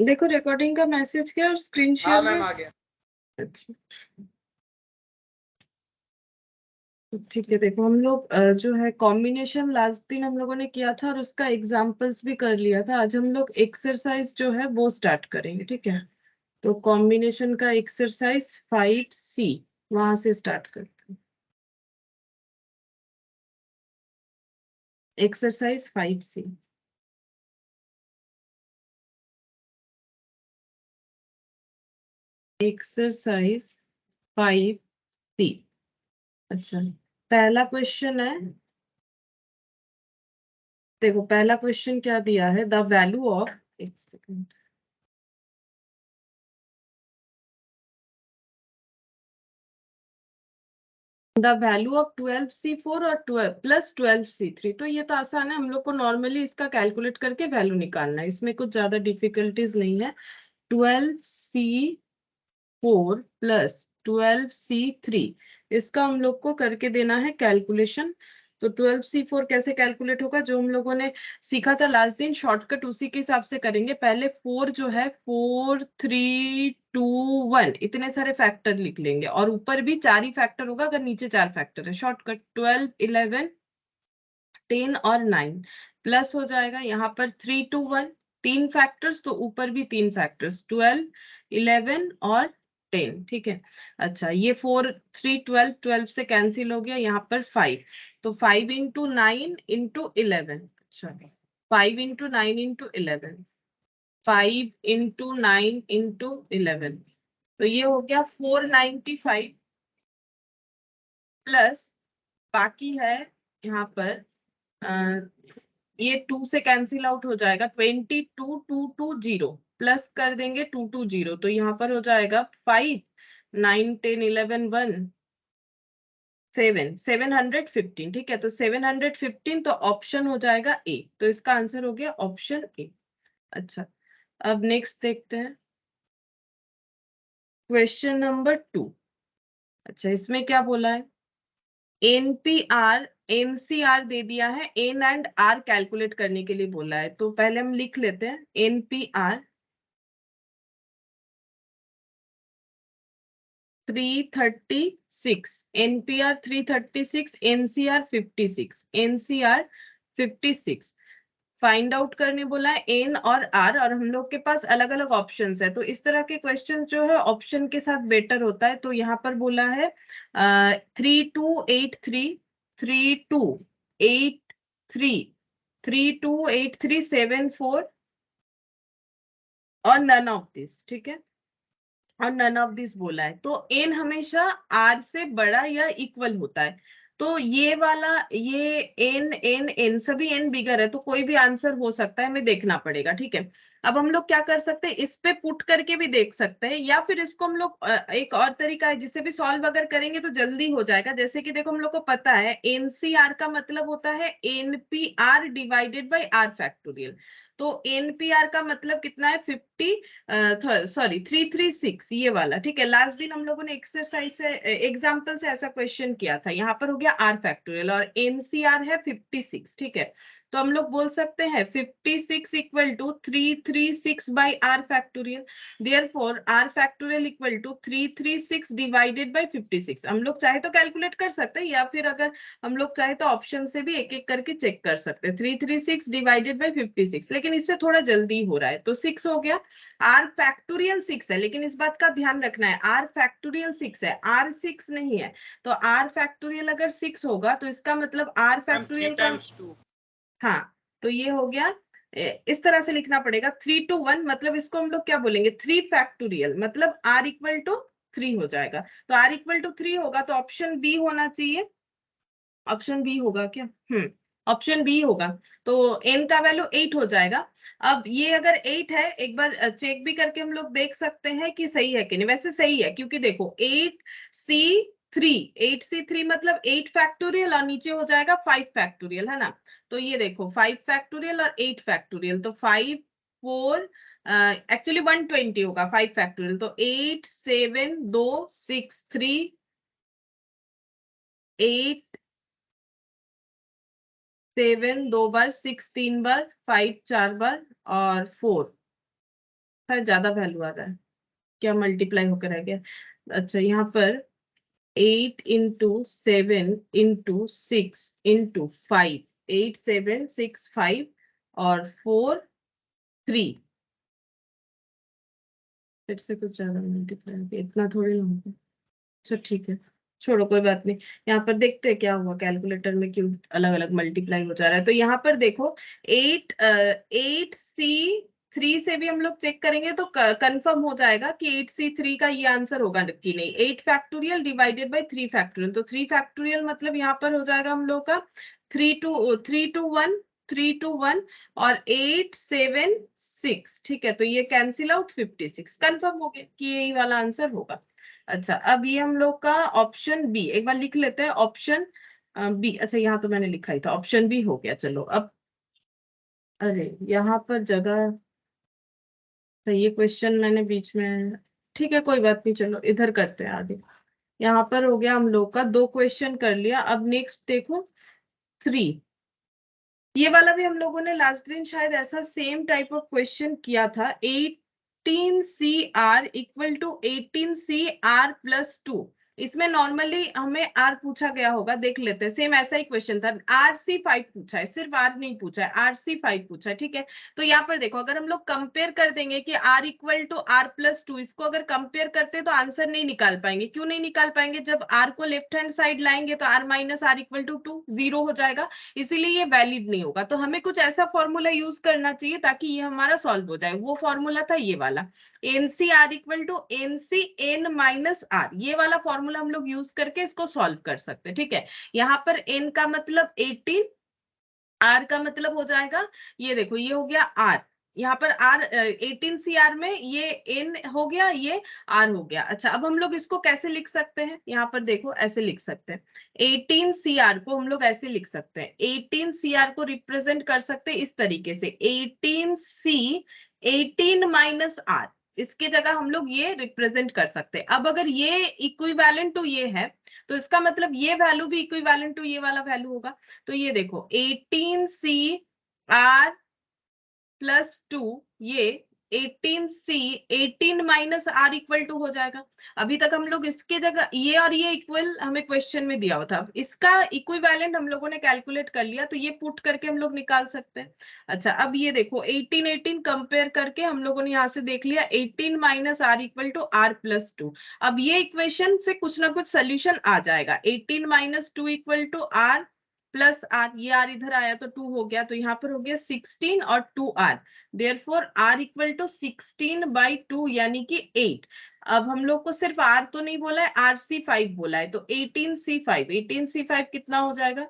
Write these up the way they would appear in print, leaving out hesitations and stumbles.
देखो रिकॉर्डिंग का मैसेज क्या और स्क्रीन हाँ शेयर मैम में। आ गया। अच्छा ठीक है, देखो हम लोग जो है कॉम्बिनेशन लास्ट दिन हम लोगों ने किया था और उसका एग्जांपल्स भी कर लिया था। आज हम लोग एक्सरसाइज जो है वो स्टार्ट करेंगे, ठीक है। तो कॉम्बिनेशन का एक्सरसाइज 5C वहां से स्टार्ट करते हैं। Exercise 5C। Exercise 5C। अच्छा, पहला क्वेश्चन है, देखो पहला क्वेश्चन क्या दिया है, द वैल्यू ऑफ, एक second, the value of 12C4 और 12 प्लस 12C3। तो ये तो आसान है, हम लोग को नॉर्मली इसका कैलकुलेट करके वैल्यू निकालना है, इसमें कुछ ज्यादा डिफिकल्टीज नहीं है। 12C4 प्लस 12C3, इसका हम लोग को करके देना है कैलकुलेशन। तो 12C4 कैसे कैलकुलेट होगा, जो हम लोगों ने सीखा था लास्ट दिन, शॉर्टकट उसी के हिसाब से करेंगे। पहले 4 जो है 4 3 2 1 इतने सारे फैक्टर लिख लेंगे, और ऊपर भी 4 ही फैक्टर होगा अगर नीचे 4 फैक्टर है। शॉर्टकट 12 11 10 और 9 प्लस हो जाएगा यहाँ पर 3 2 1 3 फैक्टर्स, तो ऊपर भी 3 फैक्टर्स 12 11 और 10, ठीक है। अच्छा, ये 4 3 12 12 से कैंसिल हो गया, यहाँ पर 5, तो 5 इंटू 9 इंटू 11। अच्छा, 5 इंटू 9 इंटू 11, 5 इंटू 9 इंटू 11, तो ये हो गया 495 प्लस, बाकी है यहाँ पर ये 2 से कैंसिल आउट हो जाएगा, 22 220 प्लस कर देंगे 220, तो यहाँ पर हो जाएगा 5 9 10 11 1 7 715, ठीक है। तो 715, तो ऑप्शन हो जाएगा ए, तो इसका आंसर हो गया ऑप्शन ए। अच्छा, अब नेक्स्ट देखते हैं क्वेश्चन नंबर 2। अच्छा, इसमें क्या बोला है, एनपीआर एनसीआर दे दिया है, एन एंड आर कैलकुलेट करने के लिए बोला है। तो पहले हम लिख लेते हैं NPR 336, NPR 336, NCR 56, NCR 56 find out करने बोला है, एन और आर, और हम लोग के पास अलग अलग ऑप्शंस है, तो इस तरह के क्वेश्चंस जो है ऑप्शन के साथ बेटर होता है। तो यहाँ पर बोला है 3283 3283 328374 और नन ऑफ दिस, ठीक है, और नन ऑफ दिस बोला है। तो एन हमेशा आर से बड़ा या इक्वल होता है, तो ये वाला, ये एन एन एन सभी एन बिगर है, तो कोई भी आंसर हो सकता है, हमें देखना पड़ेगा, ठीक है। अब हम लोग क्या कर सकते हैं, इस पे पुट करके भी देख सकते हैं, या फिर इसको हम लोग एक और तरीका है जिससे भी सॉल्व अगर करेंगे तो जल्दी हो जाएगा। जैसे कि देखो हम लोग को पता है एनसीआर का मतलब होता है NPR divided by R factorial, तो एनपीआर का मतलब कितना है 336, ये वाला, ठीक है। लास्ट दिन हम लोगों ने एक्सरसाइज से एग्जांपल से ऐसा क्वेश्चन किया था, यहाँ पर हो गया आर फैक्टोरियल और एनसीआर है 56, ठीक है। तो हम लोग बोल सकते हैं 56 equal to 336 by R factorial, therefore R factorial equal to 336 divided by 56। हम लोग चाहे तो कैलकुलेट कर सकते हैं, या फिर अगर हम लोग चाहे तो ऑप्शन से भी एक एक करके चेक कर सकते हैं। 336 डिवाइडेड बाई 56, लेकिन इससे थोड़ा जल्दी हो रहा है, तो 6 हो गया। आर फैक्टोरियल 6 है, लेकिन इस बात का ध्यान रखना है आर फैक्टोरियल 6 है, आर 6 नहीं है। तो आर फैक्टोरियल अगर 6 होगा तो इसका मतलब आर फैक्टोरियल का, हाँ, तो ये हो गया। इस तरह से लिखना पड़ेगा 3 to 1, मतलब इसको हम लोग क्या बोलेंगे 3 फैक्टोरियल, मतलब आर इक्वल टू 3 हो जाएगा। तो आर इक्वल टू 3 होगा तो ऑप्शन बी होना चाहिए, ऑप्शन बी होगा क्या, ऑप्शन बी होगा। तो n का वैल्यू 8 हो जाएगा। अब ये अगर 8 है, एक बार चेक भी करके हम लोग देख सकते हैं कि सही है कि नहीं। वैसे सही है, क्योंकि देखो 8C3, 8C3 मतलब 8 फैक्टोरियल और नीचे हो जाएगा 5 फैक्टोरियल, है ना। तो ये देखो 5 फैक्टोरियल और 8 फैक्टोरियल, तो 5 4 एक्चुअली 120 होगा 5 फैक्टोरियल, तो 8 7 2 6 3 8 7 2 बार, 6 3 बार, 5 4 बार और 4 शायद ज्यादा वैल्यू आ रहा है, क्या मल्टीप्लाई होकर रह गया। अच्छा यहाँ पर 8 इंटू 7 इंटू 6 इंटू 5, 8 7 6 5 और 4 3, फिर से कुछ ज्यादा मल्टीप्लाई, इतना थोड़ी ना होगा। अच्छा ठीक है, छोड़ो कोई बात नहीं। यहाँ पर देखते हैं क्या हुआ कैलकुलेटर में, क्यों अलग अलग मल्टीप्लाई हो जा रहा है। तो यहाँ पर देखो 8C3 से भी हम लोग चेक करेंगे तो कंफर्म हो जाएगा कि 8C3 का ये आंसर होगा कि नहीं। 8 फैक्टोरियल डिवाइडेड बाई 3 फैक्टोरियल, तो 3 फैक्टोरियल मतलब यहाँ पर हो जाएगा हम लोग का 3 to 1 और 8 7 6, ठीक है। तो ये कैंसिल आउट 56, कंफर्म हो गया कि यही वाला आंसर होगा। अच्छा अब ये हम लोग का ऑप्शन बी एक बार लिख लेते हैं, ऑप्शन बी। अच्छा यहाँ तो मैंने लिखा ही था, ऑप्शन बी हो गया। चलो अब, अरे यहाँ पर जगह, तो ये क्वेश्चन मैंने बीच में, ठीक है कोई बात नहीं, चलो इधर करते हैं आगे। यहाँ पर हो गया हम लोग का 2 क्वेश्चन कर लिया। अब नेक्स्ट देखो 3, ये वाला भी हम लोगों ने लास्ट दिन शायद ऐसा सेम टाइप ऑफ क्वेश्चन किया था। 18CR equal to 18CR plus 2, इसमें नॉर्मली हमें आर पूछा गया होगा, देख लेते हैं। सेम ऐसा ही क्वेश्चन था, RC5 पूछा है, सिर्फ आर नहीं पूछा है, RC5 पूछा है, ठीक है। तो यहाँ पर देखो अगर हम लोग कंपेयर कर देंगे कि R equal to R plus 2, इसको अगर कंपेयर करते हैं तो आंसर नहीं निकाल पाएंगे। क्यों नहीं निकाल पाएंगे? जब R को लेफ्ट हैंड साइड लाएंगे तो R minus R equal to 2 0 हो जाएगा, इसीलिए ये वैलिड नहीं होगा। तो हमें कुछ ऐसा फॉर्मूला यूज करना चाहिए ताकि ये हमारा सॉल्व हो जाए। वो फॉर्मूला था ये वाला, NCR equal to NCN minus R, ये वाला फॉर्मूला हम लोग यूज करके इसको सॉल्व कर सकते हैं, ठीक है। यहाँ पर N का मतलब 18, R का मतलब हो जाएगा, ये देखो ये हो गया R, यहाँ पर R 18CR में ये N हो गया, ये R हो गया। अच्छा अब हम लोग इसको कैसे लिख सकते हैं? यहाँ पर देखो ऐसे लिख सकते हैं, 18CR को हम लोग ऐसे लिख सकते हैं, 18CR को रिप्रेजेंट कर सकते हैं इस तरीके से, 18C 18 माइनस R, इसके जगह हम लोग ये रिप्रेजेंट कर सकते हैं। अब अगर ये इक्विवेलेंट टू ये है तो इसका मतलब ये वैल्यू भी इक्विवेलेंट टू ये वाला वैल्यू होगा। तो ये देखो 18CR प्लस 2, ये 18C 18 minus R equal to हो जाएगा। अभी तक हम लोग इसके जगह ये और ये इक्वल हमें क्वेश्चन में दिया हुआ था, इसका इक्विवेलेंट हम लोगों ने कैलकुलेट कर लिया, तो ये पुट करके हम लोग निकाल सकते हैं। अच्छा अब ये देखो 18 18 कंपेयर करके हम लोगों ने यहाँ से देख लिया 18 minus R equal to R plus 2। अब ये इक्वेशन से कुछ ना कुछ सोल्यूशन आ जाएगा। 18 minus 2 equal to R plus R, ये R इधर आया तो 2 हो गया, तो यहाँ पर हो गया 16 और 2R, therefore R equal to 16/2 यानी कि 8। अब हम लोग को सिर्फ R तो नहीं बोला है, RC5 बोला है, तो 18C5 कितना हो जाएगा?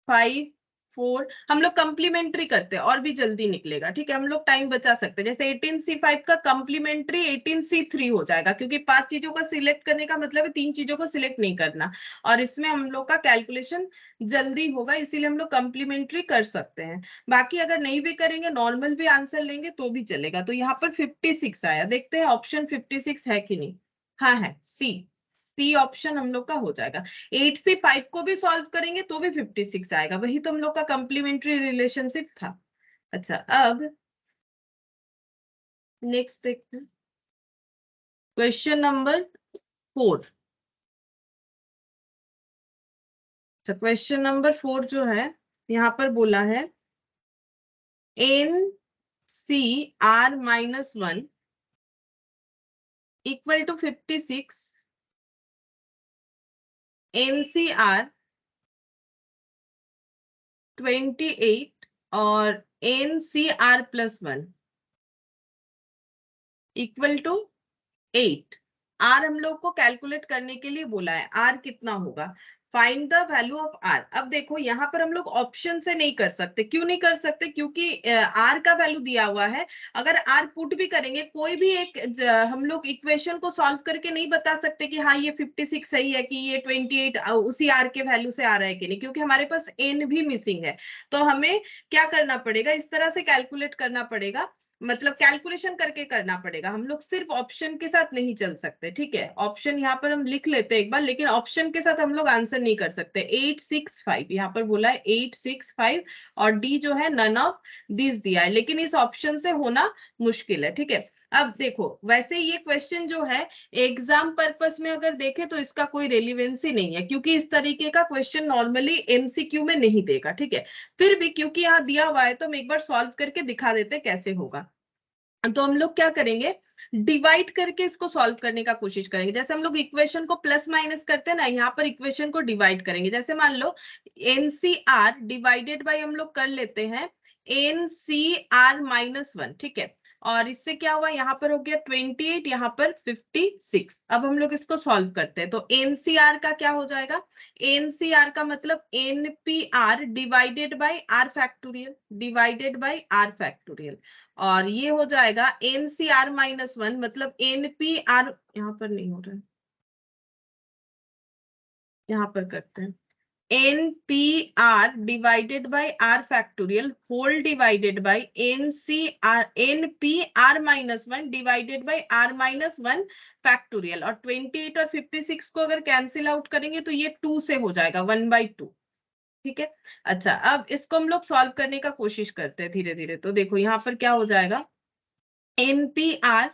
5 4, हम लोग कंप्लीमेंट्री करते हैं और भी जल्दी निकलेगा, ठीक है। हम लोग टाइम बचा सकते हैं, जैसे 18C5 का कंप्लीमेंट्री 18C3 हो जाएगा, क्योंकि 5 चीजों का सिलेक्ट करने का मतलब है 3 चीजों को सिलेक्ट नहीं करना, और इसमें हम लोग का कैलकुलेशन जल्दी होगा, इसीलिए हम लोग कंप्लीमेंट्री कर सकते हैं। बाकी अगर नहीं भी करेंगे, नॉर्मल भी आंसर लेंगे तो भी चलेगा। तो यहाँ पर 56 आया, देखते हैं ऑप्शन 56 है कि नहीं। हाँ है, सी ऑप्शन हम लोग का हो जाएगा। 8C5 को भी सॉल्व करेंगे तो भी 56 आएगा, वही तो हम लोग का कंप्लीमेंट्री रिलेशनशिप था। अच्छा अब नेक्स्ट देखते हैं, क्वेश्चन नंबर 4। अच्छा क्वेश्चन नंबर 4 जो है, यहाँ पर बोला है NCR minus 1 equal to 56, NCR 28 और NCR plus 1 equal to 8। R हम लोग को कैलकुलेट करने के लिए बोला है, आर कितना होगा, find the value of R. अब देखो यहाँ पर हम लोग ऑप्शन से नहीं कर सकते, क्यों नहीं कर सकते? क्योंकि आर का वैल्यू दिया हुआ है। अगर आर पुट भी करेंगे, कोई भी एक हम लोग इक्वेशन को सॉल्व करके नहीं बता सकते कि हाँ ये 56 सही है कि ये 28 उसी आर के वैल्यू से आ रहा है कि नहीं, क्योंकि हमारे पास एन भी मिसिंग है। तो हमें क्या करना पड़ेगा, इस तरह से कैलकुलेट करना पड़ेगा, मतलब कैलकुलेशन करके करना पड़ेगा, हम लोग सिर्फ ऑप्शन के साथ नहीं चल सकते, ठीक है। ऑप्शन यहाँ पर हम लिख लेते हैं एक बार, लेकिन ऑप्शन के साथ हम लोग आंसर नहीं कर सकते। 865 यहाँ पर बोला है 865, और डी जो है नन ऑफ दिस दिया है, लेकिन इस ऑप्शन से होना मुश्किल है, ठीक है। अब देखो वैसे ये क्वेश्चन जो है एग्जाम पर्पस में अगर देखें तो इसका कोई रेलिवेंसी नहीं है, क्योंकि इस तरीके का क्वेश्चन नॉर्मली एमसीक्यू में नहीं देगा, ठीक है। फिर भी क्योंकि यहाँ दिया हुआ है तो हम एक बार सॉल्व करके दिखा देते कैसे होगा। तो हम लोग क्या करेंगे, डिवाइड करके इसको सॉल्व करने का कोशिश करेंगे। जैसे हम लोग इक्वेशन को प्लस माइनस करते हैं ना, यहाँ पर इक्वेशन को डिवाइड करेंगे। जैसे मान लो एनसीआर डिवाइडेड बाय हम लोग कर लेते हैं एनसीआर -1, ठीक है। और इससे क्या हुआ, यहाँ पर हो गया 28, यहाँ पर 56। अब हम लोग इसको सॉल्व करते हैं, तो एनसीआर का क्या हो जाएगा, एनसीआर का मतलब NPR divided by R factorial, divided by R factorial. और ये हो जाएगा एनसीआर -1 मतलब एनपीआर, यहाँ पर नहीं हो रहा है, यहाँ पर करते हैं NPR divided by R factorial whole divided by NCR NPR -1 divided by R -1 factorial. और 28 और 56 को अगर कैंसिल आउट करेंगे तो ये 2 से हो जाएगा 1/2, ठीक है। अच्छा अब इसको हम लोग सॉल्व करने का कोशिश करते हैं धीरे धीरे। तो देखो यहाँ पर क्या हो जाएगा, एनपीआर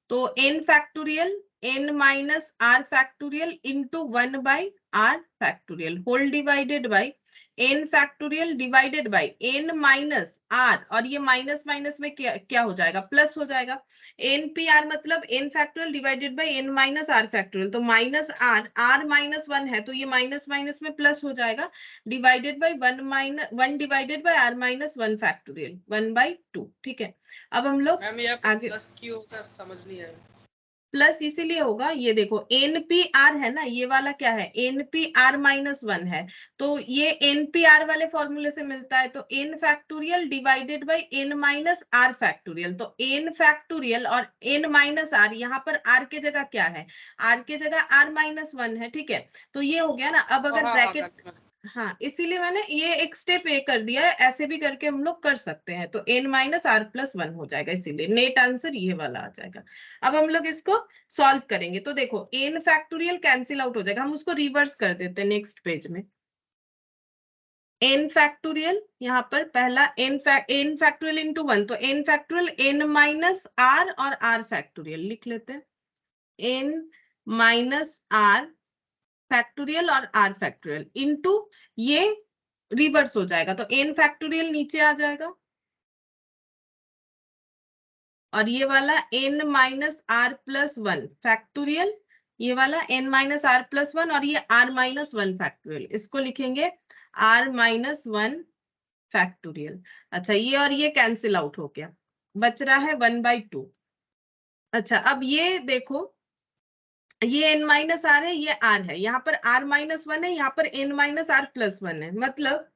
तो n factorial n minus are factorial into 1/r factorial whole divided by n factorial divided by n minus r, और ये माइनस माइनस में क्या हो जाएगा, प्लस हो जाएगा। npr मतलब n factorial divided by n minus r factorial, तो माइनस r, r -1 है तो ये माइनस माइनस में प्लस हो जाएगा, divided by 1 divided bye r -1 factorial 1/2, ठीक है। अब हम लोग आगे प्लस क्यों होता समझ नहीं आया। प्लस इसीलिए होगा, ये देखो एनपीआर है ना, ये वाला क्या है एनपीआर -1 है, तो ये एनपीआर वाले फॉर्मूले से मिलता है। तो N factorial divided by N minus are factorial, तो एन फैक्टोरियल और एन माइनस आर, यहाँ पर आर के जगह क्या है, आर के जगह आर -1 है, ठीक है। तो ये हो गया ना। अब अगर ब्रैकेट, हाँ इसीलिए मैंने ये एक स्टेप ए कर दिया है, ऐसे भी करके हम लोग कर सकते हैं। तो n -r+1 हो जाएगा, इसीलिए नेट आंसर ये वाला आ जाएगा। अब हम लोग इसको सॉल्व करेंगे, तो देखो n फैक्टोरियल कैंसिल आउट हो जाएगा, हम उसको रिवर्स कर देते हैं नेक्स्ट पेज में। n फैक्टोरियल यहाँ पर पहला n फैक्टोरियल इंटू 1, तो n factorial n minus r और r फैक्टोरियल लिख लेते हैं, n माइनस r फैक्टोरियल और r फैक्टोरियल इनटू ये रिवर्स हो जाएगा, तो n फैक्टोरियल नीचे आ जाएगा और ये वाला n minus R plus 1 factorial, ये वाला n माइनस आर प्लस 1 और ये r -1 फैक्टोरियल, इसको लिखेंगे r -1 फैक्टोरियल। अच्छा ये और ये कैंसिल आउट हो गया, बच रहा है 1/2। अच्छा अब ये देखो ये n माइनस आर है, ये r है, यहाँ पर r -1 है, यहाँ पर n माइनस आर प्लस 1 है। मतलब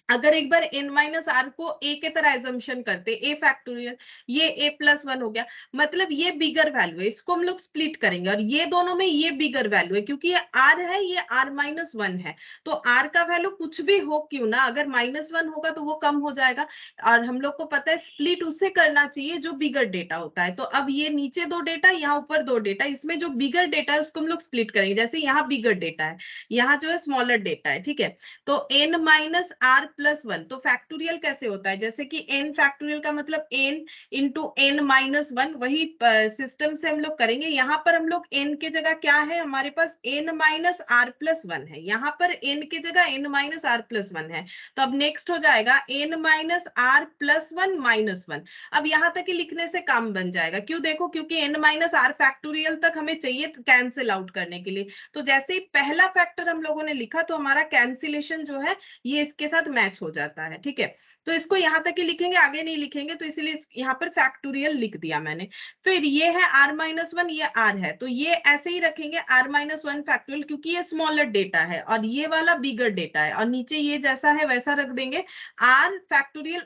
अगर एक बार n माइनस आर को a के तरह एजम्पशन करते a फैक्टोरियल, ये a+1 हो गया, मतलब ये बिगर वैल्यू है, इसको हम लोग स्प्लिट करेंगे और ये दोनों में ये बिगर वैल्यू है, क्योंकि ये r है ये r -1 है। तो r का वैल्यू कुछ भी हो क्यों ना, अगर -1 होगा तो वो कम हो जाएगा, और हम लोग को पता है स्प्लिट उससे करना चाहिए जो बिगर डेटा होता है। तो अब ये नीचे 2 डेटा, यहाँ ऊपर 2 डेटा, इसमें जो बिगर डेटा है उसको हम लोग स्प्लिट करेंगे। जैसे यहाँ बिगर डेटा है, यहाँ जो है स्मॉलर डेटा है, ठीक है। तो n माइनस आर प्लस 1, तो फैक्टोरियल कैसे होता है, जैसे कि n फैक्टोरियल का मतलब n इंटू n -1, वही सिस्टम से हम लोग करेंगे। यहाँ पर हम लोग n के जगह क्या है, हमारे पास n माइनस आर प्लस 1 है, यहाँ पर n के जगह n माइनस आर प्लस 1 है। तो अब नेक्स्ट हो जाएगा n माइनस आर प्लस 1 -1। अब यहाँ तक ही लिखने से काम बन जाएगा, क्यों देखो, क्योंकि n माइनस आर फैक्टोरियल तक हमें चाहिए कैंसिल आउट करने के लिए। तो जैसे ही पहला फैक्टर हम लोगों ने लिखा तो हमारा कैंसिलेशन जो है ये इसके साथ मैच हो जाता है, ठीक है। तो इसको यहाँ तक ही लिखेंगे, आगे नहीं लिखेंगे, तो इसीलिए यहाँ पर फैक्टोरियल लिख दिया मैंने। फिर ये है r -1, ये r है, तो ये ऐसे ही रखेंगे r -1 फैक्टोरियल, क्योंकि ये स्मॉलर डेटा है और ये वाला बिगर डेटा है, और नीचे ये जैसा है वैसा रख देंगे r फैक्टोरियल,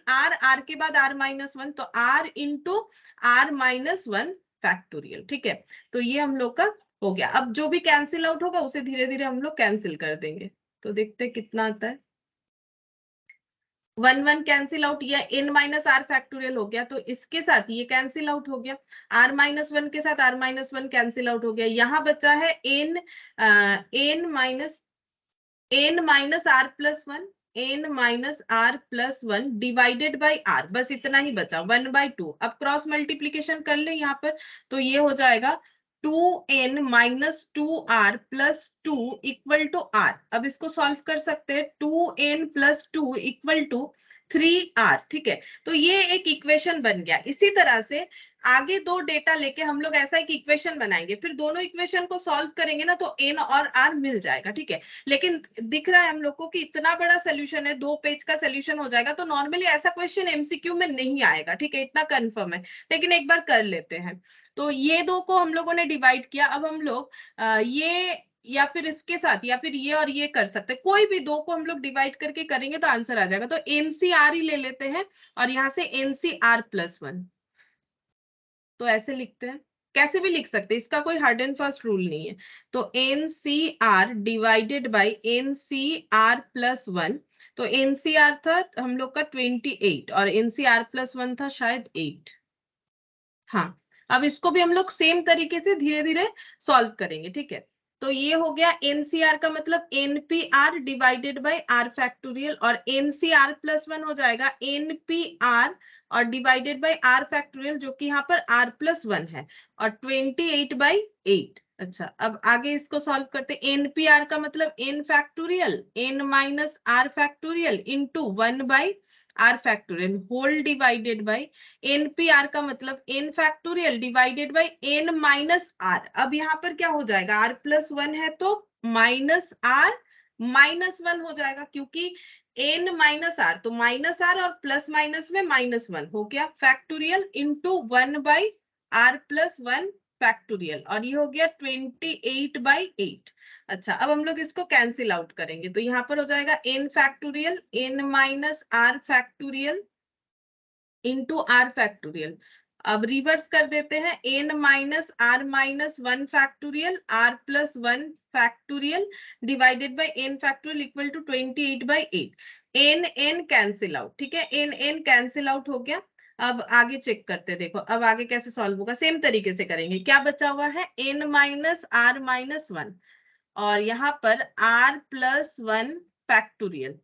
r के बाद r -1, तो r इंटू r -1 फैक्टोरियल, ठीक है। तो ये हम लोग का हो गया। अब जो भी कैंसिल आउट होगा उसे धीरे धीरे हम लोग कैंसिल कर देंगे, तो देखते हैं कितना आता है। 1 1 कैंसिल आउट, या n माइनस आर फैक्टोरियल हो गया, तो इसके साथ ये कैंसिल आउट हो गया, r माइनस 1 के साथ r माइनस 1 कैंसिल आउट हो गया, यहाँ बचा है n minus R plus 1, n minus R plus 1 divided by r, बस इतना ही बचा 1/2। अब क्रॉस मल्टीप्लीकेशन कर ले यहाँ पर, तो ये हो जाएगा 2n minus 2r plus 2 equal to r। अब इसको सॉल्व कर सकते हैं, 2n plus 2 equal to 3r, ठीक है। तो ये एक इक्वेशन बन गया। इसी तरह से आगे दो डेटा लेके हम लोग ऐसा एक इक्वेशन बनाएंगे, फिर दोनों इक्वेशन को सॉल्व करेंगे ना, तो n और r मिल जाएगा, ठीक है। लेकिन दिख रहा है हम लोग को कि इतना बड़ा सोल्यूशन है, 2 पेज का सोल्यूशन हो जाएगा, तो नॉर्मली ऐसा क्वेश्चन एमसीक्यू में नहीं आएगा, ठीक है, इतना कंफर्म है। लेकिन एक बार कर लेते हैं। तो ये दो को हम लोगों ने डिवाइड किया। अब हम लोग ये या फिर इसके साथ या फिर ये और ये कर सकते हैं, कोई भी दो को हम लोग डिवाइड करके करेंगे तो आंसर आ जाएगा। तो एनसीआर ही ले लेते हैं और यहाँ से एनसीआर प्लस 1, तो ऐसे लिखते हैं, कैसे भी लिख सकते हैं, इसका कोई हार्ड एंड फास्ट रूल नहीं है। तो NCR divided by NCR plus 1, तो एनसीआर था हम लोग का 28 और एनसीआर प्लस 1 था शायद 8। हाँ, अब इसको भी हम लोग सेम तरीके से धीरे धीरे सॉल्व करेंगे, ठीक है। तो ये हो गया एनसीआर का मतलब NPR divided by R factorial, और एनसीआर प्लस 1 हो जाएगा एनपीआर और डिवाइडेड बाय आर फैक्टोरियल, जो कि यहाँ पर आर प्लस 1 है, और 28/8। अच्छा, अब आगे इसको सॉल्व करते हैं। एनपीआर का मतलब N factorial, N minus are factorial into 1/r factorial whole divided by NPR का मतलब N factorial divided by N minus R. अब यहाँ पर क्या हो जाएगा, आर प्लस 1 है तो माइनस आर माइनस 1 हो जाएगा, क्योंकि एन माइनस आर, तो माइनस आर और प्लस माइनस में -1 हो गया factorial into 1/r plus 1 factorial, और ये हो गया 28/8। अच्छा, अब हम लोग इसको कैंसिल आउट करेंगे, तो यहाँ पर हो जाएगा N factorial N minus are factorial into R factorial. अब रिवर्स कर देते हैं, N minus are minus 1 factorial R plus 1 factorial divided by N factorial equal to 28/8। N N cancel out, ठीक है, एन एन कैंसिल आउट हो गया। अब आगे चेक करते, देखो अब आगे कैसे सॉल्व होगा, सेम तरीके से करेंगे। क्या बचा हुआ है, एन माइनस आर माइनस 1 और यहाँ पर r plus 1 factorial,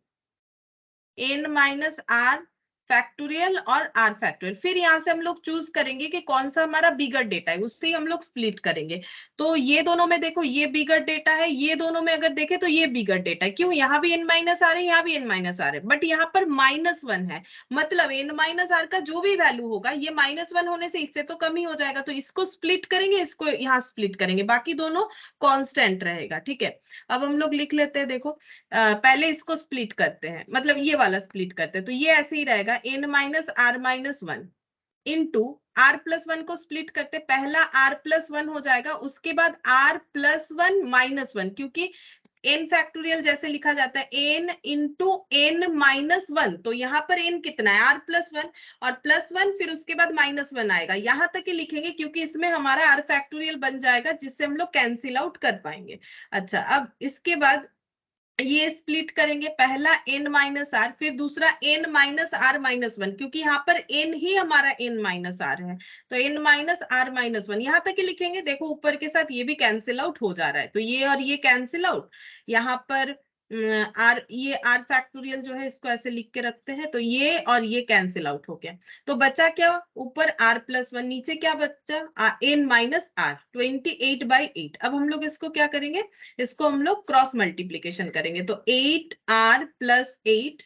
N minus are factorial और आर फैक्टोरियल। फिर यहाँ से हम लोग चूज करेंगे कि कौन सा हमारा बिगर डेटा है, उससे हम लोग स्प्लिट करेंगे। तो ये दोनों में देखो ये बिगर डेटा है, ये दोनों में अगर देखें तो ये बिगर डेटा है। क्यों, यहाँ भी एन माइनस आर है, यहाँ भी एन माइनस आर है, बट यहाँ पर -1 है, मतलब एन माइनस आर का जो भी वैल्यू होगा ये -1 होने से इससे तो कम ही हो जाएगा। तो इसको स्प्लिट करेंगे, इसको यहाँ स्प्लिट करेंगे, बाकी दोनों कॉन्स्टेंट रहेगा, ठीक है। अब हम लोग लिख लेते हैं, देखो पहले इसको स्प्लिट करते हैं, मतलब ये वाला स्प्लिट करते हैं, तो ये ऐसे ही रहेगा n minus are minus 1 into r plus 1 को स्प्लिट करते, पहला आर प्लस 1 हो जाएगा, उसके बाद आर प्लस 1 माइनस 1, क्योंकि एन फैक्टोरियल जैसे लिखा जाता है एन इंटू एन माइनस 1, तो यहाँ पर एन कितना है, आर प्लस 1 और प्लस 1, फिर उसके बाद -1 आएगा, यहां तक ही लिखेंगे क्योंकि इसमें हमारा आर फैक्टोरियल बन जाएगा, जिससे हम लोग कैंसिल आउट कर पाएंगे। अच्छा, अब इसके बाद ये स्प्लिट करेंगे, पहला n माइनस आर, फिर दूसरा n माइनस आर माइनस 1, क्योंकि यहाँ पर n ही हमारा n माइनस आर है, तो n माइनस आर माइनस 1 यहाँ तक ही लिखेंगे। देखो ऊपर के साथ ये भी कैंसिल आउट हो जा रहा है, तो ये और ये कैंसिल आउट, यहाँ पर आर, ये आर फैक्टोरियल जो है इसको ऐसे लिख के रखते हैं, तो ये और ये कैंसिल आउट हो गया। तो बचा क्या, ऊपर आर प्लस 1, नीचे क्या बचा, एन माइनस आर 28/8। अब हम लोग इसको क्या करेंगे, इसको हम लोग क्रॉस मल्टीप्लीकेशन करेंगे, तो 8r plus 8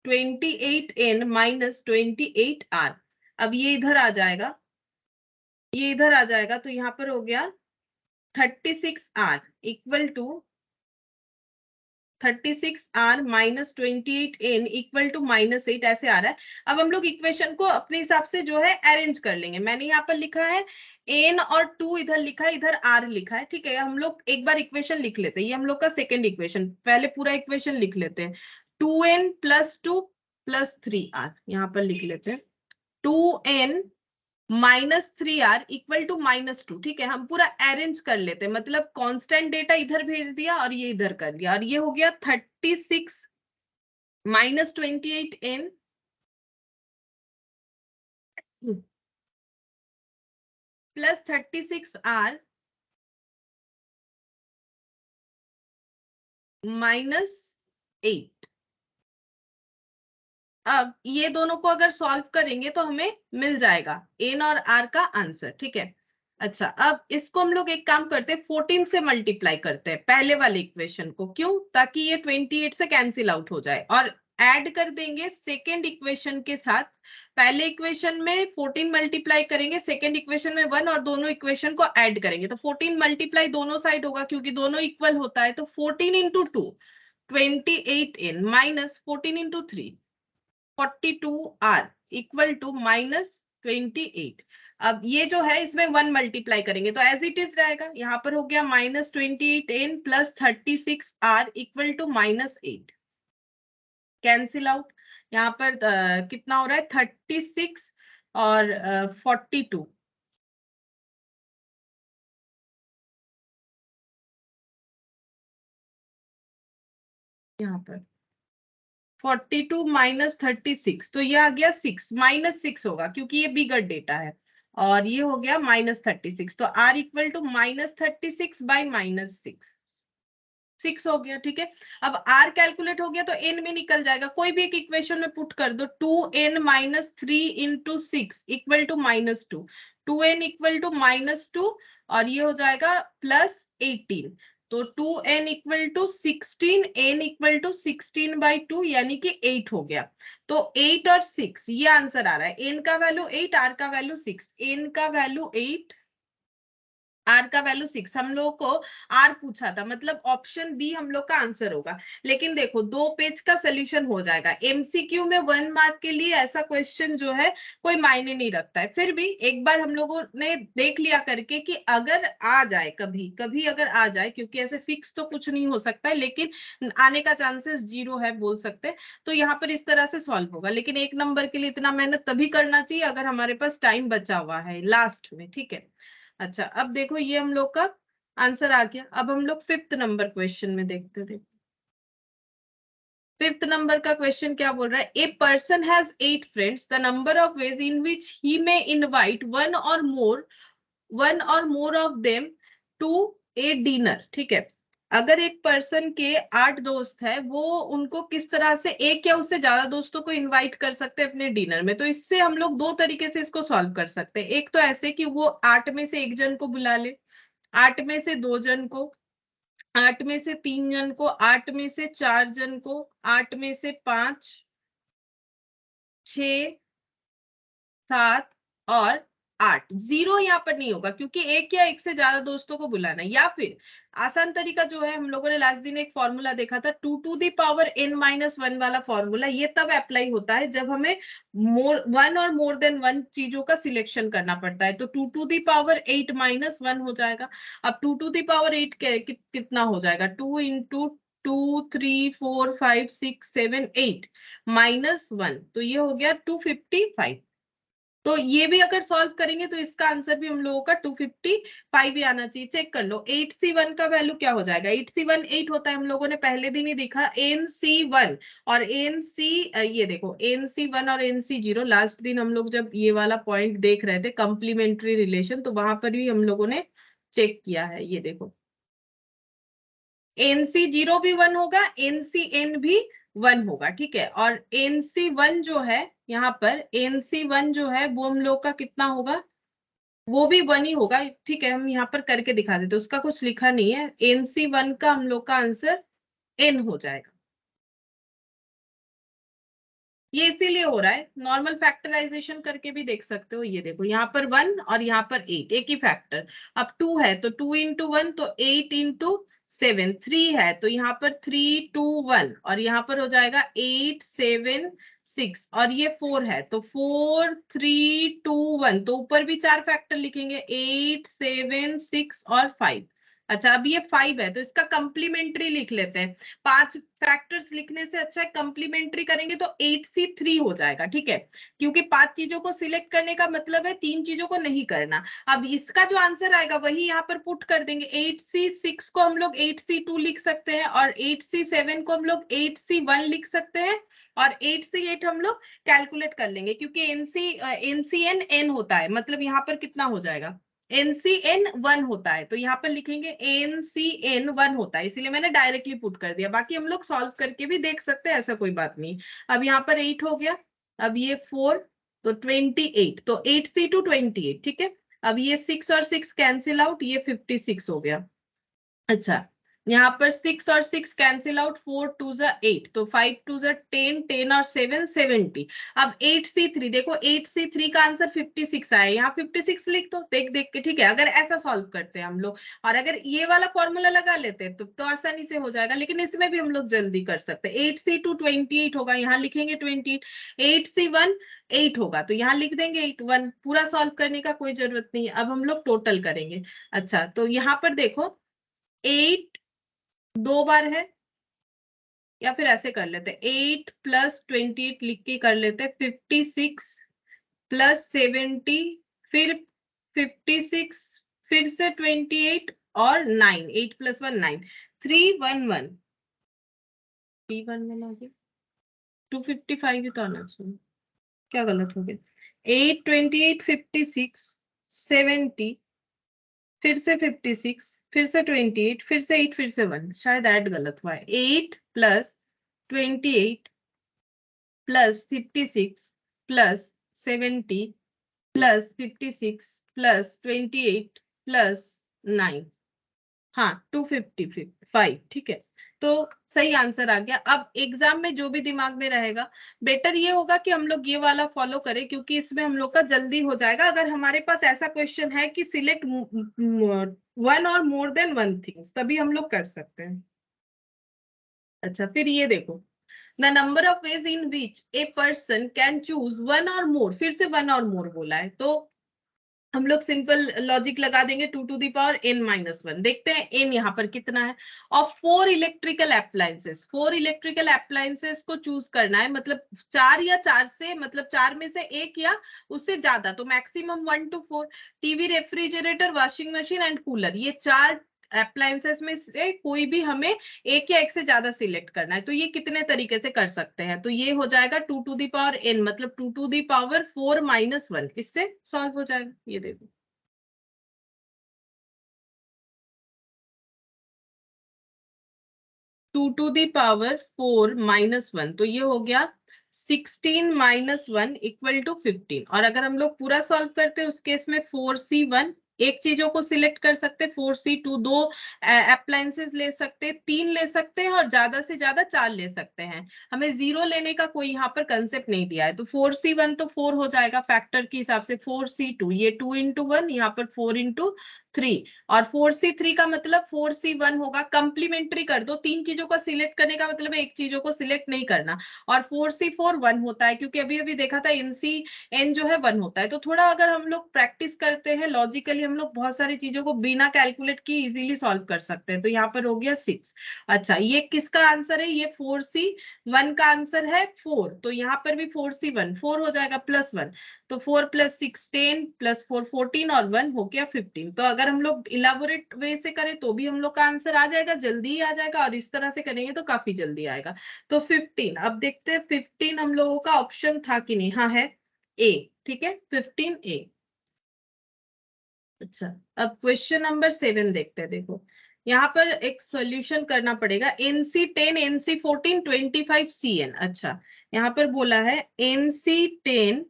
28n minus 28r। अब ये इधर आ जाएगा, ये इधर आ जाएगा, तो यहाँ पर हो गया 36r equal to 36r minus 28n equal to -8, ऐसे आ रहा है। अब हम लोग इक्वेशन को अपने हिसाब से जो है अरेंज कर लेंगे। मैंने यहाँ पर लिखा है n और 2 इधर लिखा है, इधर r लिखा है, ठीक है। हम लोग एक बार इक्वेशन लिख लेते हैं, ये हम लोग का सेकेंड इक्वेशन, पहले पूरा इक्वेशन लिख लेते हैं। 2n प्लस 2 प्लस 3r, यहाँ पर लिख लेते हैं 2n -3r इक्वल टू -2, ठीक है। हम पूरा अरेंज कर लेते हैं, मतलब कांस्टेंट डेटा इधर भेज दिया और ये इधर कर दिया, और ये हो गया 36 -28n प्लस 36r -8। अब ये दोनों को अगर सॉल्व करेंगे तो हमें मिल जाएगा n और r का आंसर, ठीक है। अच्छा, अब इसको हम लोग एक काम करते हैं, 14 से मल्टीप्लाई करते हैं पहले वाले इक्वेशन को। क्यों? ताकि ये 28 से कैंसिल आउट हो जाए और ऐड कर देंगे सेकेंड इक्वेशन के साथ। पहले इक्वेशन में 14 मल्टीप्लाई करेंगे, सेकेंड इक्वेशन में 1, और दोनों इक्वेशन को ऐड करेंगे तो 14 मल्टीप्लाई दोनों साइड होगा क्योंकि दोनों इक्वल होता है। तो 14 into 2 28n minus 14 into 3 42r equal to -28। अब ये जो है इसमें 1 मल्टीप्लाई करेंगे तो एज इट इज रहेगा। यहाँ पर हो गया -28n plus 36r equal to -8। Cancel out. यहाँ पर कितना हो रहा है, 36 और 42। यहाँ पर 42 माइनस 36 तो ये आ गया 6, -6 होगा क्योंकि ये बिगर डेटा है। और ये हो गया -36 तो r इक्वल टू -36 बाई -6 हो गया, ठीक है। अब r कैलकुलेट हो गया तो n में निकल जाएगा, कोई भी एक इक्वेशन में पुट कर दो। 2n minus 3 into 6 equal to -2, 2n equal to -2 और ये हो जाएगा +18। तो 2n equal to 16, n equal to 16/2 यानी कि 8 हो गया। तो 8 और 6 ये आंसर आ रहा है। n का वैल्यू 8, r का वैल्यू 6। n का वैल्यू 8, आर का वैल्यू 6। हम लोग को आर पूछा था, मतलब ऑप्शन बी हम लोग का आंसर होगा। लेकिन देखो 2 पेज का सोल्यूशन हो जाएगा। एमसीक्यू में 1 मार्क के लिए ऐसा क्वेश्चन जो है कोई मायने नहीं रखता है। फिर भी एक बार हम लोगों ने देख लिया करके कि अगर आ जाए, कभी कभी अगर आ जाए, क्योंकि ऐसे फिक्स तो कुछ नहीं हो सकता है, लेकिन आने का चांसेस 0 है बोल सकते हैं। तो यहाँ पर इस तरह से सॉल्व होगा। लेकिन 1 नंबर के लिए इतना मेहनत तभी करना चाहिए अगर हमारे पास टाइम बचा हुआ है लास्ट में, ठीक है। अच्छा, अब देखो ये हम लोग का आंसर आ गया। अब हम लोग 5th नंबर क्वेश्चन में देखते थे। 5th नंबर का क्वेश्चन क्या बोल रहा है, a person has 8 friends, the number of ways in which he may invite one or more of them to a dinner, ठीक है। अगर एक पर्सन के 8 दोस्त है, वो उनको किस तरह से एक या उससे ज्यादा दोस्तों को इनवाइट कर सकते हैं अपने डिनर में। तो इससे हम लोग 2 तरीके से इसको सॉल्व कर सकते हैं। एक तो ऐसे कि वो 8 में से 1 जन को बुला ले, 8 में से 2 जन को, 8 में से 3 जन को, 8 में से 4 जन को, 8 में से 5, 6, 7 और 8। 0 यहाँ पर नहीं होगा क्योंकि एक या एक से ज्यादा दोस्तों को बुलाना है। या फिर आसान तरीका जो है, हम लोगों ने लास्ट दिन एक फॉर्मूला देखा था 2 टू द पावर n-1 वाला फॉर्मूला। ये तब अप्लाई होता है जब हमें one or more than one चीजों का सिलेक्शन करना पड़ता है। तो 2 टू द पावर 8-1 हो जाएगा। अब 2 टू द पावर 8 कितना हो जाएगा, 2 इंटू 2, 3, 4, 5, 6, 7, 8 -1, तो ये हो गया 255। तो ये भी अगर सॉल्व करेंगे तो इसका आंसर भी हम लोगों का 255 ही आना चाहिए। चेक कर लो 8c1 का वैल्यू क्या हो जाएगा। 8c1 8 होता है, हम लोगों ने पहले दिन ही देखा। nc1 और nc, ये देखो nc1 और nc0 लास्ट दिन हम लोग जब ये वाला पॉइंट देख रहे थे कंप्लीमेंट्री रिलेशन, तो वहां पर भी हम लोगों ने चेक किया है। ये देखो nc0 भी 1 होगा, ncn भी 1 होगा, ठीक है। और nc1 जो है, यहाँ पर nc1 जो है वो हम लोग का कितना होगा, वो भी 1 ही होगा, ठीक है। हम यहाँ पर करके दिखा देते, उसका कुछ लिखा नहीं है। nc1 का हम लोग का आंसर n हो जाएगा। ये इसीलिए हो रहा है, नॉर्मल फैक्टराइजेशन करके भी देख सकते हो। ये देखो यहाँ पर 1 और यहाँ पर 8, एक ही फैक्टर। अब 2 है तो 2 इंटू 1 तो 8 इंटू 7, 3 है तो यहाँ पर 3, 2, 1 और यहाँ पर हो जाएगा 8, 7, 6 और ये 4 है तो 4, 3, 2, 1, तो ऊपर भी 4 फैक्टर लिखेंगे, 8, 7, 6 और 5। अच्छा, अब ये 5 है तो इसका कंप्लीमेंट्री लिख लेते हैं। 5 फैक्टर्स लिखने से अच्छा है कंप्लीमेंट्री करेंगे तो 8C3 हो जाएगा, ठीक है, क्योंकि 5 चीजों को सिलेक्ट करने का मतलब है 3 चीजों को नहीं करना। अब इसका जो आंसर आएगा वही यहाँ पर पुट कर देंगे। 8C6 को हम लोग 8C2 लिख सकते हैं, और 8C7 को हम लोग 8C1 लिख सकते हैं, और 8C8 हम लोग कैलकुलेट कर लेंगे, क्योंकि एनसीएन एन होता है, मतलब यहाँ पर कितना हो जाएगा, एनसीएन 1 होता है, तो यहाँ पर लिखेंगे एनसीएन 1 होता है, इसीलिए मैंने डायरेक्टली पुट कर दिया। बाकी हम लोग सॉल्व करके भी देख सकते हैं, ऐसा कोई बात नहीं। अब यहाँ पर 8 हो गया, अब ये 4 तो 28, तो 8C2 28, ठीक है। अब ये 6 और 6 कैंसिल आउट, ये 56 हो गया। अच्छा, यहाँ पर 6 और 6 कैंसिल आउट, 4 2 जा 8, तो 5 2 जा 10, 10 और 7 70। अब 8C3 देखो, 8C3 का आंसर 56 आया, यहाँ 56 लिख दो देख देख के, ठीक है। अगर ऐसा सॉल्व करते हैं हम लोग, और अगर ये वाला फॉर्मूला लगा लेते हैं तो आसानी से हो जाएगा, लेकिन इसमें भी हम लोग जल्दी कर सकते हैं। 8C2 28 होगा, यहाँ लिखेंगे 28, 8C1 8 होगा, तो यहाँ लिख देंगे 8 1, पूरा सॉल्व करने का कोई जरूरत नहीं है। अब हम लोग टोटल करेंगे। अच्छा, तो यहाँ पर देखो 8 2 बार है, या फिर ऐसे कर लेते हैं 8 + 28 लिख के कर लेते हैं, 56 + 70, फिर 56, फिर से 28 और 9, 8 + 1 9, 311 311 आ गया, 255 ही तो आना चाहिए, क्या गलत हो गया। 8 28 56 70, फिर से 56, फिर से 28, फिर से 8, फिर से 1, शायद ऐड गलत हुआ है। 8 + 28 + 56 + 70 + 56 + 28 + 9, हाँ 255, ठीक है। तो सही आंसर आ गया। अब एग्जाम में जो भी दिमाग में रहेगा, बेटर ये होगा कि हम लोग ये वाला फॉलो करें, क्योंकि इसमें हम लोग का जल्दी हो जाएगा। अगर हमारे पास ऐसा क्वेश्चन है कि सिलेक्ट 1 और मोर देन 1 थिंग्स, तभी हम लोग कर सकते हैं। अच्छा, फिर ये देखो, The number of ways in which a person can choose one or more, फिर से one or more बोला है, तो हम लोग सिंपल लॉजिक लगा देंगे, 2 to the power n - 1। देखते हैं n यहाँ पर कितना है। और 4 इलेक्ट्रिकल अप्लायंसेस, 4 इलेक्ट्रिकल अप्लायंसेस को चूज करना है, मतलब 4 या 4 से, मतलब 4 में से एक या उससे ज्यादा, तो maximum 1 to 4। TV, refrigerator, washing machine and cooler, ये 4 अप्लायंसेस में से कोई भी हमें एक या एक से ज्यादा सिलेक्ट करना है। तो ये कितने तरीके से कर सकते हैं, तो ये हो जाएगा 2 to the power n, मतलब 2 to the power 4 - 1, इससे सॉल्व हो जाएगा। ये देखो, 2 to the power 4 - 1, तो ये हो गया 16 - 1 = 15। और अगर हम लोग पूरा सॉल्व करते हैं उस केस में 4C1 एक चीजों को सिलेक्ट कर सकते हैं, 4C2 दो अप्लायंसेस ले सकते हैं, 3 ले सकते हैं, और ज्यादा से ज्यादा 4 ले सकते हैं। हमें 0 लेने का कोई यहाँ पर कंसेप्ट नहीं दिया है, तो 4C1 तो 4 हो जाएगा फैक्टर के हिसाब से, 4C2 ये 2 × 1, यहाँ पर 4 × 3, और 4C3 का मतलब 4C1 होगा। कंप्लीमेंट्री कर दो, 3 चीजों को सिलेक्ट करने का मतलब एक चीजों को सिलेक्ट नहीं करना। और 4C4 1 होता है, क्योंकि अभी अभी देखा था NCN जो है 1 होता है। तो थोड़ा अगर हम लोग प्रैक्टिस करते हैं लॉजिकली, हम लोग बहुत सारी चीजों को बिना कैलकुलेट किए इजीली सॉल्व कर सकते हैं। तो यहाँ पर हो गया 6। अच्छा, ये किसका आंसर है, ये 4C1 का आंसर है 4, तो यहाँ पर भी 4C1 4 हो जाएगा +1, तो 4 + 6 10 + 4 14, और 1 हो गया 15। तो अगर हम लोग इलाबोरेट वे से करें तो भी हम लोग का आंसर आ जाएगा, जल्दी ही आ जाएगा, और इस तरह से करेंगे तो काफी जल्दी आएगा। तो 15, अब देखते हैं 15 हम लोगों का ऑप्शन था कि नहीं, हाँ है ए, ठीक है 15A। अच्छा, अब क्वेश्चन नंबर 7 देखते हैं। देखो, यहाँ पर एक सॉल्यूशन करना पड़ेगा। NC10 NC14 25CN। अच्छा, यहाँ पर बोला है NC10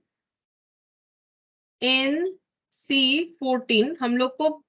NC14 हम लोग को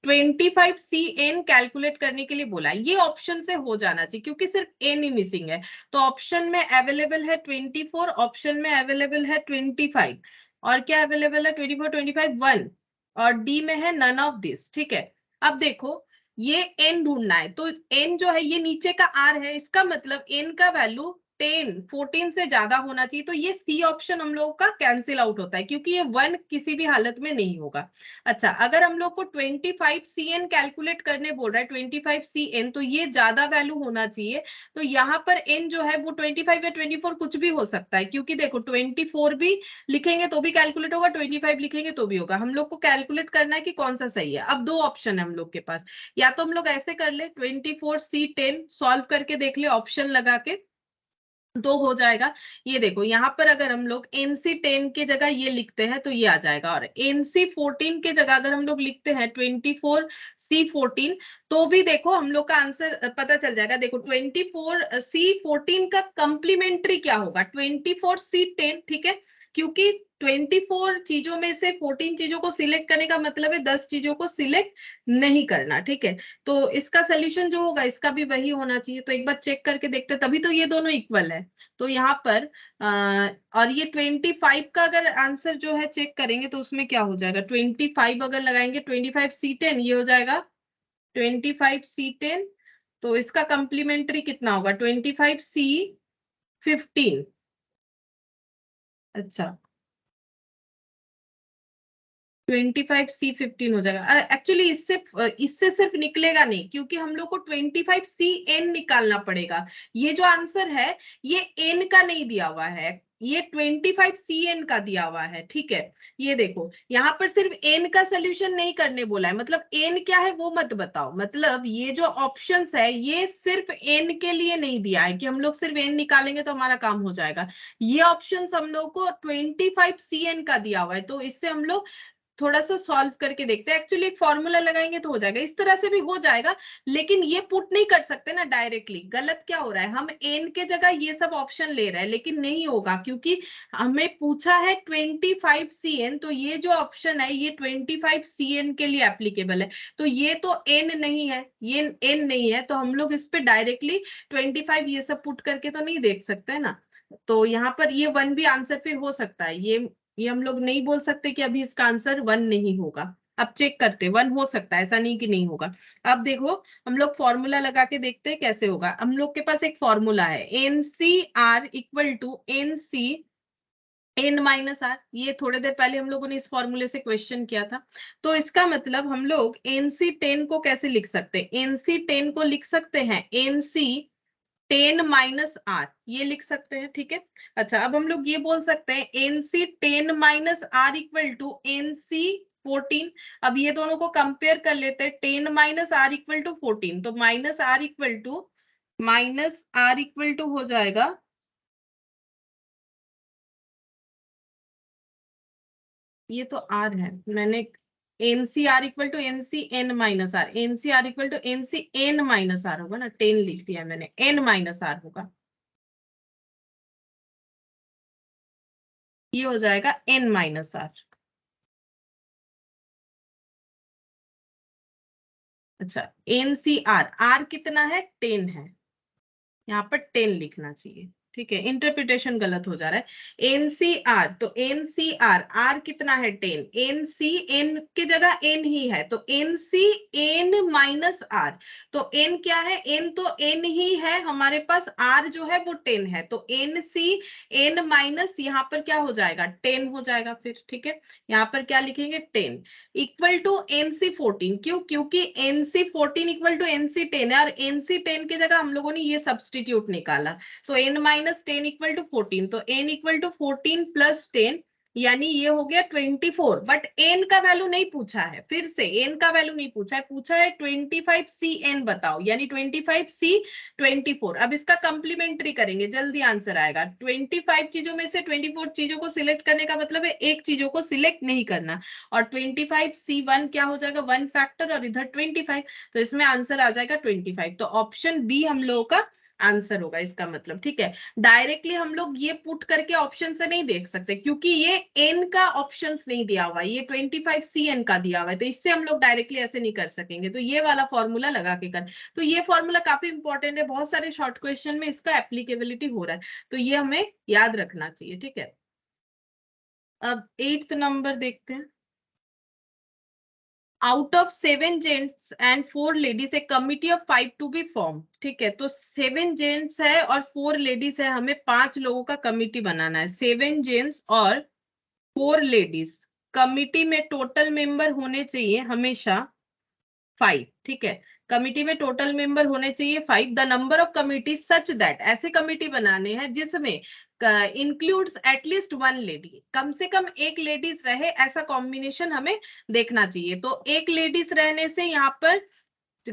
25CN कैलकुलेट करने के लिए बोला है। ये ऑप्शन से हो जाना चाहिए, क्योंकि सिर्फ N ही मिसिंग है। तो ऑप्शन में अवेलेबल है 24, ऑप्शन में अवेलेबल है 25, और क्या अवेलेबल है 24 25 1, और डी में है नन ऑफ दिस, ठीक है। अब देखो, ये N ढूंढना है, तो N जो है ये नीचे का R है, इसका मतलब N का वैल्यू 10 14 से ज्यादा होना चाहिए, तो ये सी ऑप्शन हम लोग का कैंसिल आउट होता है क्योंकि ये 1 किसी भी हालत में नहीं होगा। अच्छा, अगर हम लोग को 25 CN कैलकुलेट करने बोल रहा है, 25 CN, तो ये ज्यादा वैल्यू होना चाहिए। तो यहाँ पर n जो है वो 25 या 24 कुछ भी हो सकता है, क्योंकि देखो 24 भी लिखेंगे तो भी कैलकुलेट होगा, 25 लिखेंगे तो भी होगा। हम लोग को कैलकुलेट करना है कि कौन सा सही है। अब दो ऑप्शन है हम लोग के पास, या तो हम लोग ऐसे कर ले 24C10 सॉल्व करके देख ले ऑप्शन लगा के, तो हो जाएगा। ये देखो यहाँ पर अगर हम लोग NC10 की जगह ये लिखते हैं तो ये आ जाएगा, और NC14 की जगह अगर हम लोग लिखते हैं 24C14 तो भी देखो हम लोग का आंसर पता चल जाएगा। देखो 24C14 का कंप्लीमेंट्री क्या होगा, 24C10, ठीक है, क्योंकि 24 चीजों में से 14 चीजों को सिलेक्ट करने का मतलब है 10 चीजों को सिलेक्ट नहीं करना, ठीक है। तो इसका सोल्यूशन जो होगा इसका भी वही होना चाहिए। तो एक बार चेक करके देखते हैं, तभी तो ये दोनों इक्वल है। तो यहाँ पर और ये 25 का अगर आंसर जो है चेक करेंगे तो उसमें क्या हो जाएगा, 25 अगर लगाएंगे 25C10 ये हो जाएगा 25C10, तो इसका कंप्लीमेंट्री कितना होगा 25C15। अच्छा, 25C15 हो जाएगा। एक्चुअली इससे सिर्फ निकलेगा नहीं, क्योंकि हम लोग को 25CN निकालना पड़ेगा। ये जो आंसर है ये n का नहीं दिया हुआ है, ये 25CN का दिया हुआ है, ठीक है। ये देखो यहाँ पर सिर्फ n का सोल्यूशन नहीं करने बोला है, मतलब n क्या है वो मत बताओ, मतलब ये जो ऑप्शंस है ये सिर्फ n के लिए नहीं दिया है कि हम लोग सिर्फ n निकालेंगे तो हमारा काम हो जाएगा। ये ऑप्शंस हम लोग को 25CN का दिया हुआ है, तो इससे हम लोग थोड़ा सा सॉल्व करके देखते हैं। एक्चुअली एक फॉर्मूला लगाएंगे तो हो जाएगा, इस तरह से भी हो जाएगा, लेकिन ये पुट नहीं कर सकते ना डायरेक्टली। गलत क्या हो रहा है, हम एन के जगह ये सब ऑप्शन ले रहे हैं, लेकिन नहीं होगा क्योंकि हमें पूछा है 25CN, तो ये जो ऑप्शन है ये 25CN के लिए एप्लीकेबल है। तो ये तो एन नहीं है, ये एन नहीं है, तो हम लोग इस पे डायरेक्टली 25 ये सब पुट करके तो नहीं देख सकते ना। तो यहाँ पर ये 1 भी आंसर फिर हो सकता है, ये हम लोग नहीं बोल सकते कि अभी इसका आंसर 1 नहीं होगा। अब चेक करते 1 हो सकता है, ऐसा नहीं कि नहीं होगा। अब देखो हम लोग फॉर्मूला लगा के देखते हैं कैसे होगा। हम लोग के पास एक फॉर्मूला है NCR equal to NC n-r, ये थोड़ी देर पहले हम लोगों ने इस फॉर्मूले से क्वेश्चन किया था। तो इसका मतलब हम लोग NC10 को कैसे लिख सकते हैं, NC10 को लिख सकते हैं NC 10-r, ये लिख सकते हैं, ठीक है। अच्छा, अब हम लोग ये बोल सकते हैं NC 10-r equal to NC 14। अब ये दोनों को कंपेयर कर लेते हैं, 10-r इक्वल टू 14, तो माइनस r इक्वल टू हो जाएगा, ये तो r है, मैंने NCR equal to NCn-r, NCR equal to NCn-r होगा ना, 10 लिख दिया मैंने, n-r होगा, ये हो जाएगा n-r। अच्छा, NCR, R कितना है 10 है, यहाँ पर 10 लिखना चाहिए, ठीक है। इंटरप्रिटेशन गलत हो जा रहा है। NCR, तो NCR, R कितना है 10, NC N की जगह N ही है, तो NC n-r, तो N क्या है, N तो N ही है हमारे पास, R जो है वो 10 है, तो NC N माइनस यहाँ पर क्या हो जाएगा 10 हो जाएगा फिर, ठीक है। यहाँ पर क्या लिखेंगे 10 इक्वल टू NC14, क्यों, क्योंकि NC14 इक्वल टू NC10 है, और NC10 की जगह हम लोगों ने ये सब्सटीट्यूट निकाला, तो n-10 इक्वल टू 14, तो n इक्वल टू 14 प्लस 10, यानी ये हो गया 24। बट n का वैल्यू नहीं पूछा है, फिर से n का वैल्यू नहीं पूछा है, पूछा है 25CN बताओ, यानी 25C24। अब इसका कंप्लीमेंट्री करेंगे, जल्दी आंसर आएगा। 25 चीजों में से 24 चीजों को सिलेक्ट करने का मतलब है एक चीजों को सिलेक्ट नहीं करना, और 25C1 क्या हो जाएगा 1 फैक्टर, और इधर 25, तो इसमें आंसर आ जाएगा 25। तो ऑप्शन बी हम लोगों का आंसर होगा इसका मतलब, ठीक है। डायरेक्टली हम लोग ये पुट करके ऑप्शन से नहीं देख सकते, क्योंकि ये n का ऑप्शंस नहीं दिया हुआ है, ये 25CN का दिया हुआ है, तो इससे हम लोग डायरेक्टली ऐसे नहीं कर सकेंगे। तो ये वाला फॉर्मूला लगा के कर, तो ये फॉर्मूला काफी इंपॉर्टेंट है, बहुत सारे शॉर्ट क्वेश्चन में इसका एप्लीकेबिलिटी हो रहा है, तो ये हमें याद रखना चाहिए, ठीक है। अब 8th नंबर देखते हैं। Out of 7 gents and 4 ladies a committee of 5 to be form. ठीक है, तो 7 जेंट्स है और 4 लेडीज है, हमें 5 लोगों का कमिटी बनाना है। 7 जेंट्स और 4 लेडीज, कमिटी में टोटल मेंबर होने चाहिए हमेशा 5। ठीक है, कमिटी में टोटल मेंबर होने चाहिए 5। The number of committee such that, ऐसे कमिटी बनाने हैं जिसमें इंक्लूड्स एटलीस्ट 1 लेडी, कम से कम एक लेडीज रहे, ऐसा कॉम्बिनेशन हमें देखना चाहिए। तो एक लेडीज रहने से यहाँ पर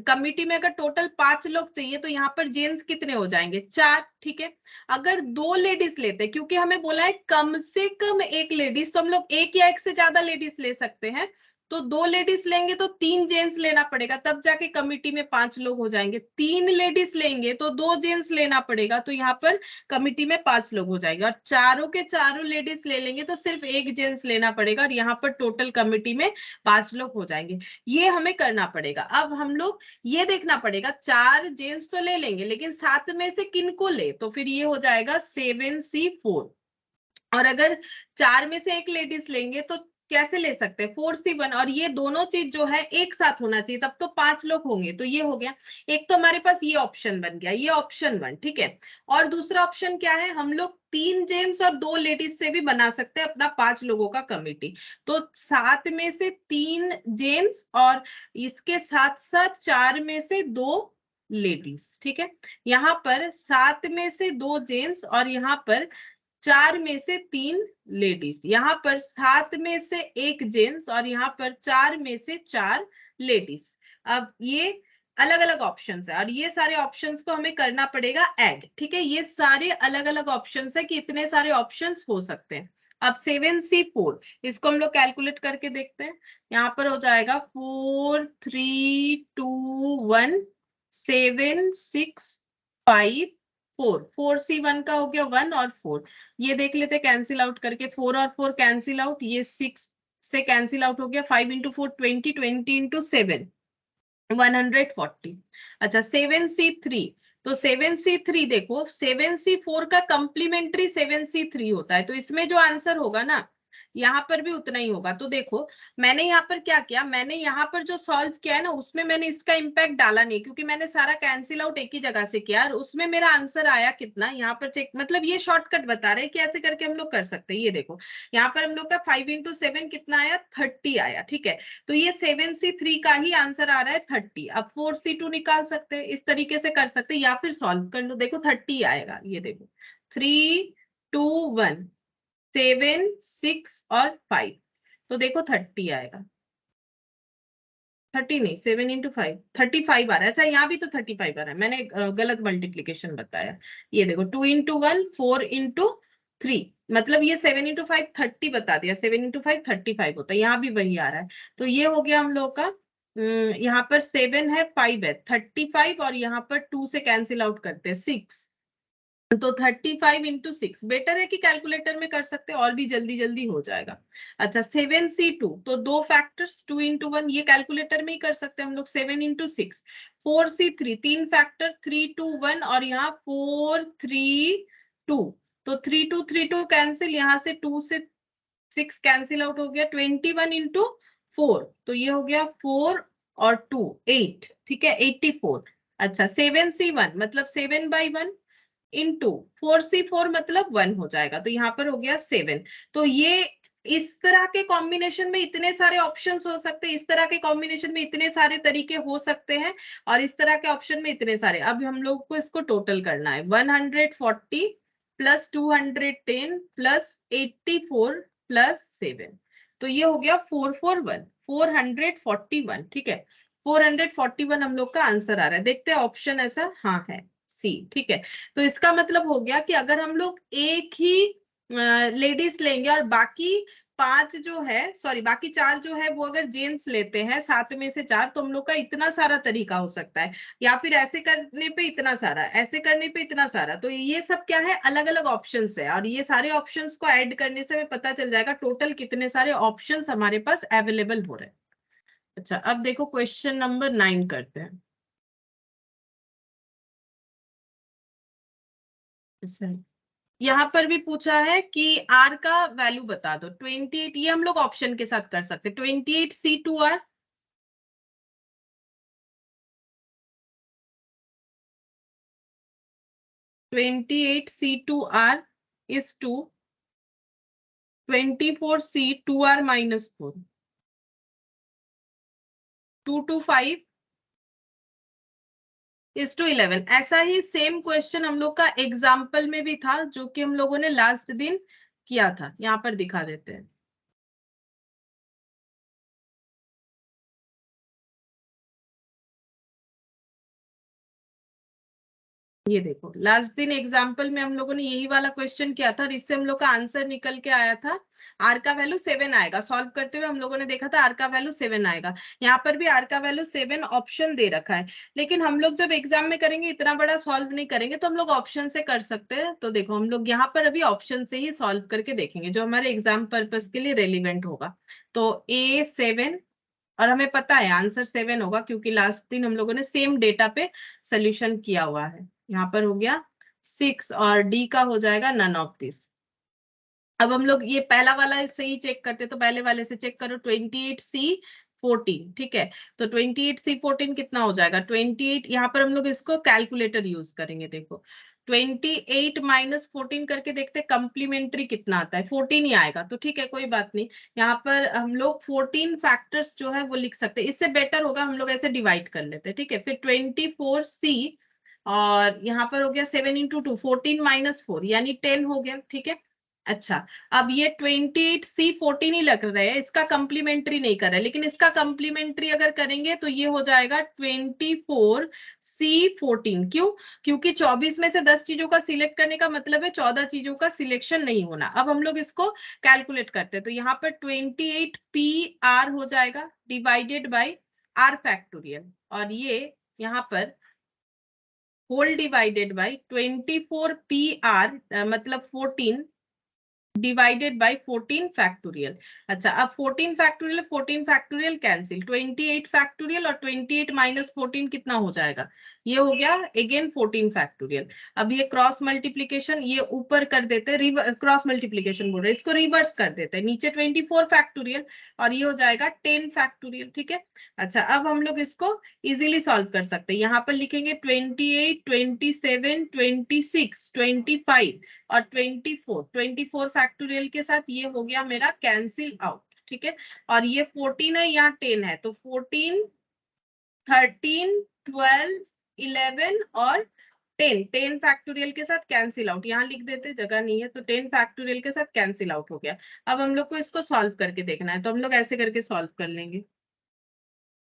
कमिटी में अगर टोटल 5 लोग चाहिए तो यहाँ पर जेंट्स कितने हो जाएंगे, 4। ठीक है, अगर 2 लेडीज लेते, क्योंकि हमें बोला है कम से कम एक लेडीज, तो हम लोग एक या एक से ज्यादा लेडीज ले सकते हैं। तो 2 लेडीज लेंगे तो 3 जेंट्स लेना पड़ेगा, तब जाके कमिटी में 5 लोग हो जाएंगे। 3 लेडीज लेंगे तो 2 जेंट्स लेना पड़ेगा, तो यहाँ पर कमिटी में 5 लोग हो जाएंगे। और चारों के चारों लेडीज ले लेंगे तो सिर्फ एक जेंट्स लेना पड़ेगा, और यहाँ पर टोटल कमिटी में 5 लोग हो जाएंगे। ये हमें करना पड़ेगा। अब हम लोग ये देखना पड़ेगा, 4 जेंट्स तो ले लेंगे, लेकिन 7 में से किनको ले, तो फिर ये हो जाएगा 7C4। और अगर 4 में से एक लेडीज लेंगे तो कैसे ले सकते हैं, 4C1। और ये दोनों चीज जो है एक साथ होना चाहिए, तब तो 5 लोग होंगे। तो ये हो गया एक, तो हमारे पास ये ऑप्शन बन गया, ये ऑप्शन 1। ठीक है, और दूसरा ऑप्शन क्या है, हम लोग 3 जेंट्स और 2 लेडीज से भी बना सकते हैं अपना 5 लोगों का कमिटी। तो 7 में से 3 जेंट्स और इसके साथ साथ 4 में से 2 लेडीज। ठीक है, यहाँ पर 7 में से 2 जेंट्स और यहाँ पर 4 में से 3 लेडीज, यहाँ पर 7 में से 1 जेंट्स और यहाँ पर 4 में से 4 लेडीज। अब ये अलग अलग ऑप्शंस है और ये सारे ऑप्शंस को हमें करना पड़ेगा ऐड। ठीक है, ये सारे अलग अलग ऑप्शंस है कि इतने सारे ऑप्शंस हो सकते हैं। अब 7C4, इसको हम लोग कैलकुलेट करके देखते हैं। यहाँ पर हो जाएगा 4 3 2 1 7 6 5 4। 4C1 का हो गया 1 और 4, ये देख लेते कैंसिल आउट करके, 4 और 4 कैंसिल आउट, ये 6 से कैंसिल आउट हो गया। 5 इंटू 4 20, 20 इंटू 7 140। अच्छा 7C3, तो 7C3 देखो, 7C4 का कंप्लीमेंट्री 7C3 होता है, तो इसमें जो आंसर होगा ना यहाँ पर भी उतना ही होगा। तो देखो मैंने यहाँ पर क्या किया, मैंने यहाँ पर जो सॉल्व किया है ना उसमें मैंने इसका इंपैक्ट डाला नहीं, क्योंकि मैंने सारा कैंसिल आउट एक ही जगह से किया और उसमें मेरा आंसर आया कितना, यहाँ पर चेक, मतलब ये शॉर्टकट बता रहे हैं कि ऐसे करके हम लोग कर सकते हैं। ये देखो यहाँ पर हम लोग का 5 इंटू 7 कितना आया, 30 आया। ठीक है, तो ये 7C3 का ही आंसर आ रहा है 30। अब 4C2 निकाल सकते हैं, इस तरीके से कर सकते हैं, या फिर सॉल्व कर लो, देखो 30 आएगा। ये देखो 3 2 1 7 6 और 5, तो देखो 30 आएगा। 30 नहीं, 7 इंटू 5 35 आ रहा है। अच्छा यहाँ भी तो 35 आ रहा है, मैंने गलत मल्टीप्लीकेशन बताया। ये देखो 2 इंटू 1 4 इंटू 3, मतलब ये 7 इंटू 5 30 बता दिया, 7 इंटू 5 35 होता है, यहाँ भी वही आ रहा है। तो ये हो गया हम लोग का, यहाँ पर 7 है 5 है 35, और यहाँ पर 2 से कैंसिल आउट करते हैं 6, तो 35 इंटू 6, बेटर है कि कैलकुलेटर में कर सकते हैं और भी जल्दी जल्दी हो जाएगा। अच्छा 7C2, तो 2 फैक्टर्स 2 इंटू 1, ये कैलकुलेटर में ही कर सकते हैं हम लोग, 7 इंटू 6। 4C3 3 फैक्टर 3 2 1 और यहाँ 4 3 2, तो 3 2 3 2 कैंसिल, यहाँ से 2 से 6 कैंसिल आउट हो गया। 21 इंटू 4, तो ये हो गया 4 और 2 8। ठीक है 84। अच्छा 7C1 मतलब 7/1 इंटू 4C4 मतलब 1 हो जाएगा, तो यहाँ पर हो गया 7। तो ये इस तरह के कॉम्बिनेशन में इतने सारे ऑप्शंस हो सकते हैं, इस तरह के कॉम्बिनेशन में इतने सारे तरीके हो सकते हैं, और इस तरह के ऑप्शन में इतने सारे। अब हम लोग को इसको टोटल करना है, 140 प्लस 210 प्लस 84 प्लस 7, तो ये हो गया 441 441। ठीक है, 441 हम लोग का आंसर आ रहा है। देखते हैं ऑप्शन ऐसा, हाँ है सी। ठीक है, तो इसका मतलब हो गया कि अगर हम लोग एक ही लेडीज लेंगे और बाकी 5 जो है, सॉरी बाकी 4 जो है वो अगर जेंट्स लेते हैं 7 में से 4, तो हम लोग का इतना सारा तरीका हो सकता है, या फिर ऐसे करने पे इतना सारा, ऐसे करने पे इतना सारा। तो ये सब क्या है, अलग अलग ऑप्शंस है, और ये सारे ऑप्शंस को ऐड करने से हमें पता चल जाएगा टोटल कितने सारे ऑप्शंस हमारे पास अवेलेबल हो रहे हैं। अच्छा अब देखो क्वेश्चन नंबर 9 करते हैं। अच्छा यहाँ पर भी पूछा है कि R का वैल्यू बता दो 28, ये हम लोग ऑप्शन के साथ कर सकते हैं। 28C2R 28C2R is to 24C2R minus 4. 2 to 5 is to 11. ऐसा ही सेम क्वेश्चन हम लोग का एग्जाम्पल में भी था, जो कि हम लोगों ने लास्ट दिन किया था। यहाँ पर दिखा देते हैं। ये देखो, लास्ट दिन एग्जाम्पल में हम लोगों ने यही वाला क्वेश्चन किया था और इससे हम लोग का आंसर निकल के आया था आर का वैल्यू 7 आएगा। सॉल्व करते हुए हम लोगों ने देखा था आर का वैल्यू 7 आएगा। यहाँ पर भी आर का वैल्यू 7 ऑप्शन दे रखा है, लेकिन हम लोग जब एग्जाम में करेंगे इतना बड़ा सॉल्व नहीं करेंगे, तो हम लोग ऑप्शन से कर सकते हैं। तो देखो हम लोग यहाँ पर अभी ऑप्शन से ही सॉल्व करके देखेंगे, जो हमारे एग्जाम पर्पज के लिए रेलिवेंट होगा। तो A7, और हमें पता है आंसर 7 होगा, क्योंकि लास्ट दिन हम लोगों ने सेम डेटा पे सोल्यूशन किया हुआ है। यहाँ पर हो गया 6 और डी का हो जाएगा नन ऑफ दिस। अब हम लोग ये पहला वाला से ही चेक करते, तो पहले वाले से चेक करो। 28C14, ठीक है। तो 28C14 कितना हो जाएगा? 28, यहाँ पर हम लोग इसको कैलकुलेटर यूज करेंगे। देखो 28 माइनस 14 करके देखते कंप्लीमेंट्री कितना आता है। 14 ही आएगा, तो ठीक है कोई बात नहीं। यहाँ पर हम लोग 14 फैक्टर्स जो है वो लिख सकते हैं। इससे बेटर होगा हम लोग ऐसे डिवाइड कर लेते हैं, ठीक है। फिर 24C और यहाँ पर हो गया 7 इंटू 2, 14 माइनस 4 यानी 10 हो गया, ठीक है। अच्छा, अब ये 28C14 ही लग रहा है, इसका कंप्लीमेंट्री नहीं कर रहा है, लेकिन इसका कंप्लीमेंट्री अगर करेंगे तो ये हो जाएगा 24C14। क्यों? क्योंकि 24 में से 10 चीजों का सिलेक्ट करने का मतलब है 14 चीजों का सिलेक्शन नहीं होना। अब हम लोग इसको कैलकुलेट करते हैं, तो यहाँ पर 28PR हो जाएगा डिवाइडेड बाई R फैक्टोरियल, और ये यहाँ पर होल डिवाइडेड बाई 24PR मतलब 14 डिवाइडेड बाय 14 फैक्टोरियल। अच्छा, अब 14 फैक्टोरियल कैंसिल, 28 फैक्टोरियल और 28 माइनस 14 कितना हो जाएगा? ये हो गया अगेन 14 फैक्टोरियल। अब ये क्रॉस मल्टीप्लीकेशन ये ऊपर कर देते हैं, क्रॉस मल्टीप्लीकेशन बोल रहे हैं, इसको रिवर्स कर देते हैं। नीचे 24 फैक्टोरियल और ये हो जाएगा 10 फैक्टोरियल, ठीक है। अच्छा, अब हम लोग इसको इजीली सॉल्व कर सकते हैं। यहाँ पर लिखेंगे 28, 27, 26, 25 और 24 फैक्टोरियल के साथ ये हो गया मेरा कैंसिल आउट, ठीक है। और ये 14 है, यहाँ 10 है, तो 14, 13, 12, 11 और 10 फैक्टोरियल के साथ कैंसिल आउट। यहाँ लिख देते, जगह नहीं है, तो 10 फैक्टोरियल के साथ कैंसिल आउट हो गया। अब हम लोग को इसको सॉल्व करके देखना है, तो हम लोग ऐसे करके सॉल्व कर लेंगे।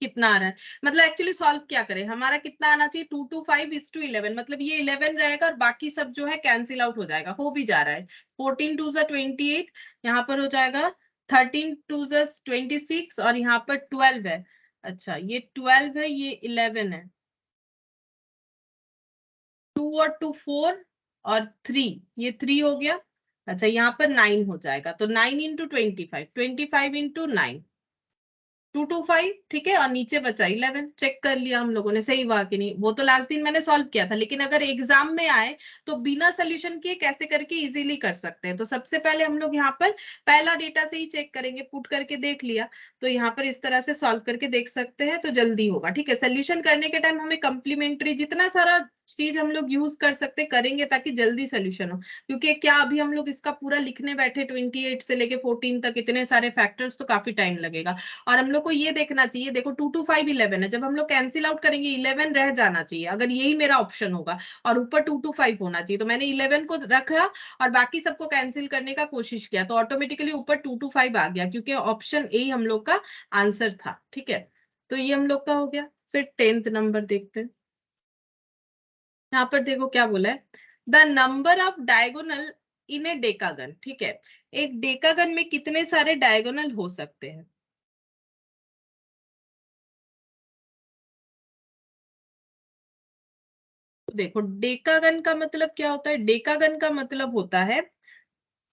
कितना आ रहा है, मतलब एक्चुअली सॉल्व क्या करें, हमारा कितना आना चाहिए? 2 to 5 is to 11, मतलब ये 11 रहेगा और बाकी सब जो है कैंसिल आउट हो जाएगा, हो भी जा रहा है। 14 2 28, यहाँ पर हो जाएगा 13 2 26 और यहाँ पर 12 है। अच्छा, ये 12 है, ये 11 है, 2 और 2 4 और 3, ये 3 हो गया। अच्छा, यहाँ पर 9 हो जाएगा, तो 9 इंटू 25, 25 इंटू 9, 225, ठीक है। और नीचे बचा 11। चेक कर लिया हम लोगों ने, सही हुआ कि नहीं? वो तो लास्ट दिन मैंने सॉल्व किया था, लेकिन अगर एग्जाम में आए तो बिना सोल्यूशन किए कैसे करके इजीली कर सकते हैं। तो सबसे पहले हम लोग यहाँ पर पहला डेटा से ही चेक करेंगे, पुट करके देख लिया, तो यहाँ पर इस तरह से सॉल्व करके देख सकते हैं, तो जल्दी होगा, ठीक है। सोल्यूशन करने के टाइम हमें कंप्लीमेंट्री जितना सारा चीज हम लोग यूज कर सकते करेंगे, ताकि जल्दी सोल्यूशन हो। क्योंकि क्या अभी हम लोग इसका पूरा लिखने बैठे 28 से लेके 14 तक इतने सारे फैक्टर्स, तो काफी टाइम लगेगा। और हम लोग को ये देखना चाहिए, देखो 2 to 5 11 है, जब हम लोग कैंसिल आउट करेंगे 11 रह जाना चाहिए, अगर यही मेरा ऑप्शन होगा, और ऊपर 2 to 5 होना चाहिए। तो मैंने 11 को रखा और बाकी सबको कैंसिल करने का कोशिश किया, तो ऑटोमेटिकली ऊपर 2 to 5 आ गया, क्योंकि ऑप्शन ए हम लोग का आंसर था, ठीक है। तो ये हम लोग का हो गया। फिर 10th नंबर देखते हैं। यहाँ पर देखो क्या बोला है, the number of diagonal in A decagon, ठीक है। एक डेकागन में कितने सारे डायगोनल हो सकते हैं? देखो, डेकागन का मतलब क्या होता है? डेकागन का मतलब होता है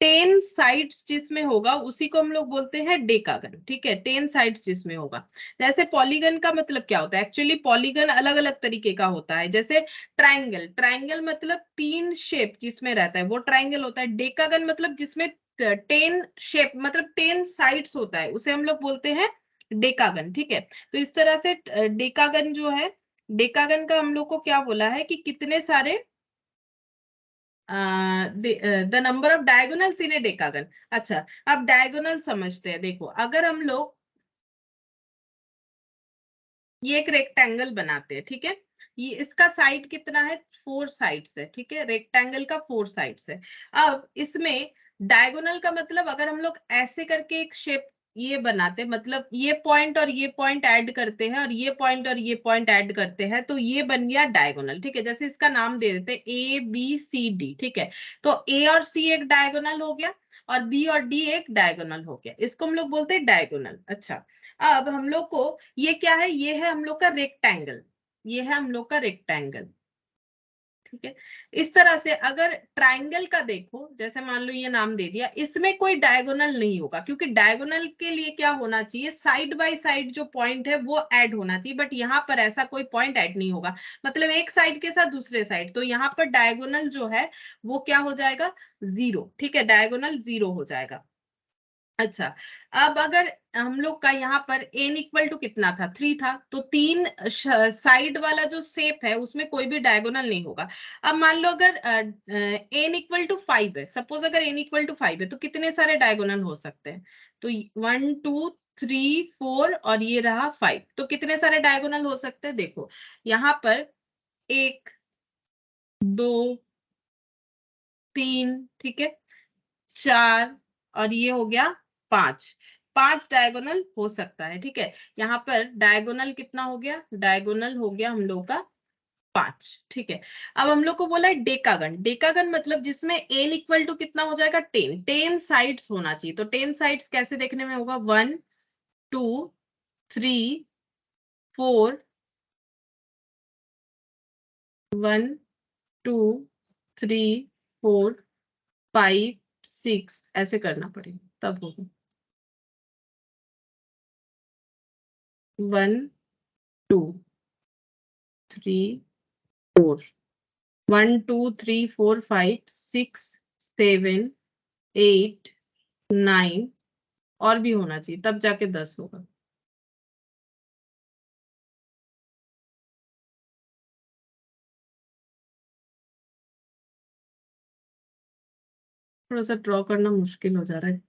10 साइड्स जिसमें होगा उसी को हम लोग बोलते हैं डेकागन, ठीक है। 10 साइड्स जिसमें होगा। जैसे पॉलीगन का मतलब क्या होता है? एक्चुअली पॉलीगन अलग अलग तरीके का होता है। जैसे ट्राइंगल, ट्राइंगल मतलब 3 शेप जिसमें रहता है वो ट्राइंगल होता है। डेकागन मतलब जिसमें 10 शेप मतलब 10 साइड्स होता है, उसे हम लोग बोलते हैं डेकागन, ठीक है। तो इस तरह से डेकागन जो है, डेकागन का हम लोग को क्या बोला है कि कितने सारे the number of diagonals in A decagon. अच्छा, अब डायगोनल समझते हैं। देखो, अगर हम लोग ये एक रेक्टेंगल बनाते हैं, ठीक है, ये इसका साइड कितना है, 4 साइड्स है, ठीक है, रेक्टेंगल का 4 साइड्स है। अब इसमें डायगोनल का मतलब अगर हम लोग ऐसे करके एक शेप ये बनाते हैं, मतलब ये पॉइंट और ये पॉइंट ऐड करते हैं और ये पॉइंट और ये पॉइंट ऐड करते हैं, तो ये बन गया डायगोनल, ठीक है। जैसे इसका नाम दे देते हैं ए बी सी डी, ठीक है। तो ए और सी एक डायगोनल हो गया और बी और डी एक डायगोनल हो गया, इसको हम लोग बोलते हैं डायगोनल। अच्छा, अब हम लोग को ये क्या है, ये है हम लोग का रेक्टेंगल, ये है हम लोग का रेक्टेंगल, ठीक है। इस तरह से अगर ट्राइंगल का देखो, जैसे मान लो ये नाम दे दिया, इसमें कोई डायगोनल नहीं होगा, क्योंकि डायगोनल के लिए क्या होना चाहिए, साइड बाय साइड जो पॉइंट है वो ऐड होना चाहिए, बट यहाँ पर ऐसा कोई पॉइंट ऐड नहीं होगा, मतलब एक साइड के साथ दूसरे साइड, तो यहाँ पर डायगोनल जो है वो क्या हो जाएगा, 0, ठीक है, डायगोनल 0 हो जाएगा। अच्छा, अब अगर हम लोग का यहाँ पर एन इक्वल टू कितना था, 3 था, तो 3 साइड वाला जो शेप है उसमें कोई भी डायगोनल नहीं होगा। अब मान लो अगर एन इक्वल टू 5 है, सपोज अगर एन इक्वल टू 5 है, तो कितने सारे डायगोनल हो सकते हैं, तो 1 2 3 4 और ये रहा 5, तो कितने सारे डायगोनल हो सकते हैं, देखो यहाँ पर 1 2 3, ठीक है, 4 और ये हो गया 5, 5 डायगोनल हो सकता है, ठीक है। यहाँ पर डायगोनल कितना हो गया, डायगोनल हो गया हम लोग का 5, ठीक है। अब हम लोग को बोला है डेकागन, डेकागन मतलब जिसमें एन इक्वल टू कितना हो जाएगा, 10, 10 साइड्स होना चाहिए, तो 10 साइड्स कैसे देखने में होगा, 1 2 3 4, 1 2 3 4 5 6, ऐसे करना पड़ेगा तब होगा, 1 2 3 4, 1 2 3 4 5 6 7 8 9, और भी होना चाहिए तब जाके 10 होगा। थोड़ा सा ड्रॉ करना मुश्किल हो जा रहा है।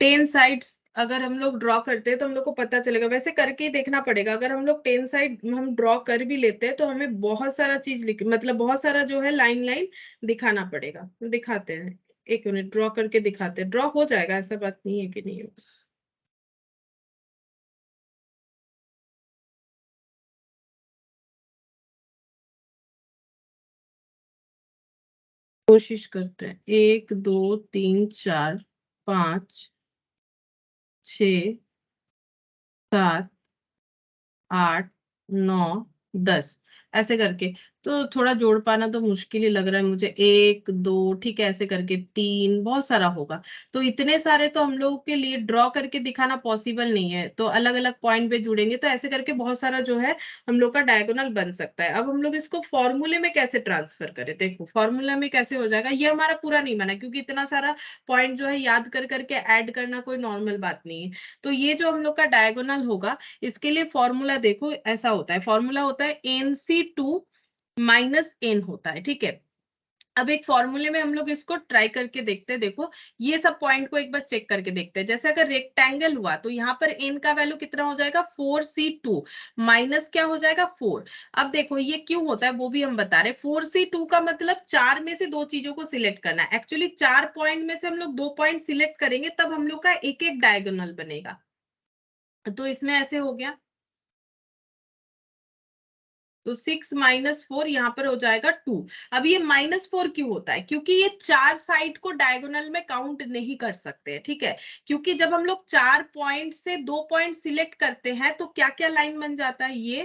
10 साइड्स अगर हम लोग ड्रॉ करते हैं तो हम लोग को पता चलेगा, वैसे करके ही देखना पड़ेगा। अगर हम लोग 10 साइड हम ड्रॉ कर भी लेते हैं तो हमें बहुत सारा चीज लिख, मतलब बहुत सारा जो है लाइन लाइन दिखाना पड़ेगा। दिखाते हैं, एक मिनट ड्रॉ करके दिखाते हैं, ड्रॉ हो जाएगा, ऐसा बात नहीं है कि नहीं होगा। कोशिश करते हैं, 1 2 3 4 5 6 7 8 9 10, ऐसे करके। तो थोड़ा जोड़ पाना तो मुश्किल ही लग रहा है मुझे, 1 2, ठीक है, ऐसे करके 3, बहुत सारा होगा। तो इतने सारे तो हम लोगों के लिए ड्रॉ करके दिखाना पॉसिबल नहीं है, तो अलग अलग पॉइंट पे जुड़ेंगे, तो ऐसे करके बहुत सारा जो है हम लोग का डायगोनल बन सकता है। अब हम लोग इसको फॉर्मूले में कैसे ट्रांसफर करें, देखो फॉर्मूला में कैसे हो जाएगा, ये हमारा पूरा नहीं बना, क्योंकि इतना सारा पॉइंट जो है याद कर करके ऐड करना कोई नॉर्मल बात नहीं है। तो ये जो हम लोग का डायगोनल होगा, इसके लिए फॉर्मूला देखो ऐसा होता है, फॉर्मूला होता है NC2 माइनस एन होता है, ठीक है। अब एक फॉर्मूले में हम लोग इसको ट्राई करके देखते हैं, देखो ये सब पॉइंट को एक बार चेक करके देखते हैं। जैसे अगर रेक्टेंगल हुआ तो यहाँ पर एन का वैल्यू कितना हो जाएगा, 4C2 माइनस क्या हो जाएगा, 4। अब देखो ये क्यों होता है वो भी हम बता रहे, 4C2 का मतलब 4 में से 2 चीजों को सिलेक्ट करना है। एक्चुअली 4 पॉइंट में से हम लोग 2 पॉइंट सिलेक्ट करेंगे, तब हम लोग का एक एक डायगोनल बनेगा। तो इसमें ऐसे हो गया, तो 6 माइनस 4 यहाँ पर हो जाएगा 2। अब ये -4 क्यों होता है, क्योंकि ये 4 साइड को डायगोनल में काउंट नहीं कर सकते, ठीक है। क्योंकि जब हम लोग 4 पॉइंट से 2 पॉइंट सिलेक्ट करते हैं तो क्या क्या लाइन बन जाता है, ये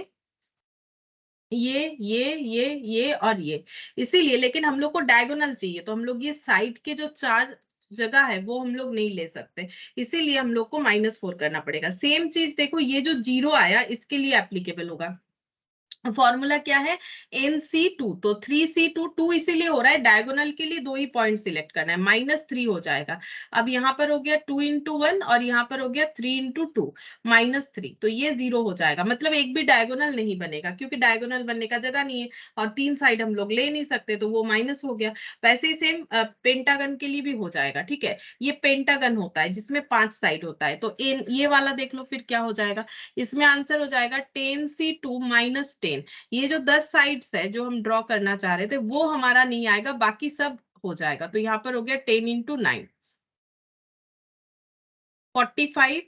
और ये, इसीलिए। लेकिन हम लोग को डायगोनल चाहिए, तो हम लोग ये साइड के जो 4 जगह है वो हम लोग नहीं ले सकते, इसीलिए हम लोग को -4 करना पड़ेगा। सेम चीज देखो, ये जो 0 आया इसके लिए एप्लीकेबल होगा। फॉर्मूला क्या है, NC2, तो 3C2, 2 इसीलिए हो रहा है, डायगोनल के लिए 2 ही पॉइंट सिलेक्ट करना है, -3 हो जाएगा। अब यहाँ पर हो गया 2 × 1 और यहाँ पर हो गया 3 × 2, -3, तो ये 0 हो जाएगा, मतलब एक भी डायगोनल नहीं बनेगा, क्योंकि डायगोनल बनने का जगह नहीं है और 3 साइड हम लोग ले नहीं सकते, तो वो माइनस हो गया। वैसे ही सेम पेंटागन के लिए भी हो जाएगा, ठीक है। ये पेंटागन होता है जिसमें 5 साइड होता है, तो ये वाला देख लो फिर क्या हो जाएगा, इसमें आंसर हो जाएगा 10C2 - 10। ये जो 10 साइड्स है जो हम ड्रॉ करना चाह रहे थे वो हमारा नहीं आएगा, बाकी सब हो जाएगा। तो यहाँ पर हो गया 10 × 9, 45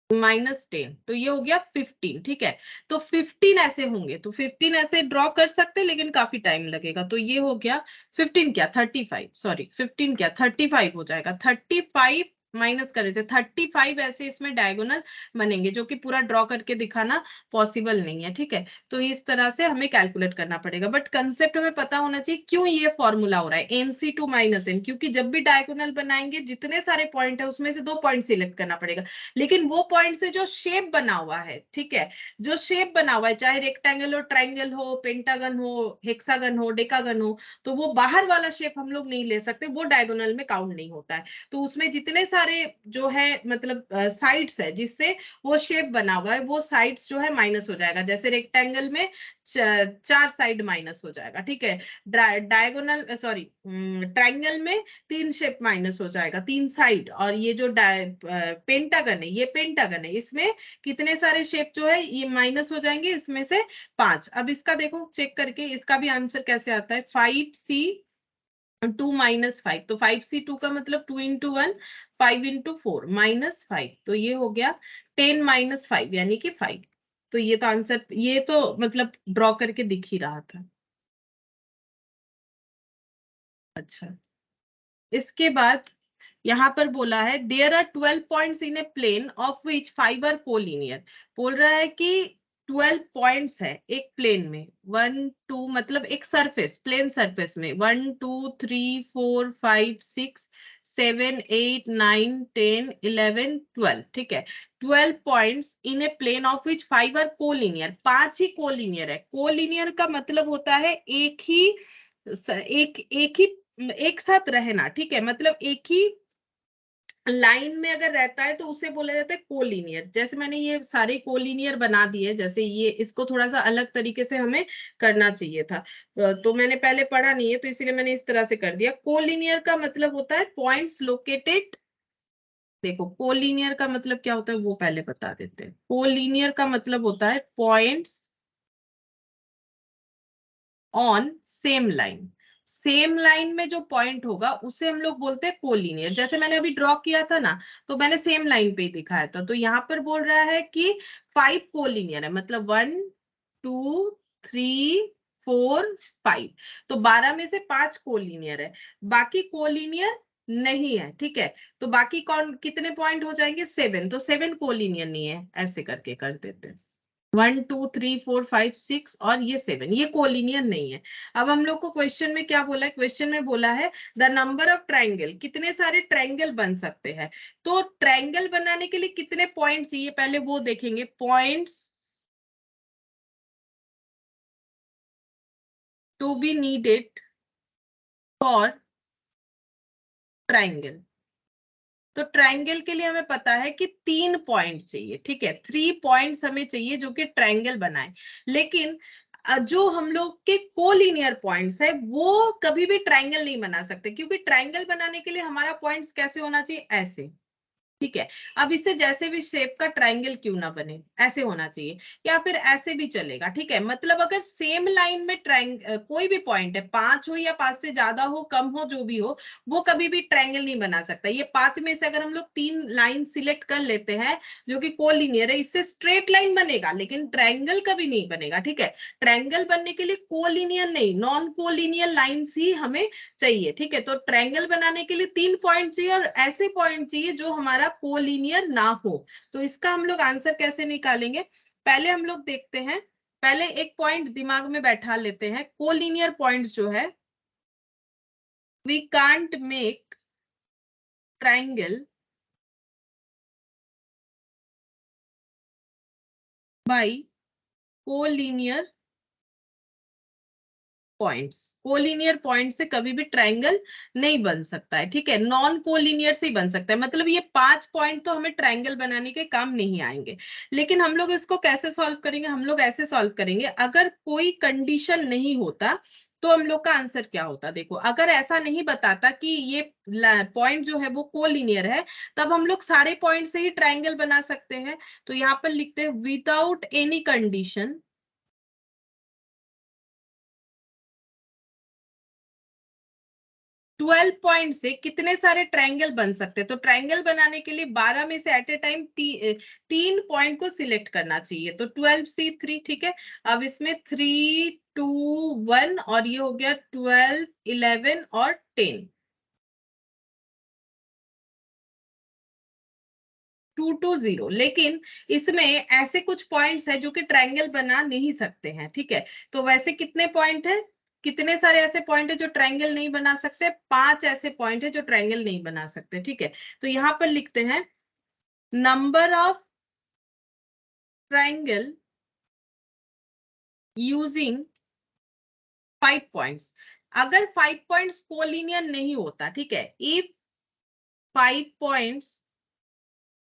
-10, तो ये हो गया 15, ठीक है। तो 15 ऐसे होंगे, तो 15 ऐसे ड्रॉ कर सकते हैं, लेकिन काफी टाइम लगेगा। तो ये हो गया 15 क्या 35, सॉरी 15 क्या 35 हो जाएगा। 35 माइनस करने से 35 ऐसे इसमें डायगोनल बनेंगे, जो कि पूरा ड्रॉ करके दिखाना पॉसिबल नहीं है, ठीक है। तो इस तरह से हमें कैलकुलेट करना पड़ेगा, बट कंसेप्ट हमें पता होना चाहिए क्यों ये फॉर्मूला हो रहा है NC2 - N, क्योंकि जब भी डायगोनल बनाएंगे जितने सारे पॉइंट है उसमें से 2 पॉइंट सिलेक्ट करना पड़ेगा, लेकिन वो पॉइंट से जो शेप बना हुआ है, ठीक है, जो शेप बना हुआ है, चाहे रेक्टेंगल हो, ट्रायंगल हो, पेंटागन हो, हेक्सागन हो, डेकागन हो, तो वो बाहर वाला शेप हम लोग नहीं ले सकते, वो डायगोनल में काउंट नहीं होता है। तो उसमें जितने सारे जो है मतलब साइड्स है जिससे वो शेप बना हुआ है, वो साइड्स जो है माइनस हो जाएगा। जैसे रेक्टेंगल में 4 साइड माइनस हो जाएगा, ठीक है। डायगोनल सॉरी ट्रायंगल में 3 शेप माइनस हो जाएगा, 3 साइड। और ये जो पेंटागन है, ये पेंटागन है, इसमें कितने सारे शेप जो है ये माइनस हो जाएंगे, इसमें से 5। अब इसका देखो चेक करके, इसका भी आंसर कैसे आता है, 5C2 - 5, तो 5C2 का मतलब 2 × 1, 5 × 4 -5, तो ये हो गया 10 - 5 यानी कि 5। तो ये तो आंसर, ये तो मतलब ड्रॉ करके दिख ही रहा था। अच्छा, इसके बाद यहाँ पर बोला है there are 12 points in a plane of which 5 are collinear. बोल रहा है कि 12 पॉइंट्स है एक प्लेन में, 1 2 मतलब एक सरफेस, प्लेन सरफेस में 1 2 3 4 5 6 7 8 9 10 11 12, ठीक है। 12 points in a plane of which 5 are collinear, 5 ही कोलिनियर है। कोलिनियर का मतलब होता है एक ही एक ही एक साथ रहना, ठीक है, मतलब एक ही लाइन में अगर रहता है तो उसे बोला जाता है कोलिनियर। जैसे मैंने ये सारे कोलिनियर बना दिए, जैसे ये इसको थोड़ा सा अलग तरीके से हमें करना चाहिए था, तो मैंने पहले पढ़ा नहीं है तो इसीलिए मैंने इस तरह से कर दिया। कोलिनियर का मतलब होता है पॉइंट्स लोकेटेड, देखो कोलिनियर का मतलब क्या होता है वो पहले बता देते हैं। कोलिनियर का मतलब होता है points on same line, same line में जो पॉइंट होगा उसे हम लोग बोलते हैं कोलिनियर। जैसे मैंने अभी ड्रॉ किया था ना, तो मैंने सेम लाइन पे ही दिखाया था। तो यहाँ पर बोल रहा है कि 5 कोलिनियर है, मतलब 1 2 3 4 5, तो 12 में से 5 कोलिनियर है, बाकी कोलिनियर नहीं है, ठीक है। तो बाकी कौन कितने पॉइंट हो जाएंगे, 7, तो 7 कोलिनियर नहीं है, ऐसे करके कर देते हैं। 1 2 3 4 5 6 और ये 7, ये कोलिनियर नहीं है। अब हम लोग को क्वेश्चन में क्या बोला है, क्वेश्चन में बोला है द नंबर ऑफ ट्राइंगल, कितने सारे ट्राइंगल बन सकते हैं। तो ट्राइंगल बनाने के लिए कितने पॉइंट चाहिए, पहले वो देखेंगे। Points to be needed for triangle, तो ट्राइंगल के लिए हमें पता है कि 3 पॉइंट चाहिए, ठीक है, 3 पॉइंट्स हमें चाहिए जो कि ट्राइंगल बनाए। लेकिन जो हम लोग के कोलिनियर पॉइंट्स है वो कभी भी ट्राइंगल नहीं बना सकते, क्योंकि ट्राइंगल बनाने के लिए हमारा पॉइंट्स कैसे होना चाहिए, ऐसे, ठीक है। अब इससे जैसे भी शेप का ट्राइंगल क्यों ना बने, ऐसे होना चाहिए, या फिर ऐसे भी चलेगा, ठीक है। मतलब अगर सेम लाइन में कोई भी पॉइंट है, 5 हो या 5 से ज्यादा हो, कम हो, जो भी हो, वो कभी भी ट्राइंगल नहीं बना सकता। ये 5 में से अगर हम लोग 3 लाइन सिलेक्ट कर लेते हैं जो कि कोलिनियर है, इससे स्ट्रेट लाइन बनेगा, लेकिन ट्राइंगल कभी नहीं बनेगा, ठीक है। ट्राइंगल बनने के लिए कोलिनियर नहीं, नॉन कोलिनियर लाइन्स ही हमें चाहिए, ठीक है। तो ट्रायंगल बनाने के लिए 3 पॉइंट चाहिए और ऐसे पॉइंट चाहिए जो हमारा कोलिनियर ना हो। तो इसका हम लोग आंसर कैसे निकालेंगे, पहले हम लोग देखते हैं। पहले एक पॉइंट दिमाग में बैठा लेते हैं, कोलिनियर पॉइंट्स जो है, we can't make triangle by collinear points. Collinear point से कभी भी ट्रायंगल नहीं बन सकता है, ठीक है, नॉन कोलिनियर से ही बन सकता है। मतलब ये 5 पॉइंट तो हमें ट्रायंगल बनाने के काम नहीं आएंगे। लेकिन हम लोग इसको कैसे सॉल्व करेंगे? हम लोग ऐसे सॉल्व करेंगे, अगर कोई कंडीशन नहीं होता तो हम लोग का आंसर क्या होता? देखो, अगर ऐसा नहीं बताता कि ये पॉइंट जो है वो कोलिनियर है, तब हम लोग सारे पॉइंट से ही ट्रायंगल बना सकते हैं। तो यहाँ पर लिखते हैं विदाउट एनी कंडीशन, 12 पॉइंट से कितने सारे ट्रायंगल बन सकते हैं? तो ट्रायंगल बनाने के लिए 12 में से एट ए टाइम 3 पॉइंट को सिलेक्ट करना चाहिए। तो 12C3, ठीक है। अब इसमें 3, 2, 1 और ये हो गया 12, 11 और 10, 2, 2, 0। लेकिन इसमें ऐसे कुछ पॉइंट्स है जो कि ट्रायंगल बना नहीं सकते हैं, ठीक है। तो वैसे कितने पॉइंट है, कितने सारे ऐसे पॉइंट है जो ट्रायंगल नहीं बना सकते? 5 ऐसे पॉइंट है जो ट्रायंगल नहीं बना सकते, ठीक है। तो यहां पर लिखते हैं number of triangle using 5 points. अगर 5 पॉइंट्स कोलिनियर नहीं होता, ठीक है, if 5 points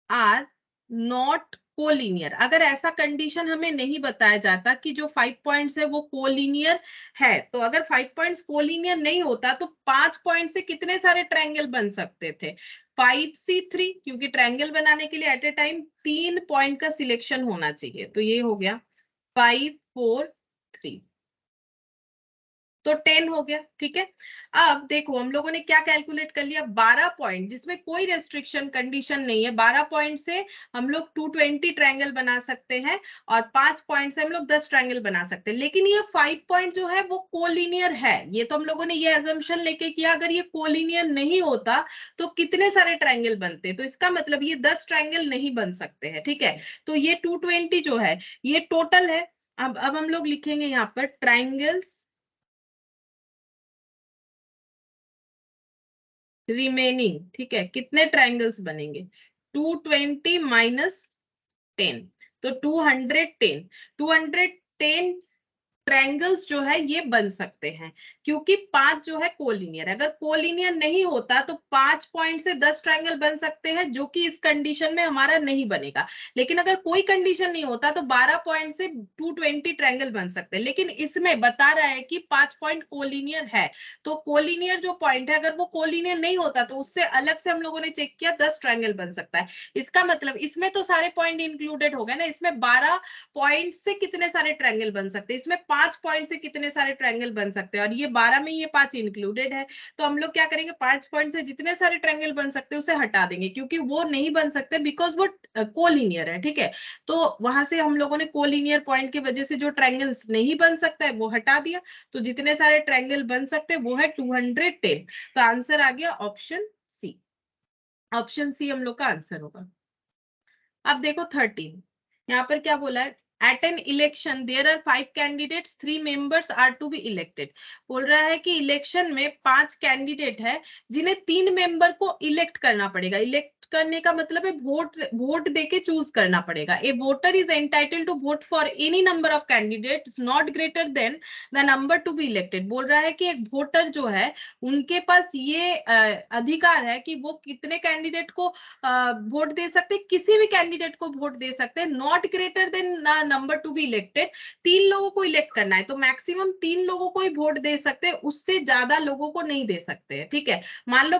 are not collinear, अगर ऐसा कंडीशन हमें नहीं बताया जाता कि जो 5 पॉइंट्स है वो कोलिनियर है, तो अगर 5 पॉइंट्स कोलिनियर नहीं होता तो 5 पॉइंट से कितने सारे ट्रायंगल बन सकते थे? 5C3, क्योंकि ट्रायंगल बनाने के लिए एट ए टाइम 3 पॉइंट का सिलेक्शन होना चाहिए। तो ये हो गया 5, 4, 3, तो 10 हो गया, ठीक है। अब देखो हम लोगों ने क्या कैलकुलेट कर लिया, 12 पॉइंट जिसमें कोई रेस्ट्रिक्शन कंडीशन नहीं है, 12 पॉइंट से हम लोग 220 ट्रायंगल बना सकते हैं और 5 पॉइंट से हम लोग 10 ट्रायंगल बना सकते हैं। लेकिन ये 5 पॉइंट जो है वो कोलिनियर है, ये तो हम लोगों ने ये एजम्पशन लेके किया। अगर ये कोलिनियर नहीं होता तो कितने सारे ट्रायंगल बनते? तो इसका मतलब ये 10 ट्रायंगल नहीं बन सकते हैं, ठीक है। तो ये 220 जो है ये टोटल है। अब हम लोग लिखेंगे यहाँ पर ट्रायंगल्स रिमेनिंग, ठीक है, कितने ट्रायंगल्स बनेंगे? 220 माइनस 10, तो 210, 210 ट्रायंगल्स जो है ये बन सकते हैं, क्योंकि 5 जो है कोलिनियर। अगर कोलिनियर नहीं होता तो 5 पॉइंट से 10 ट्रायंगल बन सकते हैं, जो कि इस कंडीशन में हमारा नहीं बनेगा। लेकिन अगर कोई कंडीशन नहीं होता तो 12 पॉइंट से 220 ट्रायंगल बन सकते हैं। लेकिन इसमें बता रहा है कि 5 पॉइंट कोलिनियर है, तो कोलिनियर जो पॉइंट है अगर वो कोलिनियर नहीं होता तो उससे अलग से हम लोगों ने चेक किया 10 ट्रायंगल बन सकता है। इसका मतलब इसमें तो सारे पॉइंट इंक्लूडेड हो गए ना, इसमें 12 पॉइंट से कितने सारे ट्रायंगल बन सकते हैं, इसमें 5 पॉइंट से कितने सारे ट्रायंगल बन सकते हैं, और ये 12 में ये 5 इंक्लूडेड है। तो हम लोग क्या करेंगे, 5 पॉइंट से जितने सारे ट्रायंगल बन सकते हैं उसे हटा देंगे, क्योंकि वो नहीं बन सकते बिकॉज वो कोलिनियर है, ठीक है। तो वहां से हम लोगों ने कोलिनियर पॉइंट की वजह से जो ट्रायंगल्स नहीं बन सकता है वो हटा दिया। तो जितने सारे ट्रायंगल बन सकते हैं वो है 210। तो आंसर आ गया ऑप्शन सी। ऑप्शन सी हम लोग का आंसर होगा। अब देखो 13, यहाँ पर क्या बोला है, at an election there are 5 candidates, 3 members are to be elected. बोल रहा है कि इलेक्शन में 5 कैंडिडेट है जिन्हें 3 मेंबर को इलेक्ट करना पड़ेगा। इलेक्ट करने का मतलब है वोट, वोट देके चूज करना पड़ेगा। A voter is entitled to vote for any number of candidates not greater than the number to be elected. बोल रहा है कि एक वोटर जो है उनके पास ये अधिकार है कि वो कितने कैंडिडेट को वोट दे सकते, किसी भी कैंडिडेट को वोट दे सकते हैं, not greater then number to be elected. 3 लोगों को इलेक्ट करना है तो मैक्सिमम 3 लोगों को ही वोट दे सकते हैं, उससे ज्यादा लोगों को नहीं दे सकते हैं, ठीक है। मान लो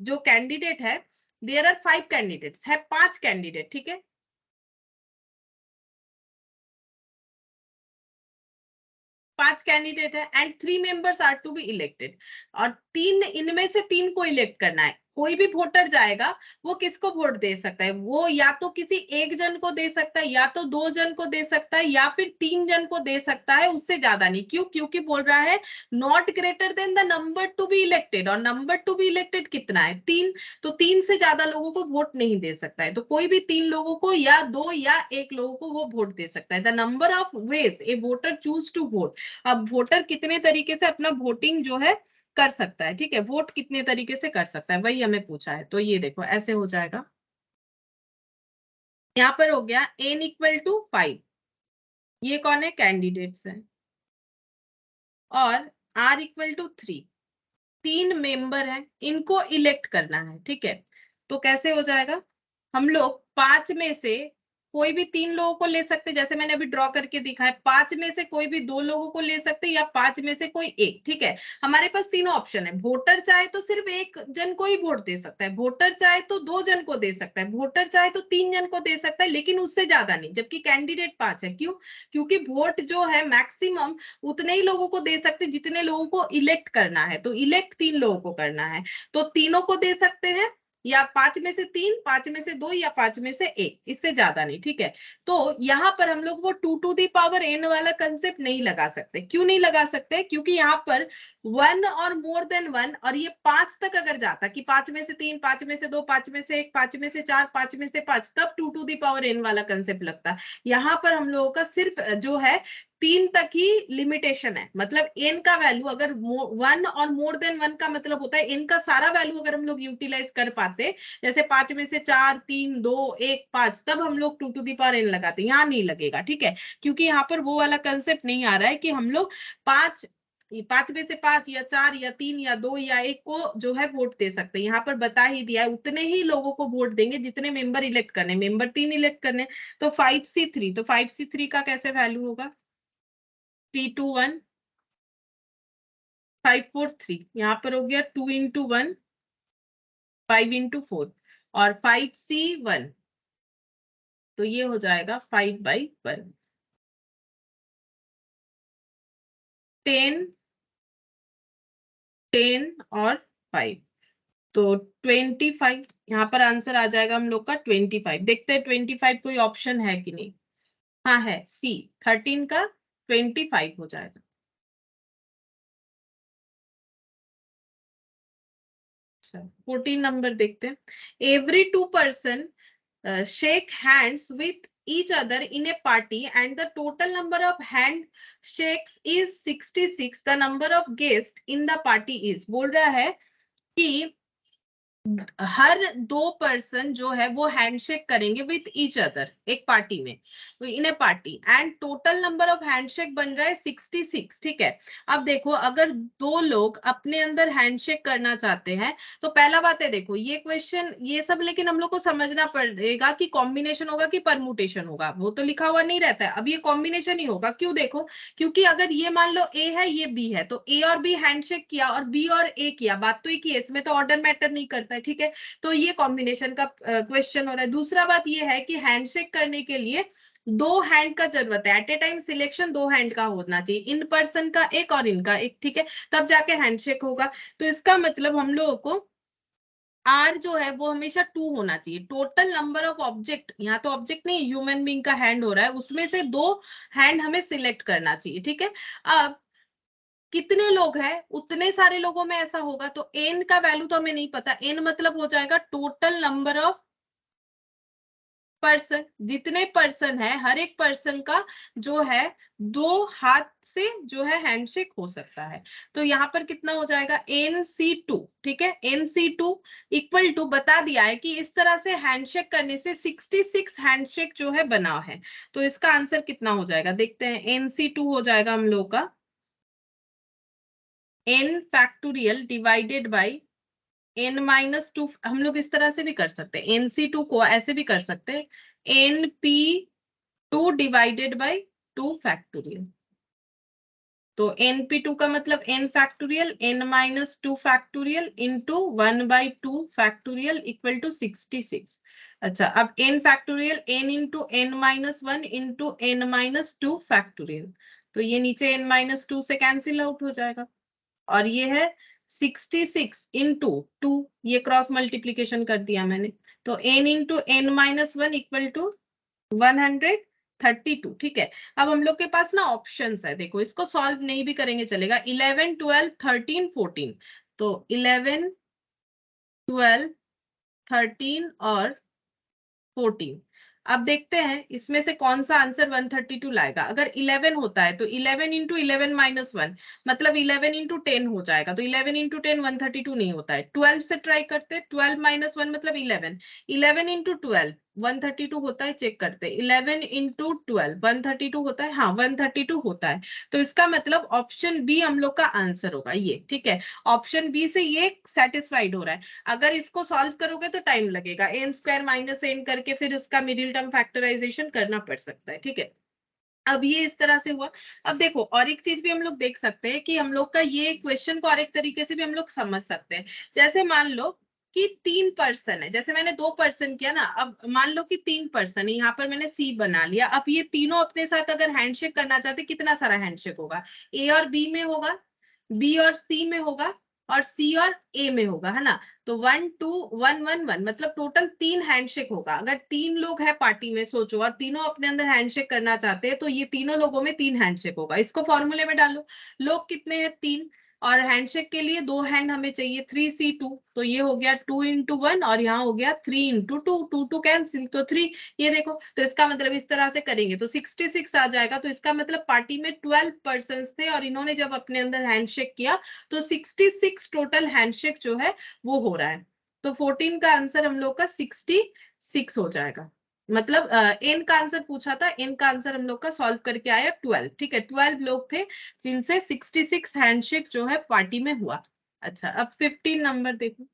जो कैंडिडेट है, देयर आर 5 कैंडिडेट्स है, 5 कैंडिडेट, ठीक है, 5 कैंडिडेट है and 3 members are to be elected. और 3 इनमें से 3 को इलेक्ट करना है। कोई भी वोटर जाएगा वो किसको वोट दे सकता है, वो या तो किसी एक जन को दे सकता है, या तो 2 जन को दे सकता है, या फिर 3 जन को दे सकता है, उससे ज्यादा नहीं। क्यों? क्योंकि बोल रहा है not greater than the number to be elected, और नंबर टू बी इलेक्टेड कितना है, 3। तो 3 से ज्यादा लोगों को वोट नहीं दे सकता है। तो कोई भी 3 लोगों को या 2 या 1 लोगों को वो वोट दे सकता है। The number of ways a voter choose to vote. अब वोटर कितने तरीके से अपना वोटिंग जो है कर सकता है, ठीक है, वोट कितने तरीके से कर सकता है वही हमें पूछा है। तो ये देखो ऐसे हो जाएगा, यहाँ पर हो गया n इक्वल टू 5, ये कौन है, कैंडिडेट्स है। और R इक्वल टू 3, 3 मेंबर हैं, इनको इलेक्ट करना है, ठीक है। तो कैसे हो जाएगा, हम लोग 5 में से कोई भी 3 लोगों को ले सकते, जैसे मैंने अभी ड्रॉ करके दिखा है, 5 में से कोई भी 2 लोगों को ले सकते, या 5 में से कोई एक, ठीक है। हमारे पास तीनों ऑप्शन है, वोटर चाहे तो सिर्फ एक जन को ही वोट दे सकता है, वोटर चाहे तो 2 जन को दे सकता है, वोटर चाहे तो 3 जन को दे सकता है, लेकिन उससे ज्यादा नहीं। जबकि कैंडिडेट 5 है, क्यों, क्योंकि वोट जो है मैक्सिमम उतने ही लोगों को दे सकते जितने लोगों को इलेक्ट करना है, तो इलेक्ट 3 लोगों को करना है, तो तीनों को दे सकते हैं, या 5 में से 3, 5 में से 2, या 5 में से 1, इससे ज्यादा नहीं, ठीक है। तो यहाँ पर हम लोग वो 2 टू दी पावर n वाला कंसेप्ट नहीं लगा सकते। क्यों नहीं लगा सकते, क्योंकि यहाँ पर 1 और मोर देन 1, और ये 5 तक अगर जाता कि 5 में से 3, 5 में से 2, 5 में से 1, 5 में से 4, 5 में से 5, तब 2 टू दी पावर n वाला कंसेप्ट लगता। यहाँ पर हम लोगों का सिर्फ जो है 3 तक ही लिमिटेशन है, मतलब n का वैल्यू अगर 1 और मोर देन 1 का मतलब होता है n का सारा वैल्यू अगर हम लोग यूटिलाइज कर पाते, जैसे 5 में से 4, 3, 2, 1, 5, तब हम लोग 2 टू दी पावर n लगाते, यहाँ नहीं लगेगा, ठीक है। क्योंकि यहाँ पर वो वाला कंसेप्ट नहीं आ रहा है कि हम लोग 5 में से 5 या 4 या 3 या 2 या 1 को जो है वोट दे सकते हैं। यहाँ पर बता ही दिया है, उतने ही लोगों को वोट देंगे जितने मेंबर इलेक्ट करने, मेंबर 3 इलेक्ट करने। तो 5C3, तो 5C3 का कैसे वैल्यू होगा, 321 543, यहाँ पर हो गया 2 into 1 5 into 4, और 5C1, तो ये हो जाएगा 5/1, 10 10 और 5, तो 25, यहाँ पर आंसर आ जाएगा हम लोग का 25। देखते हैं 25 कोई ऑप्शन है कि नहीं। हाँ है, सी 13 का 25 हो जाएगा। अच्छा 14 नंबर देखते हैं, every 2 person shake hands with each other in a party and the total number of handshakes is 66, the number of guests in the party is, बोल रहा है कि हर 2 पर्सन जो है वो हैंडशेक करेंगे विथ ईच अदर एक पार्टी में, in a party, and total number of handshake बन रहा है 66, ठीक है। अब देखो अगर 2 लोग अपने अंदर हैंडशेक करना चाहते हैं, तो पहला बात है, देखो ये क्वेश्चन ये सब, लेकिन हम लोग को समझना पड़ेगा कि कॉम्बिनेशन होगा कि परमुटेशन होगा, वो तो लिखा हुआ नहीं रहता है। अब ये कॉम्बिनेशन ही होगा, क्यों, देखो क्योंकि अगर ये मान लो ए है ये बी है, तो ए और बी हैंडशेक किया और बी और ए किया, बात तो एक ही है, इसमें तो ऑर्डर मैटर नहीं करता है, ठीक है। तो ये कॉम्बिनेशन का क्वेश्चन हो रहा है। दूसरा बात ये है कि हैंडशेक करने के लिए 2 हैंड का जरूरत है, at a time selection 2 hand का होना चाहिए, इन पर्सन का एक और इनका एक, ठीक है, तब जाके हैंडशेक होगा। तो इसका मतलब हम लोगों को आर जो है वो हमेशा 2 होना चाहिए। टोटल नंबर ऑफ ऑब्जेक्ट, यहाँ तो ऑब्जेक्ट नहीं ह्यूमन बीइंग का हैंड हो रहा है, उसमें से 2 हैंड हमें सिलेक्ट करना चाहिए, ठीक है। अब कितने लोग हैं, उतने सारे लोगों में ऐसा होगा, तो एन का वैल्यू तो हमें नहीं पता, एन मतलब हो जाएगा टोटल नंबर ऑफ पर्सन, जितने पर्सन है हर एक पर्सन का जो है 2 हाथ से जो है हैंडशेक हो सकता है। तो यहाँ पर कितना हो जाएगा, NC2, ठीक है, NC2 इक्वल टू बता दिया है कि इस तरह से हैंडशेक करने से 66 हैंडशेक जो है बना है। तो इसका आंसर कितना हो जाएगा, देखते हैं, NC2 हो जाएगा हम लोग का n factorial divided by n-2, हम लोग इस तरह से भी कर सकते हैं, NC2 को ऐसे भी कर सकते हैं, NP2 डिवाइडेड बाई 2 फैक्टोरियल। तो NP2 का मतलब n factorial n-2 factorial into 1/2 factorial equal to 66। अच्छा अब n factorial n into n-1 into n-2 factorial, तो ये नीचे n-2 से कैंसिल आउट हो जाएगा, और ये है 66 इंटू 2, ये क्रॉस मल्टीप्लीकेशन कर दिया मैंने, तो n into n-1 equal to 132, ठीक है। अब हम लोग के पास ना ऑप्शंस है, देखो इसको सॉल्व नहीं भी करेंगे चलेगा, 11 12 13 14, तो 11 12 13 और 14। अब देखते हैं इसमें से कौन सा आंसर 132 लाएगा। अगर 11 होता है तो 11 इंटू 11-1 मतलब 11 इंटू 10 हो जाएगा, तो 11 इंटू 10 132 नहीं होता है। 12 से ट्राई करते हैं, 12-1 मतलब 11, 11 इंटू 12 132 होता है, चेक करते हैं। 11 इंटू 12 132 होता है, हाँ 132 होता है। तो इसका मतलब ऑप्शन बी हम लोग का आंसर होगा ये, ठीक है। ऑप्शन बी से ये सेटिस्फाइड हो रहा है। अगर इसको सॉल्व करोगे तो टाइम लगेगा, एन स्क्वायर माइनस एन करके फिर उसका मिडिल टर्म फैक्टराइजेशन करना पड़ सकता है, ठीक है। अब ये इस तरह से हुआ। अब देखो और एक चीज भी हम लोग देख सकते हैं कि हम लोग का ये क्वेश्चन को और एक तरीके से भी हम लोग समझ सकते हैं। जैसे मान लो कि 3 पर्सन है, जैसे मैंने 2 पर्सन किया ना, अब मान लो कि 3 पर्सन है, यहाँ पर मैंने सी बना लिया। अब ये तीनों अपने साथ अगर हैंडशेक करना चाहते, कितना सारा हैंडशेक होगा, ए और बी में होगा, बी और सी में होगा, और सी और ए में होगा, है ना। तो 1 2 1 1 1 मतलब टोटल 3 हैंडशेक होगा। अगर 3 लोग है पार्टी में, सोचो, और तीनों अपने अंदर हैंडशेक करना चाहते हैं, तो ये तीनों लोगों में 3 हैंडशेक होगा। इसको फॉर्मूले में डालो, लोग कितने हैं 3, और हैंडशेक के लिए 2 हैंड हमें चाहिए, 3C2, तो ये हो गया 2 into 1, और यहाँ हो गया 3 into 2, 2 कैंसिल, तो 3। ये देखो, तो इसका मतलब इस तरह से करेंगे तो 66 आ जाएगा। तो इसका मतलब पार्टी में 12 पर्सन थे, और इन्होंने जब अपने अंदर हैंडशेक किया तो 66 टोटल हैंडशेक जो है वो हो रहा है। तो 14 का आंसर हम लोग का 66 हो जाएगा। मतलब एन का आंसर पूछा था, एन का आंसर हम लोग का सॉल्व करके आया 12, ठीक है। 12 लोग थे जिनसे 66 हैंडशेक जो है पार्टी में हुआ। अच्छा, अब 15 नंबर देखो।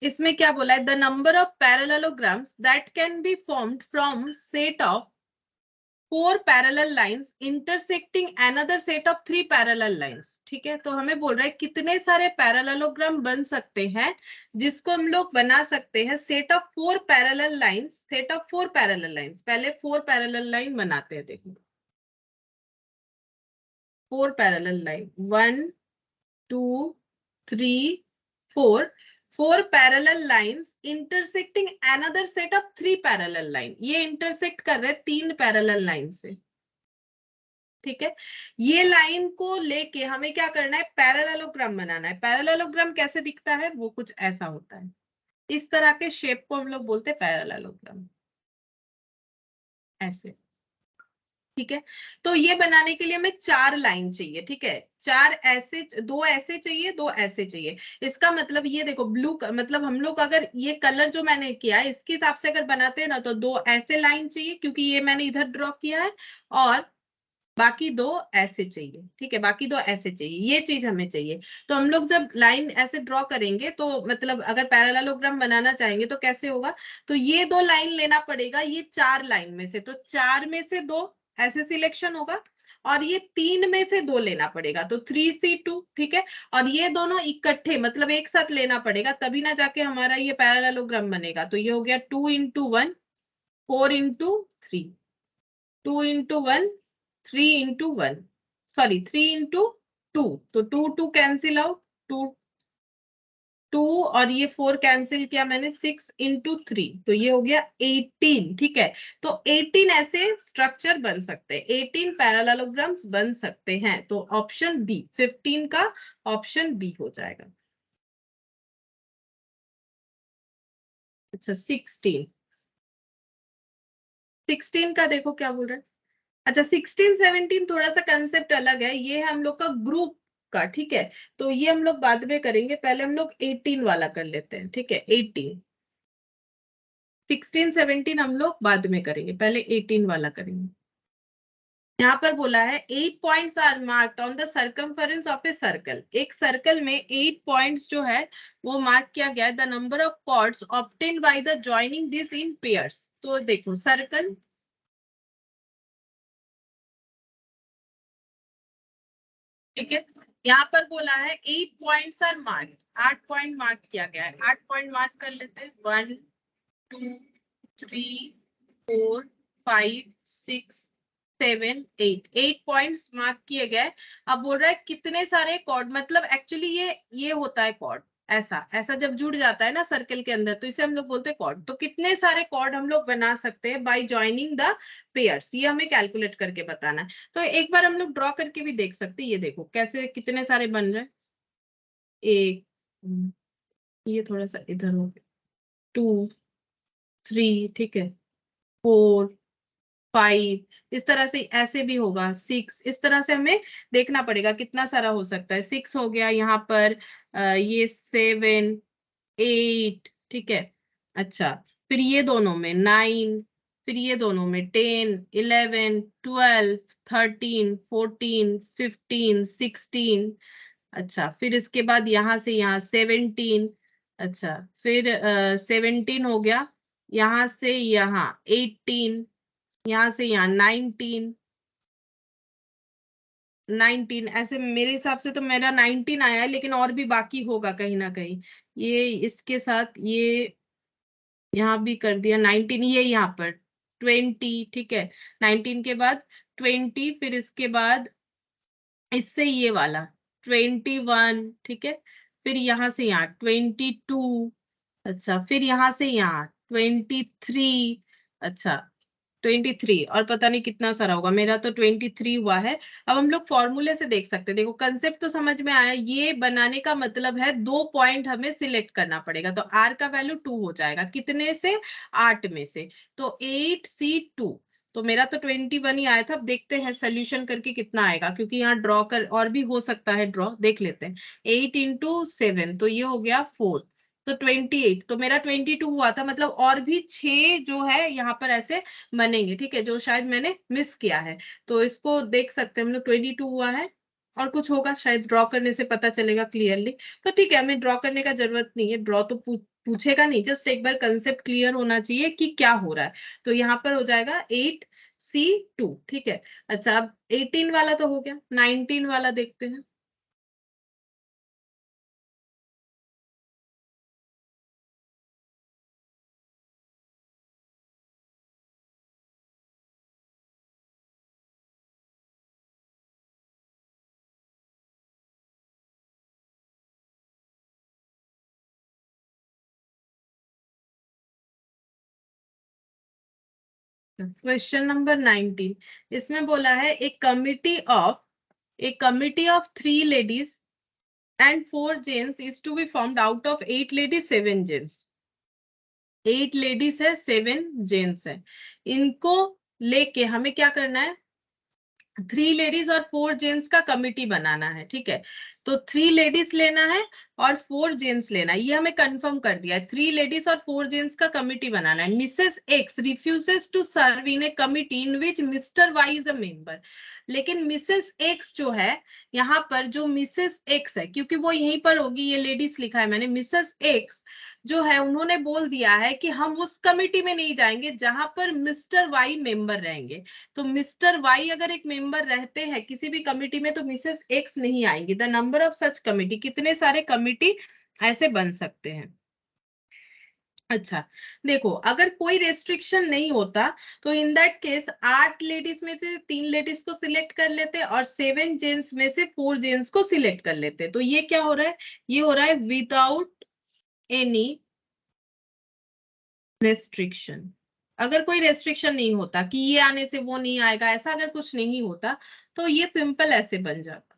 इसमें क्या बोला है, the number of parallelograms that can be formed from set of 4 parallel lines intersecting another set of 3 parallel lines, ठीक है। तो हमें बोल रहा है कितने सारे पैरेललोग्राम बन सकते हैं, जिसको हम लोग बना सकते हैं set of 4 parallel lines, set of 4 parallel lines. पहले 4 पैरेलल लाइन बनाते हैं, देखो 4 parallel line, 1 2 3 4, 4 parallel lines intersecting another set of 3 parallel line. ये इंटरसेक्ट कर रहे हैं 3 पैरेलल लाइन से, ठीक है। ये लाइन को लेके हमें क्या करना है, पैरेललोग्राम बनाना है। पैरेललोग्राम कैसे दिखता है, वो कुछ ऐसा होता है, इस तरह के शेप को हम लोग बोलते हैं पैरेललोग्राम, ऐसे, ठीक है। तो ये बनाने के लिए हमें 4 लाइन चाहिए, ठीक है। 4 ऐसे, 2 ऐसे चाहिए, 2 ऐसे चाहिए। इसका मतलब ये देखो, ब्लू मतलब हम लोग अगर ये कलर जो मैंने किया है इसके हिसाब से अगर बनाते हैं ना, तो 2 ऐसे लाइन चाहिए, क्योंकि ये मैंने इधर ड्रॉ किया है, और बाकी 2 ऐसे चाहिए, ठीक है। बाकी 2 ऐसे चाहिए, ये चीज हमें चाहिए। तो हम लोग जब लाइन ऐसे ड्रॉ करेंगे, तो मतलब अगर पैरेललोग्राम बनाना चाहेंगे तो कैसे होगा, तो ये 2 लाइन लेना पड़ेगा, ये 4 लाइन में से, तो 4 में से 2 ऐसे सिलेक्शन होगा, और ये 3 में से 2 लेना पड़ेगा, तो 3C2, ठीक है। और ये दोनों इकट्ठे मतलब एक साथ लेना पड़ेगा, तभी ना जाके हमारा ये पैरेललोग्राम बनेगा। तो ये हो गया 2 into 1, 4 into 3, 2 into 1, 3 into 1, sorry 3 into 2, तो 2 कैंसिल आउट, 2 और ये 4 कैंसिल किया मैंने, 6 into 3, तो ये हो गया 18, ठीक है। तो 18 ऐसे स्ट्रक्चर बन सकते हैं, 18 पैरेललोग्राम्स बन सकते हैं। तो ऑप्शन बी 15 का ऑप्शन बी हो जाएगा। अच्छा 16 का देखो क्या बोल रहा है। अच्छा 16 17 थोड़ा सा कंसेप्ट अलग है, ये है हम लोग का ग्रुप का, ठीक है। तो ये हम लोग बाद में करेंगे, पहले हम लोग 18 वाला कर लेते हैं, ठीक है। 18, 16 17 हम लोग बाद में करेंगे, पहले 18 वाला करेंगे। यहाँ पर बोला है 8 points are marked on the circumference of a circle. एक सर्कल में 8 पॉइंट्स जो है वो मार्क किया गया है। The number of chords obtained by the joining this in pairs. तो देखो सर्कल, ठीक है। यहाँ पर बोला है 8 points are marked, 8 point mark किया गया है। 8 पॉइंट मार्क कर लेते हैं, 1 2 3 4 5 6 7 8, 8 पॉइंट्स मार्क किए गए। अब बोल रहा है कितने सारे कॉर्ड, मतलब एक्चुअली ये होता है कॉर्ड, ऐसा ऐसा जब जुड़ जाता है ना सर्कल के अंदर, तो इसे हम लोग बोलते हैं कॉर्ड। तो कितने सारे कॉर्ड हम लोग बना सकते हैं बाय जॉइनिंग द पेयर्स, ये हमें कैलकुलेट करके बताना है। तो एक बार हम लोग ड्रॉ करके भी देख सकते हैं, ये देखो कैसे कितने सारे बन रहे हैं। एक, ये थोड़ा सा इधर हो गया, 2 3, ठीक है, 4 5, इस तरह से ऐसे भी होगा 6, इस तरह से हमें देखना पड़ेगा कितना सारा हो सकता है। 6 हो गया यहाँ पर, ये 7, 8, ठीक है। अच्छा, फिर ये दोनों में 9, फिर ये दोनों में 10, 11, 12, 13, 14, 15, 16। अच्छा, फिर इसके बाद यहाँ से यहाँ 17। अच्छा, फिर 17 हो गया, यहाँ से यहाँ 18, यहाँ से यहाँ 19, 19 ऐसे मेरे हिसाब से तो मेरा 19 आया है, लेकिन और भी बाकी होगा कहीं ना कहीं। ये इसके साथ ये यहाँ भी कर दिया 19, ये यहाँ पर 20, ठीक है। 19 के बाद 20, फिर इसके बाद इससे ये वाला 21, ठीक है। फिर यहाँ से यहाँ 22। अच्छा, फिर यहाँ से यहाँ 23। अच्छा, 23 और पता नहीं कितना सारा होगा, मेरा तो 23 हुआ है। अब हम लोग फॉर्मूले से देख सकते हैं। देखो, कंसेप्ट तो समझ में आया। ये बनाने का मतलब है 2 पॉइंट हमें सिलेक्ट करना पड़ेगा, तो आर का वैल्यू 2 हो जाएगा, कितने से, 8 में से। तो 8C2, तो मेरा तो 21 ही आया था। अब देखते हैं सोल्यूशन करके कितना आएगा, क्योंकि यहाँ ड्रॉ कर और भी हो सकता है, ड्रॉ देख लेते हैं। 8 × 7, तो ये हो गया 4, तो 28, तो मेरा 22 हुआ था। मतलब और भी 6 जो है यहाँ पर ऐसे बनेंगे, ठीक है, जो शायद मैंने मिस किया है। तो इसको देख सकते हैं हम लोग, 22 हुआ है। और कुछ होगा शायद, ड्रॉ करने से पता चलेगा क्लियरली। तो ठीक है, हमें ड्रॉ करने का जरूरत नहीं है, ड्रॉ तो पूछेगा नहीं, जस्ट एक बार कंसेप्ट क्लियर होना चाहिए कि क्या हो रहा है। तो यहाँ पर हो जाएगा 8C2, ठीक है। अच्छा, अब 18 वाला तो हो गया, 19 वाला देखते हैं। क्वेश्चन नंबर 19, इसमें बोला है ए committee of 3 ladies and 4 gents is to be formed out of 8 ladies, 7 gents। 8 ladies है, 7 जेंट्स है। इनको लेके हमें क्या करना है, 3 लेडीज और 4 जेंट्स का कमिटी बनाना है, ठीक है। तो 3 लेडीज लेना है और 4 जेंट्स लेना है, ये हमें कंफर्म कर दिया है। 3 लेडीज और 4 जेंट्स का कमिटी बनाना है। Mrs X refuses to serve in a committee in which Mr Y is a member. लेकिन मिसेस एक्स जो है, यहाँ पर जो मिसेस एक्स है, क्योंकि वो यहीं पर होगी, ये लेडीज लिखा है मैंने, मिसेस एक्स जो है, उन्होंने बोल दिया है कि हम उस कमिटी में नहीं जाएंगे जहां पर मिस्टर वाई मेंबर रहेंगे। तो मिस्टर वाई अगर एक मेंबर रहते हैं किसी भी कमिटी में, तो मिसेस एक्स नहीं आएंगी। The number of such committee, कितने सारे कमिटी ऐसे बन सकते हैं। अच्छा, देखो, अगर कोई रेस्ट्रिक्शन नहीं होता तो इन दैट केस 8 लेडीज में से 3 लेडीज को सिलेक्ट कर लेते और 7 जेंट्स में से 4 जेंट्स को सिलेक्ट कर लेते। तो ये क्या हो रहा है, ये हो रहा है विदाउट एनी रेस्ट्रिक्शन। अगर कोई रेस्ट्रिक्शन नहीं होता कि ये आने से वो नहीं आएगा, ऐसा अगर कुछ नहीं होता, तो ये सिंपल ऐसे बन जाता।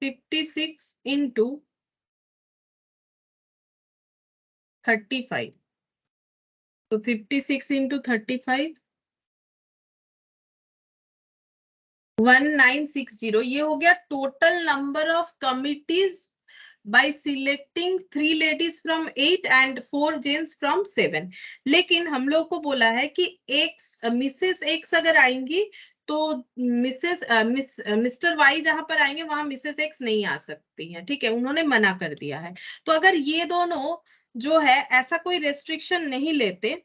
फिफ्टी सिक्स इंटू 35, तो 56 × 35 1960, ये हो गया total number of committees by selecting 3 ladies from 8 and 4 gents from 7। लेकिन हम लोग को बोला है कि मिसेस एक्स अगर आएंगी तो मिस्टर वाई जहां पर आएंगे वहां मिसेस एक्स नहीं आ सकती है, ठीक है, उन्होंने मना कर दिया है। तो अगर ये दोनों जो है ऐसा कोई रेस्ट्रिक्शन नहीं लेते,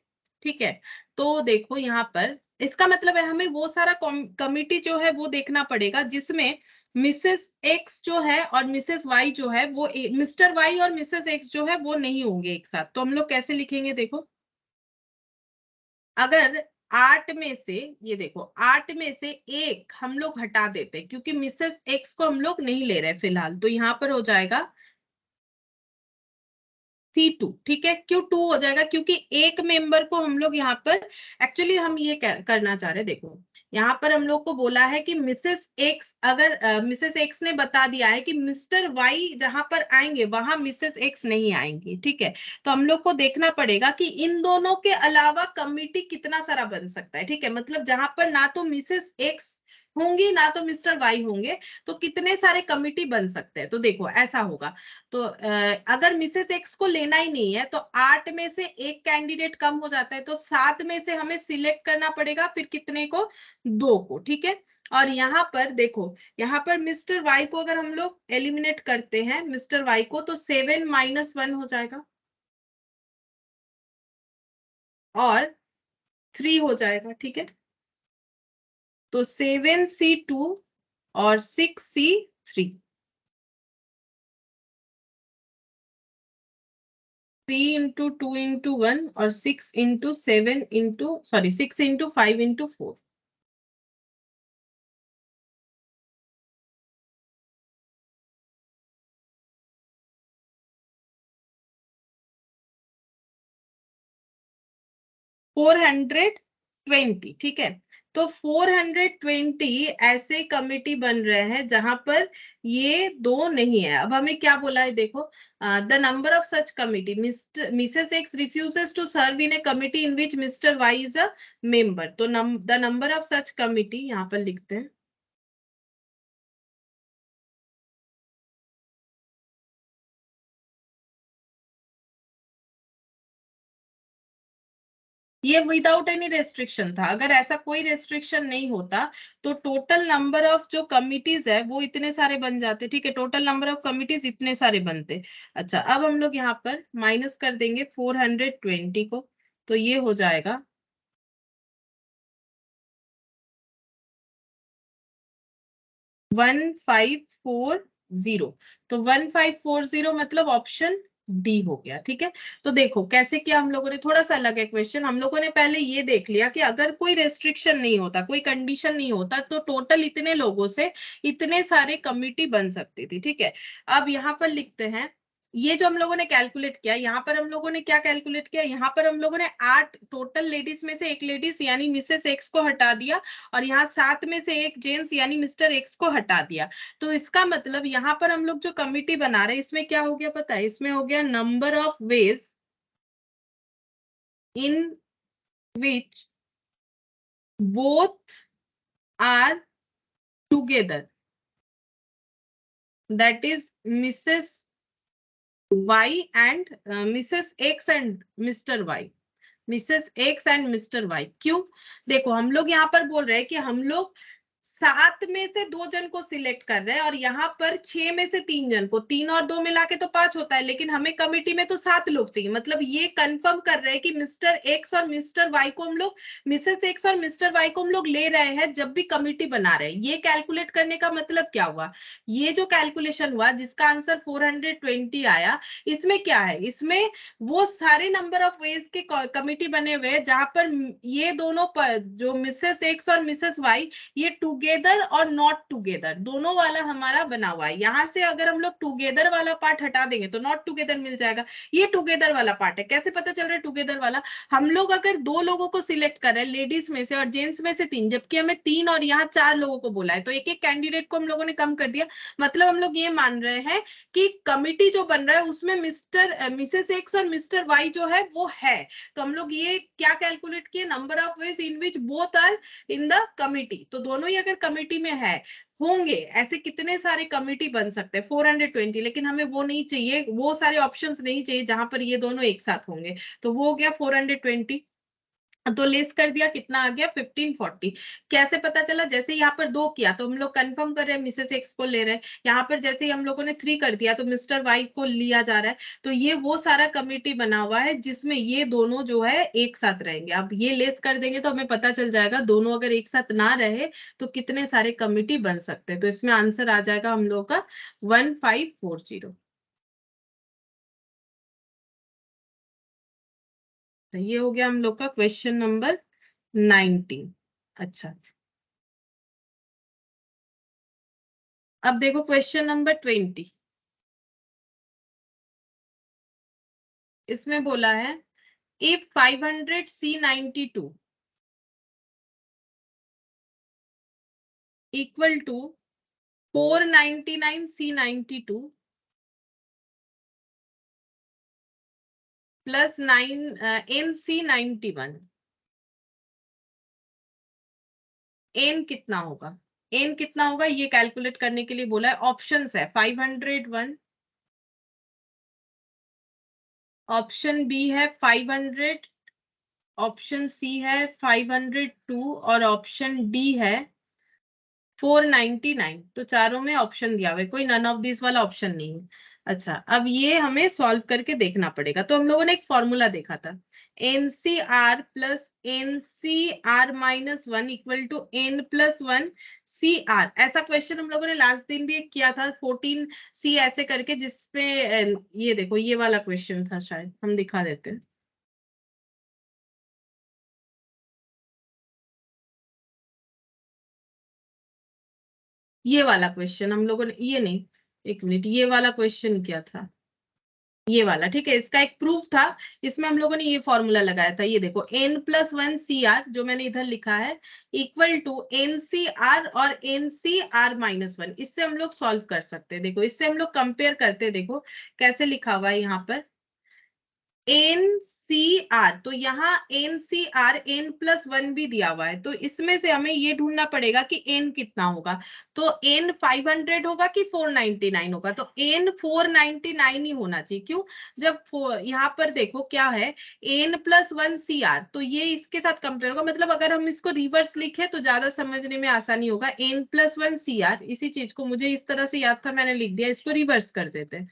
ठीक है, तो देखो यहाँ पर इसका मतलब है हमें वो सारा कमिटी जो है वो देखना पड़ेगा जिसमें मिसेस एक्स जो है और मिसेस वाई जो है वो, मिस्टर वाई और मिसेस एक्स जो है वो नहीं होंगे एक साथ। तो हम लोग कैसे लिखेंगे, देखो, अगर 8 में से, ये देखो, 8 में से एक हम लोग हटा देते क्योंकि मिसेस एक्स को हम लोग नहीं ले रहे फिलहाल, तो यहाँ पर हो जाएगा C2, ठीक है। क्यों 2 हो जाएगा, क्योंकि एक मेंबर को हम लोग यहाँ पर, एक्चुअली हम ये करना चाह रहे हैं, देखो, यहाँ पर हम लोग को बोला है कि मिसेस एक्स, अगर मिसेस एक्स ने बता दिया है कि मिस्टर वाई जहां पर आएंगे वहां मिसेस एक्स नहीं आएंगी, ठीक है। तो हम लोग को देखना पड़ेगा कि इन दोनों के अलावा कमिटी कितना सारा बन सकता है, ठीक है। मतलब जहां पर ना तो मिसेस एक्स होंगी ना तो मिस्टर वाई होंगे, तो कितने सारे कमिटी बन सकते हैं। तो देखो ऐसा होगा, तो अगर मिसेस एक्स को लेना ही नहीं है तो 8 में से एक कैंडिडेट कम हो जाता है, तो 7 में से हमें सिलेक्ट करना पड़ेगा, फिर कितने को, 2 को, ठीक है। और यहाँ पर देखो, यहाँ पर मिस्टर वाई को अगर हम लोग एलिमिनेट करते हैं मिस्टर वाई को, तो 7 - 1 हो जाएगा और 3 हो जाएगा, ठीक है। तो 7C2 और 6C3, 3 × 2 × 1 और 6 × 5 × 4। $420, ठीक है। तो 420 ऐसे कमिटी बन रहे हैं जहां पर ये दो नहीं है। अब हमें क्या बोला है, देखो, the number of such committee, Mrs X refuses to serve in a committee in which Mr Y is a member. तो the number of such committee यहाँ पर लिखते हैं, ये विदाउट एनी रेस्ट्रिक्शन था। अगर ऐसा कोई रेस्ट्रिक्शन नहीं होता तो टोटल नंबर ऑफ जो कमिटीज है वो इतने सारे बन जाते, ठीक है। टोटल नंबर ऑफ कमिटीज इतने सारे बनते। अच्छा, अब हम लोग यहाँ पर माइनस कर देंगे 420 को, तो ये हो जाएगा 1540। तो 1540 मतलब ऑप्शन डी हो गया, ठीक है। तो देखो कैसे किया हम लोगों ने, थोड़ा सा अलग है क्वेश्चन। हम लोगों ने पहले ये देख लिया कि अगर कोई रेस्ट्रिक्शन नहीं होता, कोई कंडीशन नहीं होता, तो टोटल इतने लोगों से इतने सारे कमिटी बन सकती थी, ठीक है। अब यहाँ पर लिखते हैं, ये जो हम लोगों ने कैलकुलेट किया, यहाँ पर हम लोगों ने क्या कैलकुलेट किया, यहाँ पर हम लोगों ने 8 टोटल लेडीज में से एक लेडीज यानी मिसेस एक्स को हटा दिया, और यहाँ 7 में से एक जेंट्स यानी मिस्टर एक्स को हटा दिया। तो इसका मतलब यहाँ पर हम लोग जो कमिटी बना रहे हैं इसमें क्या हो गया पता है, इसमें हो गया number of ways in which both are together, that is Mrs Y and Mrs X and Mr Y, Mrs X and Mr Y. क्यों, देखो हम लोग यहाँ पर बोल रहे हैं कि हम लोग 7 में से 2 जन को सिलेक्ट कर रहे हैं, और यहाँ पर 6 में से 3 जन को, 3 और 2 मिला के तो 5 होता है, लेकिन हमें कमिटी में तो 7 लोग चाहिए। मतलब ये कंफर्म कर रहे हैं कि मिस्टर एक्स और मिस्टर वाई को हम लोग, मिसेस एक्स और मिस्टर वाई को हम लोग ले रहे हैं जब भी कमिटी बना रहे हैं। ये कैलकुलेट करने का मतलब क्या हुआ, ये जो कैलकुलेशन हुआ जिसका आंसर 420 आया, इसमें क्या है, इसमें वो सारे नंबर ऑफ वेज के कमिटी बने हुए हैं जहां पर ये दोनों पर, जो मिसेस एक्स और मिसेस वाई, ये टुगेदर और नॉट टुगेदर दोनों वाला हमारा बना हुआ है। यहाँ से अगर हम लोग टुगेदर वाला पार्ट हटा देंगे तो नॉट टुगेदर मिल जाएगा। ये टुगेदर वाला पार्ट है। कैसे पता चल रहा है टुगेदर वाला, हम लोग अगर 2 लोगों को सिलेक्ट कर रहे हैं लेडीज में से और जेंट्स में से 3, जबकि हमें 3 और यहाँ 4 लोगों को बोला है, तो एक एक कैंडिडेट को हम लोगों ने कम कर दिया। मतलब हम लोग ये मान रहे हैं कि कमिटी जो बन रहा है उसमें मिस्टर मिसेस एक्स और मिस्टर वाई जो है वो है। तो हम लोग ये क्या कैलकुलेट किए, number of ways in which both are in the committee. तो दोनों ही अगर कमिटी में है, होंगे, ऐसे कितने सारे कमिटी बन सकते हैं 420, लेकिन हमें वो नहीं चाहिए, वो सारे ऑप्शंस नहीं चाहिए जहां पर ये दोनों एक साथ होंगे। तो वो हो गया 420, तो लेस कर दिया, कितना आ गया 1540। कैसे पता चला, जैसे यहाँ पर 2 किया तो हम लोग कंफर्म कर रहे हैं मिसेस एक्स को ले रहे हैं, यहाँ पर जैसे ही हम लोगों ने 3 कर दिया तो मिस्टर वाई को लिया जा रहा है। तो ये वो सारा कमिटी बना हुआ है जिसमें ये दोनों जो है एक साथ रहेंगे। अब ये लेस कर देंगे तो हमें पता चल जाएगा दोनों अगर एक साथ ना रहे तो कितने सारे कमिटी बन सकते हैं। तो इसमें आंसर आ जाएगा हम लोग का 1540। तो ये हो गया हम लोग का क्वेश्चन नंबर 19। अच्छा, अब देखो क्वेश्चन नंबर 20। इसमें बोला है if 500 C92 equal to 499 C92 plus 9 NC91। N कितना होगा? एन कितना होगा ये कैलकुलेट करने के लिए बोला है। ऑप्शंस है 501, ऑप्शन बी है 500, ऑप्शन सी है 502 और ऑप्शन डी है 499। तो चारों में ऑप्शन दिया हुआ है, कोई नन ऑफ दिस वाला ऑप्शन नहीं है। अच्छा, अब ये हमें सॉल्व करके देखना पड़ेगा। तो हम लोगों ने एक फॉर्मूला देखा था, NCR plus NCR-1 equal to N plus 1 CR। ऐसा क्वेश्चन हम लोगों ने लास्ट दिन भी एक किया था 14C ऐसे करके, जिसपे ये देखो ये वाला क्वेश्चन था, शायद हम दिखा देते हैं। ये वाला क्वेश्चन हम लोगों ने, ये नहीं, एक मिनट, ये वाला क्वेश्चन क्या था, ये वाला, ठीक है। इसका एक प्रूफ था, इसमें हम लोगों ने ये फॉर्मूला लगाया था। ये देखो N प्लस 1 CR जो मैंने इधर लिखा है इक्वल टू NCR और NCR-1। इससे हम लोग सॉल्व कर सकते हैं। देखो इससे हम लोग कंपेयर करते हैं, देखो कैसे लिखा हुआ है यहाँ पर NCR। तो यहाँ NCR N प्लस 1 भी दिया हुआ है, तो इसमें से हमें ये ढूंढना पड़ेगा कि N कितना होगा। तो N 500 होगा कि 499 होगा? तो N 499 ही होना चाहिए। क्यों? जब यहाँ पर देखो क्या है, N प्लस 1 CR, तो ये इसके साथ कंपेयर होगा। मतलब अगर हम इसको रिवर्स लिखे तो ज्यादा समझने में आसानी होगा। N प्लस 1 CR, इसी चीज को मुझे इस तरह से याद था, मैंने लिख दिया, इसको रिवर्स कर देते हैं।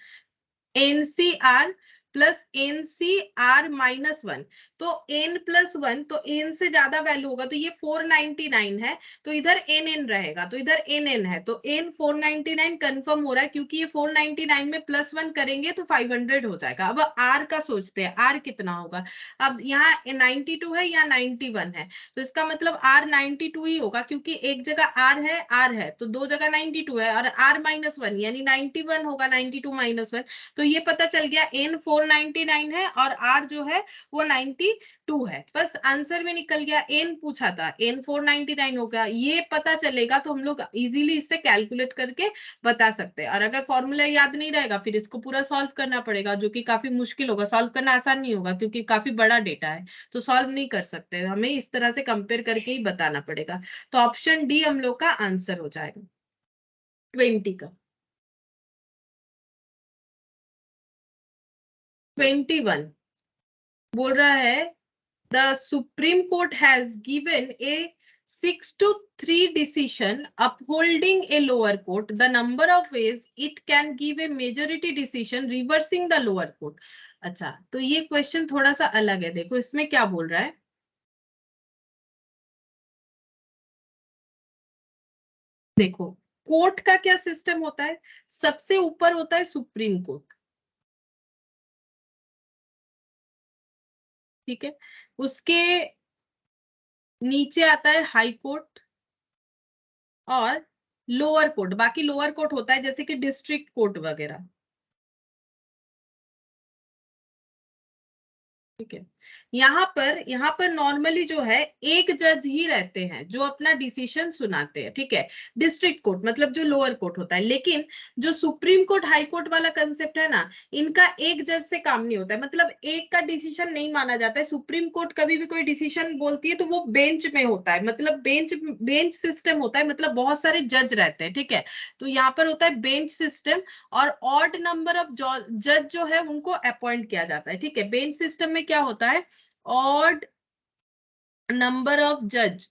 NCR प्लस NCR-1, तो N प्लस 1, तो N से ज्यादा वैल्यू होगा, तो ये 499 है, तो इधर NN रहेगा, तो इधर NN है, तो N 499 कंफर्म हो रहा है, क्योंकि ये 499 में प्लस 1 करेंगे तो 500 हो जाएगा। अब R का सोचते हैं, R कितना होगा। अब यहाँ 92 है या 91 है, तो इसका मतलब R 92 ही होगा, क्योंकि एक जगह R है तो दो जगह 92 है, और R-1 यानी 91 होगा, 92 माइनस 1। तो ये पता चल गया N 499 है और R जो है वो 92 है। बस आंसर में निकल गया। N पूछा था, N 499 होगा, ये पता चलेगा तो हम लोग इजीली इससे कैलकुलेट करके बता सकते हैं। और अगर फॉर्मूला याद नहीं रहेगा फिर इसको पूरा सॉल्व करना पड़ेगा, जो कि काफी मुश्किल होगा। सॉल्व करना आसान नहीं होगा क्योंकि काफी बड़ा डेटा है, तो सॉल्व नहीं कर सकते, हमें इस तरह से कंपेयर करके ही बताना पड़ेगा। तो ऑप्शन डी हम लोग का आंसर हो जाएगा 20 का। 21 बोल रहा है, the Supreme Court has given a 6-3 decision upholding a lower court. The number of ways it can give a majority decision reversing the lower court. अच्छा, तो ये क्वेश्चन थोड़ा सा अलग है। देखो इसमें क्या बोल रहा है, देखो कोर्ट का क्या सिस्टम होता है, सबसे ऊपर होता है सुप्रीम कोर्ट, ठीक है। उसके नीचे आता है हाई कोर्ट और लोअर कोर्ट। बाकी लोअर कोर्ट होता है जैसे कि डिस्ट्रिक्ट कोर्ट वगैरह, ठीक है। यहाँ पर नॉर्मली जो है एक जज ही रहते हैं जो अपना डिसीजन सुनाते हैं, ठीक है। डिस्ट्रिक्ट कोर्ट मतलब जो लोअर कोर्ट होता है। लेकिन जो सुप्रीम कोर्ट हाई कोर्ट वाला कंसेप्ट है ना, इनका एक जज से काम नहीं होता है, मतलब एक का डिसीजन नहीं माना जाता है। सुप्रीम कोर्ट कभी भी कोई डिसीजन बोलती है तो वो बेंच में होता है, मतलब बेंच सिस्टम होता है, मतलब बहुत सारे जज रहते हैं, ठीक है। तो यहाँ पर होता है बेंच सिस्टम, और ऑड नंबर ऑफ जज जो है उनको अपॉइंट किया जाता है, ठीक है। बेंच सिस्टम में क्या होता है, ऑड नंबर ऑफ जज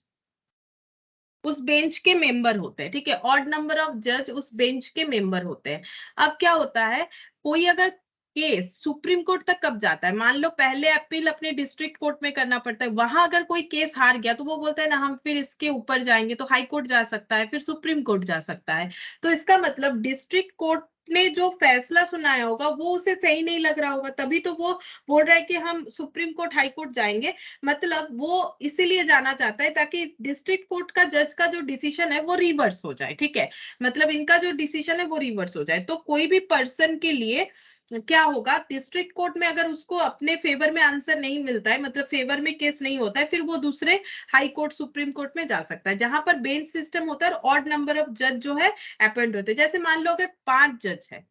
उस बेंच के मेंबर होते हैं, ठीक है। ऑड नंबर ऑफ जज उस बेंच के मेंबर होते हैं। अब क्या होता है, कोई अगर केस सुप्रीम कोर्ट तक कब जाता है, मान लो पहले अपील अपने डिस्ट्रिक्ट कोर्ट में करना पड़ता है, वहां अगर कोई केस हार गया तो वो बोलता है ना हम फिर इसके ऊपर जाएंगे, तो हाई कोर्ट जा सकता है, फिर सुप्रीम कोर्ट जा सकता है। तो इसका मतलब डिस्ट्रिक्ट कोर्ट ने जो फैसला सुनाया होगा वो उसे सही नहीं लग रहा होगा, तभी तो वो बोल रहा है कि हम सुप्रीम कोर्ट हाई कोर्ट जाएंगे। मतलब वो इसीलिए जाना चाहता है ताकि डिस्ट्रिक्ट कोर्ट का जज का जो डिसीजन है वो रिवर्स हो जाए, ठीक है। मतलब इनका जो डिसीजन है वो रिवर्स हो जाए। तो कोई भी पर्सन के लिए क्या होगा, डिस्ट्रिक्ट कोर्ट में अगर उसको अपने फेवर में आंसर नहीं मिलता है, मतलब फेवर में केस नहीं होता है, फिर वो दूसरे हाई कोर्ट सुप्रीम कोर्ट में जा सकता है, जहां पर बेंच सिस्टम होता है और ऑड नंबर ऑफ जज जो है अपॉइंट होते हैं। जैसे मान लो अगर 5 जज है,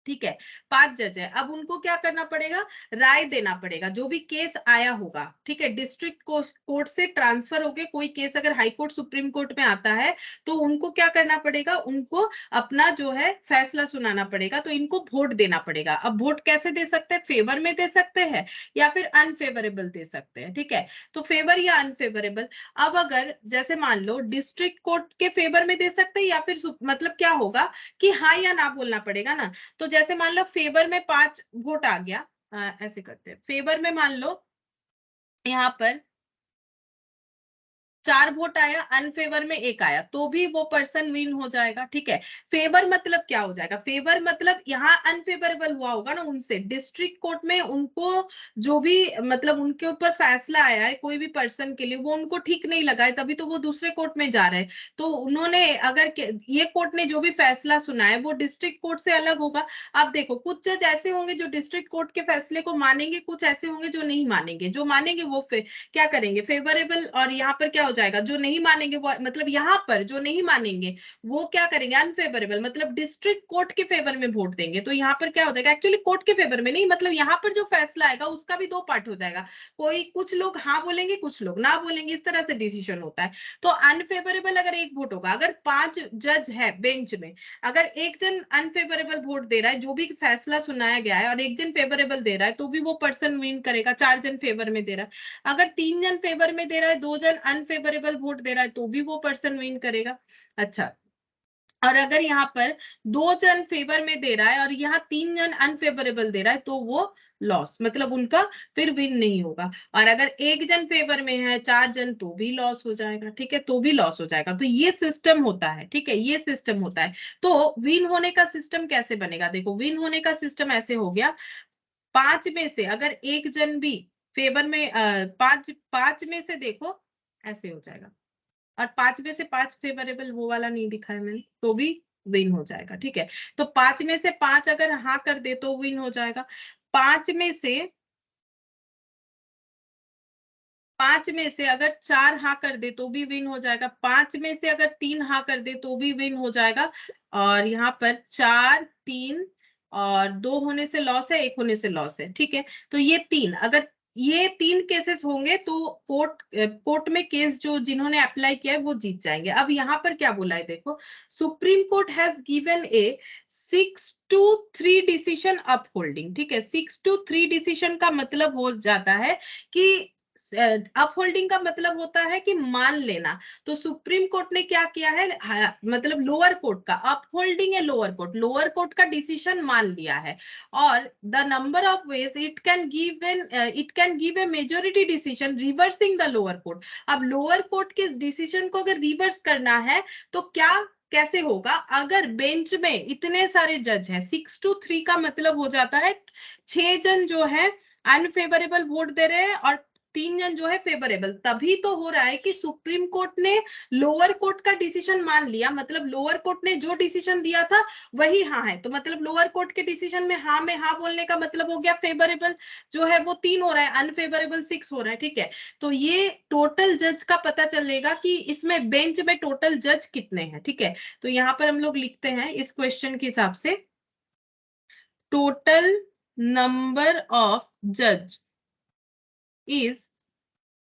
ठीक है, 5 जज है, अब उनको क्या करना पड़ेगा, राय देना पड़ेगा जो भी केस आया होगा, ठीक है, डिस्ट्रिक्ट कोर्ट से ट्रांसफर होके कोई केस अगर हाई कोर्ट सुप्रीम कोर्ट में आता है तो उनको क्या करना पड़ेगा, उनको अपना जो है फैसला सुनाना पड़ेगा, तो इनको वोट देना पड़ेगा। अब वोट कैसे दे सकते हैं, फेवर में दे सकते हैं या फिर अनफेवरेबल दे सकते हैं, ठीक है, तो फेवर या अनफेवरेबल। अब अगर जैसे मान लो डिस्ट्रिक्ट कोर्ट के फेवर में दे सकते हैं या फिर मतलब क्या होगा कि हाँ या ना बोलना पड़ेगा ना। तो जैसे मान लो फेवर में 5 वोट आ गया, ऐसे करते हैं, फेवर में मान लो यहाँ पर 4 वोट आया, अनफेवर में 1 आया, तो भी वो पर्सन विन हो जाएगा, ठीक है। फेवर मतलब क्या हो जाएगा, फेवर मतलब यहाँ अनफेवरेबल हुआ होगा ना उनसे, डिस्ट्रिक्ट कोर्ट में उनको जो भी मतलब उनके ऊपर फैसला आया है कोई भी पर्सन के लिए, वो उनको ठीक नहीं लगा है, तभी तो वो दूसरे कोर्ट में जा रहे हैं। तो उन्होंने अगर ये कोर्ट ने जो भी फैसला सुना है वो डिस्ट्रिक्ट कोर्ट से अलग होगा। अब देखो कुछ जज ऐसे होंगे जो डिस्ट्रिक्ट कोर्ट के फैसले को मानेंगे, कुछ ऐसे होंगे जो नहीं मानेंगे, जो मानेंगे वो क्या करेंगे, फेवरेबल, और यहाँ पर क्या हो जाएगा, जो नहीं मानेंगे वो मतलब यहाँ पर जो नहीं मानेंगे वो क्या करेंगे, अनफेवरेबल, मतलब डिस्ट्रिक्ट कोर्ट के फेवर में वोट देंगे। तो यहाँ पर क्या हो जाएगा, एक्चुअली कोर्ट के फेवर में नहीं, मतलब यहाँ पर जो फैसला आएगा उसका भी 2 पार्ट हो जाएगा, कोई कुछ लोग हाँ बोलेंगे कुछ लोग ना बोलेंगे, इस तरह से डिसीजन होता है। तो अनफेवरेबल अगर 1 वोट होगा, अगर 5 जज है बेंच में, अगर एक जन अनफेवरेबल वोट दे रहा है जो भी फैसला सुनाया गया है और एक जन फेवरेबल दे रहा है तो भी वो पर्सन विन करेगा, 4 जन फेवर में दे रहा है। अगर 3 जन फेवर में दे रहा है, 2 जन अनफेवरेबल वोट दे रहा है तो भी वो पर्सन विन करेगा। अच्छा, और अगर यहाँ पर 2 जन फेवर में दे रहा है और यहाँ 3 जन अनफेवरेबल दे रहा है तो वो लॉस, मतलब उनका फिर विन नहीं होगा। और अगर 1 जन फेवर में है, 4 जन, तो भी लॉस हो जाएगा, ठीक है, तो भी लॉस हो जाएगा। तो ये सिस्टम होता है, ठीक है, ये सिस्टम होता है। तो विन होने का सिस्टम कैसे बनेगा, देखो विन होने का सिस्टम ऐसे हो गया, 5 में से अगर 1 जन भी फेवर में, 5 में से देखो ऐसे हो जाएगा, और 5 में से 5 फेवरेबल, वो वाला नहीं दिखाया मैंने, तो भी विन हो जाएगा, ठीक है। तो 5 में से 5 अगर हाँ कर दे तो विन हो जाएगा, 5 में से 5 में से अगर 4 हाँ कर दे तो भी विन हो जाएगा, 5 में से अगर 3 हाँ कर दे तो भी विन हो जाएगा। और यहाँ पर 4, 3 और 2 होने से लॉस है, 1 होने से लॉस है, ठीक है। तो ये 3, अगर ये 3 केसेस होंगे तो कोर्ट में केस जो जिन्होंने अप्लाई किया है वो जीत जाएंगे। अब यहाँ पर क्या बोला है देखो, supreme court has given A 6-3 decision upholding, ठीक है, 6-3 डिसीजन का मतलब हो जाता है कि अपहोल्डिंग का मतलब होता है कि मान लेना। तो सुप्रीम कोर्ट ने क्या किया है, मतलब लोअर कोर्ट का अपहोल्डिंग है, लोअर कोर्ट का डिसीजन मान लिया है। और the number of ways it can give a majority decision reversing the lower court. अब लोअर कोर्ट के डिसीजन को अगर रिवर्स करना है तो क्या कैसे होगा, अगर बेंच में इतने सारे जज हैं, 6-3 का मतलब हो जाता है 6 जन जो है अनफेवरेबल वोट दे रहे हैं और 3 जन जो है फेवरेबल, तभी तो हो रहा है कि सुप्रीम कोर्ट ने लोअर कोर्ट का डिसीजन मान लिया, मतलब लोअर कोर्ट ने जो डिसीजन दिया था वही हाँ है, तो मतलब लोअर कोर्ट के डिसीजन में हाँ बोलने का मतलब हो गया फेवरेबल जो है वो 3 हो रहा है, अनफेवरेबल 6 हो रहा है, ठीक है। तो ये टोटल जज का पता चलेगा कि इसमें बेंच में टोटल जज कितने हैं, ठीक है। तो यहाँ पर हम लोग लिखते हैं इस क्वेश्चन के हिसाब से, टोटल नंबर ऑफ जज इज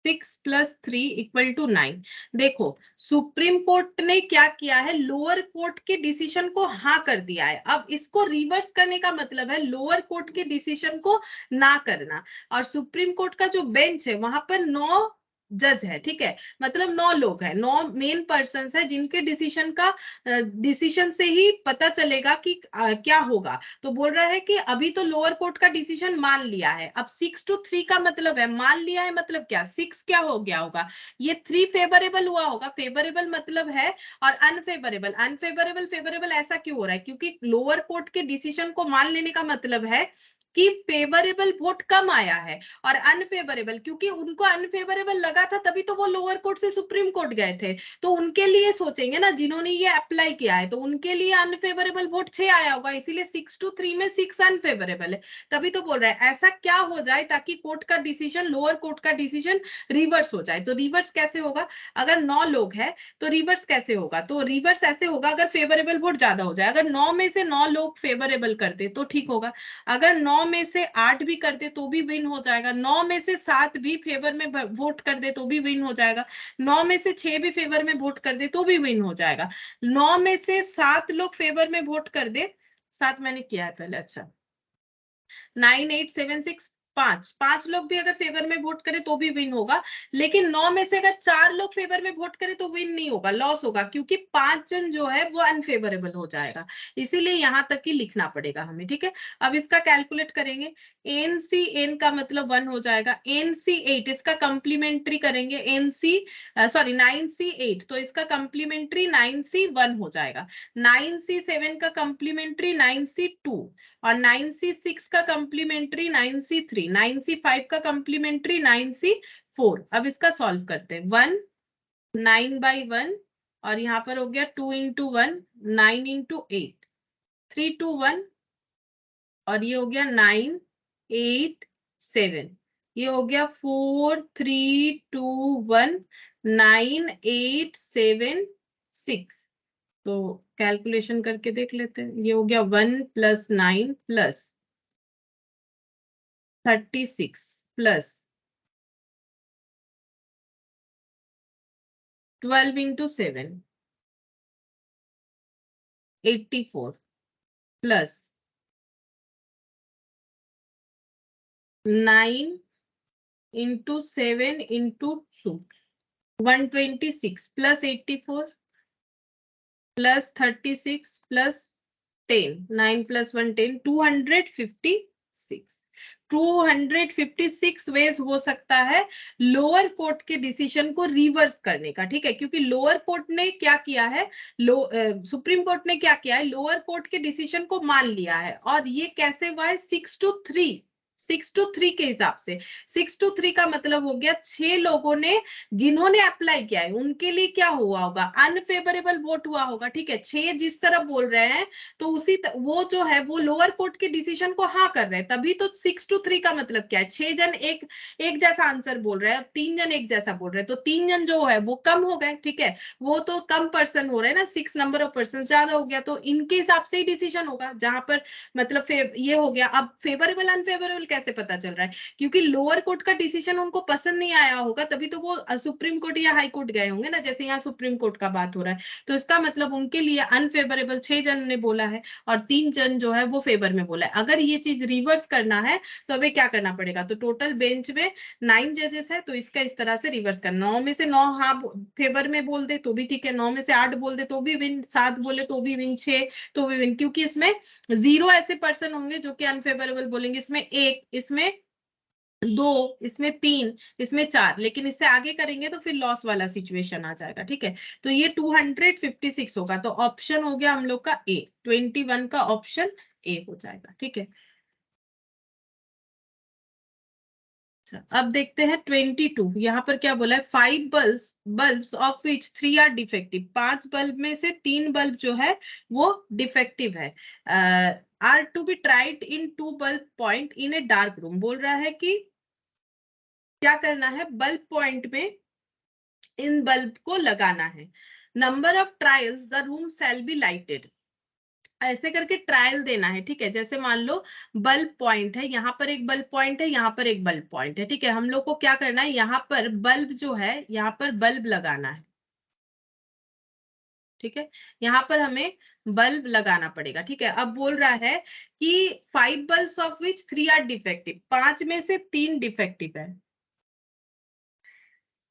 6 + 3 = 9। देखो सुप्रीम कोर्ट ने क्या किया है, लोअर कोर्ट के डिसीजन को हाँ कर दिया है, अब इसको रिवर्स करने का मतलब है लोअर कोर्ट के डिसीजन को ना करना। और सुप्रीम कोर्ट का जो बेंच है वहां पर 9 जज है, ठीक है, मतलब 9 लोग हैं, 9 मेन पर्सन है जिनके डिसीजन से ही पता चलेगा कि क्या होगा। तो बोल रहा है कि अभी तो लोअर कोर्ट का डिसीजन मान लिया है, अब 6-3 का मतलब है मान लिया है, मतलब क्या 6 क्या हो गया होगा, ये 3 फेवरेबल हुआ होगा, फेवरेबल मतलब है, और अनफेवरेबल फेवरेबल ऐसा क्यों हो रहा है, क्योंकि लोअर कोर्ट के डिसीजन को मान लेने का मतलब है कि फेवरेबल वोट कम आया है और अनफेवरेबल, क्योंकि उनको अनफेवरेबल लगा था तभी तो वो लोअर कोर्ट से सुप्रीम कोर्ट गए थे, तो उनके लिए सोचेंगे ना जिन्होंने ये अप्लाई किया है, तो उनके लिए अनफेवरेबल वोट 6 आया होगा, इसीलिए 6-3 में 6 अनफेवरेबल है। तभी तो बोल रहा है ऐसा क्या हो जाए ताकि कोर्ट का डिसीजन, लोअर कोर्ट का डिसीजन रिवर्स हो जाए। तो रिवर्स कैसे होगा, अगर 9 लोग हैं तो रिवर्स कैसे होगा, तो रिवर्स ऐसे होगा अगर फेवरेबल वोट ज्यादा हो जाए, अगर 9 में से 9 लोग फेवरेबल करते तो ठीक होगा, अगर 9 में से 8 भी कर दे तो भी विन हो जाएगा, 9 में से 7 भी फेवर में वोट कर दे तो भी विन हो जाएगा, 9 में से 6 भी फेवर में वोट कर दे तो भी विन हो जाएगा, 9 में से 7 लोग फेवर में वोट कर दे, 7 मैंने किया है पहले, अच्छा 9 8 7 6 पांच लोग भी अगर फेवर में वोट करे तो भी विन होगा, लेकिन 9 में से अगर 4 लोग फेवर में वोट करे तो विन नहीं होगा, लॉस होगा, क्योंकि 5 जन जो है वो अनफेवरेबल हो जाएगा, इसीलिए यहां तक ही लिखना पड़ेगा हमें, ठीक है। अब इसका कैलकुलेट करेंगे, एनसी एन का मतलब 1 हो जाएगा, एनसी 8 इसका कंप्लीमेंट्री करेंगे, एनसी सॉरी 9C8 तो इसका कंप्लीमेंट्री 9C1 हो जाएगा, 9C7 का कंप्लीमेंट्री 9C2 और 9C6 का कंप्लीमेंट्री 9C3, 9C5 का कंप्लीमेंट्री 9C4। अब इसका सॉल्व करते हैं, 1 9/1 और यहाँ पर हो गया 2 into 1 9 into 8 3 to 1 और ये हो गया 9 8 7, ये हो गया 4 3 2 1 9 8 7 6। तो कैलकुलेशन करके देख लेते हैं, ये हो गया 1 + 9 + 36 + 12 into 7 84 + 9 into 7 into 2 126 + 84 + 36 + 10 9 + 1 10 256 256 वेज हो सकता है लोअर कोर्ट के डिसीजन को रिवर्स करने का, ठीक है, क्योंकि लोअर कोर्ट ने क्या किया है, सुप्रीम कोर्ट ने क्या किया है, लोअर कोर्ट के डिसीजन को मान लिया है, और ये कैसे हुआ है 6-3 के हिसाब से, 6-3 का मतलब हो गया 6 लोगों ने जिन्होंने अप्लाई किया है उनके लिए क्या हुआ होगा, अनफेवरेबल वोट हुआ होगा, ठीक है, 6 जिस तरह बोल रहे हैं तो वो जो है वो लोअर कोर्ट के डिसीजन को हाँ कर रहे हैं, तभी तो 6-3 का मतलब क्या है, 6 जन एक जैसा आंसर बोल रहे हैं, 3 जन एक जैसा बोल रहे हैं, तो 3 जन जो है वो कम हो गए, ठीक है, वो तो कम पर्सन हो रहे हैं ना, 6 नंबर ऑफ पर्सन ज्यादा हो गया, तो इनके हिसाब से ही डिसीजन होगा, जहां पर मतलब ये हो गया। अब फेवरेबल अनफेवरेबल कैसे पता चल रहा है, क्योंकि लोअर कोर्ट का डिसीजन उनको पसंद नहीं आया होगा, तभी तो वो सुप्रीम कोर्ट या हाई कोर्ट गए होंगे ना, जैसे यहाँ सुप्रीम कोर्ट का बात हो रहा है, तो इसका मतलब उनके लिए अनफेवरेबल 6 जन ने बोला है और 3 जन जो है वो फेवर में बोला है। अगर ये चीज रिवर्स करना है तो हमें क्या करना पड़ेगा, तो टोटल बेंच में 9 जजेस है, तो इसका इस तरह से रिवर्स करना, 9 में से 9 हाँ फेवर में बोल दे तो भी ठीक है, 9 में से 8 बोल दे तो भी विन, 7 बोले तो भी विन, 6 तो भी विन, क्योंकि इसमें 0 ऐसे पर्सन होंगे जो कि अनफेवरेबल बोलेंगे, इसमें 1, इसमें 2, इसमें 3, इसमें 4, लेकिन इससे आगे करेंगे तो फिर लॉस वाला सिचुएशन आ जाएगा, ठीक है, तो ये 256 होगा, तो ऑप्शन हो गया हम लोग का ए, 21 का ऑप्शन ए हो जाएगा, ठीक है। अच्छा अब देखते हैं 22, यहाँ पर क्या बोला है, 5 bulbs of which 3 are defective, 5 bulb में से 3 बल्ब जो है वो डिफेक्टिव है, are to be tried in 2 bulb point in a dark room, बोल रहा है कि क्या करना है, बल्ब पॉइंट में इन बल्ब को लगाना है, number of trials the room shall be lighted, ऐसे करके ट्रायल देना है, ठीक है, जैसे मान लो बल्ब पॉइंट है, यहाँ पर एक बल्ब पॉइंट है, यहाँ पर एक बल्ब पॉइंट है, ठीक है, हम लोग को क्या करना है, यहाँ पर बल्ब जो है यहाँ पर बल्ब लगाना है, ठीक है, यहाँ पर हमें बल्ब लगाना पड़ेगा, ठीक है। अब बोल रहा है कि 5 bulbs of which 3 are defective, 5 में से 3 डिफेक्टिव है,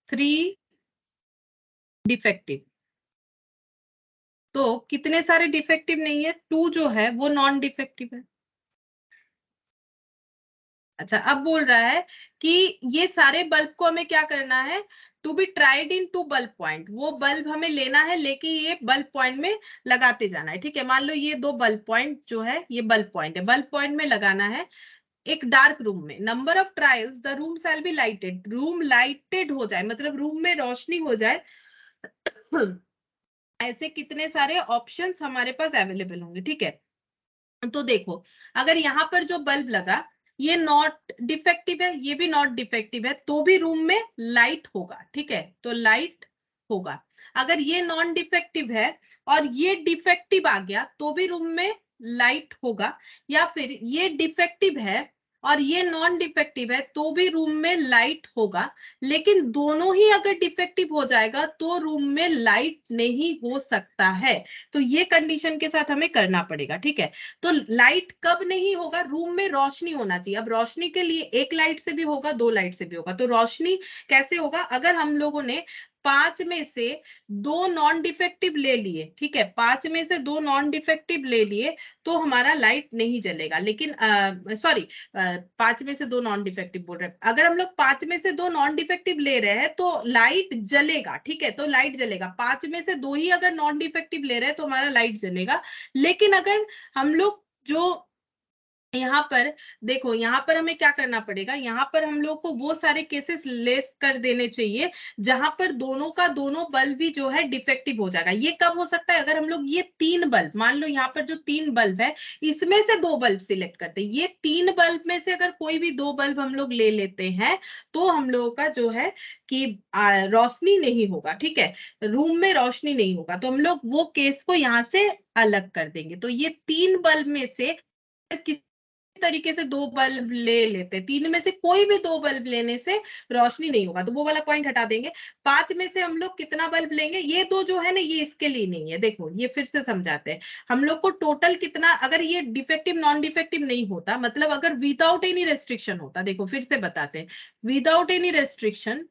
3 डिफेक्टिव, तो कितने सारे डिफेक्टिव नहीं है, 2 जो है वो नॉन डिफेक्टिव है। अच्छा अब बोल रहा है कि ये सारे बल्ब को हमें क्या करना है, to be tried in 2 bulb point, वो बल्ब हमें लेना है, लेके ये बल्ब पॉइंट में लगाते जाना है, ठीक है, मान लो ये 2 बल्ब पॉइंट जो है ये बल्ब पॉइंट है, बल्ब पॉइंट में लगाना है, एक डार्क रूम में, number of trials the room shall be lighted, room lighted हो जाए मतलब रूम में रोशनी हो जाए, ऐसे कितने सारे ऑप्शंस हमारे पास अवेलेबल होंगे, ठीक है। तो देखो अगर यहाँ पर जो बल्ब लगा ये नॉट डिफेक्टिव है, ये भी नॉट डिफेक्टिव है, तो भी रूम में लाइट होगा, ठीक है, तो लाइट होगा। अगर ये नॉन डिफेक्टिव है और ये डिफेक्टिव आ गया तो भी रूम में लाइट होगा, या फिर ये डिफेक्टिव है और ये नॉन डिफेक्टिव है तो भी रूम में लाइट होगा, लेकिन दोनों ही अगर डिफेक्टिव हो जाएगा तो रूम में लाइट नहीं हो सकता है। तो ये कंडीशन के साथ हमें करना पड़ेगा, ठीक है। तो लाइट कब नहीं होगा, रूम में रोशनी होना चाहिए। अब रोशनी के लिए एक लाइट से भी होगा, दो लाइट से भी होगा। तो रोशनी कैसे होगा, अगर हम लोगों ने 5 में से 2 नॉन डिफेक्टिव ले लिए, ठीक है, 5 में से 2 नॉन डिफेक्टिव ले लिए तो हमारा लाइट नहीं जलेगा। लेकिन सॉरी, 5 में से 2 नॉन डिफेक्टिव बोल रहे हैं, अगर हम लोग 5 में से 2 नॉन डिफेक्टिव ले रहे हैं तो लाइट जलेगा, ठीक है, तो लाइट जलेगा। 5 में से 2 ही अगर नॉन डिफेक्टिव ले रहे हैं तो हमारा लाइट जलेगा। लेकिन अगर हम लोग जो यहाँ पर देखो, यहाँ पर हमें क्या करना पड़ेगा, यहाँ पर हम लोग को वो सारे केसेस लेस कर देने चाहिए जहां पर दोनों का दोनों बल्ब भी जो है डिफेक्टिव हो जाएगा। ये कब हो सकता है, अगर हम लोग ये 3 बल्ब, मान लो यहाँ पर जो 3 बल्ब है इसमें से 2 बल्ब सिलेक्ट करते हैं, ये 3 बल्ब में से अगर कोई भी 2 बल्ब हम लोग ले लेते हैं तो हम लोगों का जो है कि रोशनी नहीं होगा, ठीक है, रूम में रोशनी नहीं होगा, तो हम लोग वो केस को यहाँ से अलग कर देंगे। तो ये 3 बल्ब में से किस तरीके से 2 बल्ब ले लेते हैं, 3 में से कोई भी 2 बल्ब लेने से रोशनी नहीं होगा, तो वो वाला पॉइंट हटा देंगे। 5 में से हम लोग कितना बल्ब लेंगे, ये दो जो है ना ये इसके लिए नहीं है। देखो ये फिर से समझाते हैं, हम लोग को टोटल कितना, अगर ये डिफेक्टिव नॉन डिफेक्टिव नहीं होता, मतलब अगर विदाउट एनी रेस्ट्रिक्शन होता, देखो फिर से बताते हैं, विदाउट एनी रेस्ट्रिक्शन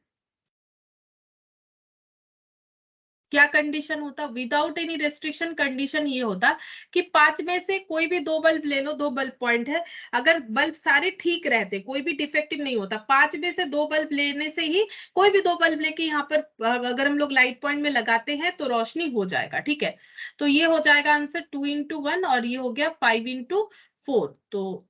क्या कंडीशन होता, विदाउट एनी रेस्ट्रिक्शन कंडीशन ये होता कि 5 में से कोई भी 2 बल्ब ले लो, 2 बल्ब पॉइंट है, अगर बल्ब सारे ठीक रहते, कोई भी डिफेक्टिव नहीं होता, 5 में से 2 बल्ब लेने से ही कोई भी 2 बल्ब लेके यहाँ पर अगर हम लोग लाइट पॉइंट में लगाते हैं तो रोशनी हो जाएगा, ठीक है। तो ये हो जाएगा आंसर 2 into 1 और ये हो गया 5 into 4, तो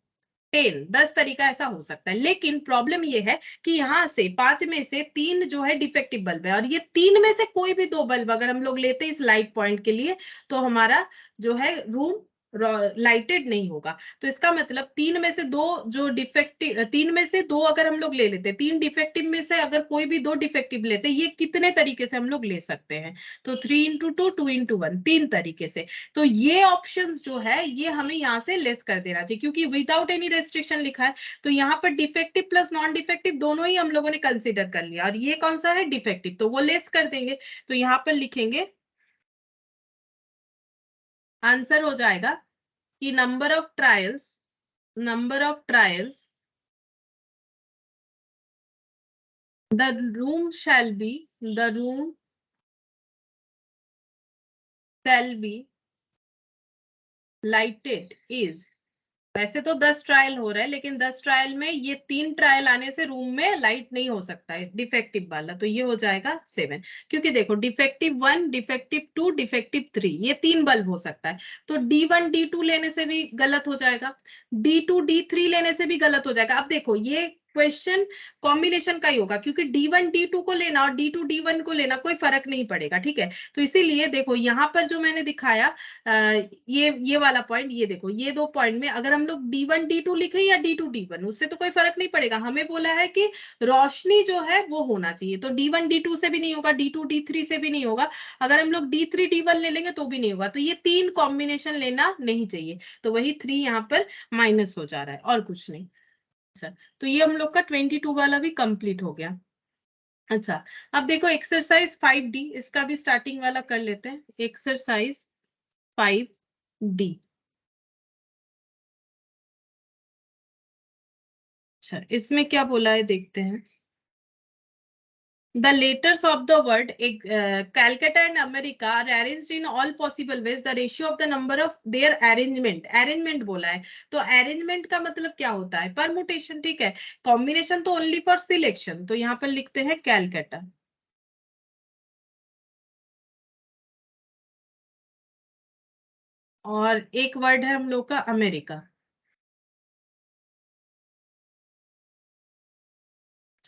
10 तरीका ऐसा हो सकता है। लेकिन प्रॉब्लम ये है कि यहाँ से 5 में से 3 जो है डिफेक्टिव बल्ब है और ये 3 में से कोई भी 2 बल्ब अगर हम लोग लेते हैं इस लाइट पॉइंट के लिए तो हमारा जो है रूम लाइटेड नहीं होगा। तो इसका मतलब 3 में से 2 जो डिफेक्टिव, 3 में से 2 अगर हम लोग ले लेते हैं, 3 डिफेक्टिव में से अगर कोई भी 2 डिफेक्टिव लेते हैं, ये कितने तरीके से हम लोग ले सकते हैं, तो 3 into 2, 2 into 1, 3 तरीके से। तो ये ऑप्शंस जो है ये हमें यहाँ से लेस कर देना चाहिए क्योंकि विदाउट एनी रेस्ट्रिक्शन लिखा है, तो यहाँ पर डिफेक्टिव प्लस नॉन डिफेक्टिव दोनों ही हम लोगों ने कंसीडर कर लिया और ये कौन सा है डिफेक्टिव, तो वो लेस कर देंगे। तो यहाँ पर लिखेंगे, आंसर हो जाएगा कि number of trials the room shall be the room shall be lighted is, वैसे तो 10 ट्रायल हो रहा है लेकिन 10 ट्रायल में ये 3 ट्रायल आने से रूम में लाइट नहीं हो सकता है डिफेक्टिव वाला, तो ये हो जाएगा 7। क्योंकि देखो डिफेक्टिव 1, डिफेक्टिव 2, डिफेक्टिव 3 ये 3 बल्ब हो सकता है, तो D1 D2 लेने से भी गलत हो जाएगा, D2 D3 लेने से भी गलत हो जाएगा। अब देखो ये क्वेश्चन कॉम्बिनेशन का ही होगा क्योंकि D1 D2 को लेना और D2 D1 को लेना कोई फर्क नहीं पड़ेगा, ठीक है। तो इसीलिए देखो यहाँ पर जो मैंने दिखाया ये वाला पॉइंट, ये देखो ये 2 पॉइंट में अगर हम लोग D1 D2 लिखे या D2 D1 उससे तो कोई फर्क नहीं पड़ेगा, हमें बोला है कि रोशनी जो है वो होना चाहिए, तो D1 D2 से भी नहीं होगा, D2 D3 से भी नहीं होगा, अगर हम लोग D3 D1 ले लेंगे तो भी नहीं होगा, तो ये 3 कॉम्बिनेशन लेना नहीं चाहिए, तो वही 3 यहाँ पर माइनस हो जा रहा है और कुछ नहीं। अच्छा, तो ये हम लोग का 22 वाला भी कंप्लीट हो गया। अच्छा, अब देखो एक्सरसाइज 5D, इसका भी स्टार्टिंग वाला कर लेते हैं, एक्सरसाइज 5D। अच्छा, इसमें क्या बोला है देखते हैं। The letters of the word Calcutta and America are arranged in all possible ways. The ratio of the number of their arrangement बोला है, तो arrangement का मतलब क्या होता है, परमुटेशन, ठीक है। कॉम्बिनेशन तो ओनली फॉर सिलेक्शन, तो यहाँ पर लिखते हैं कैलकाटा, और एक वर्ड है हम लोग का अमेरिका।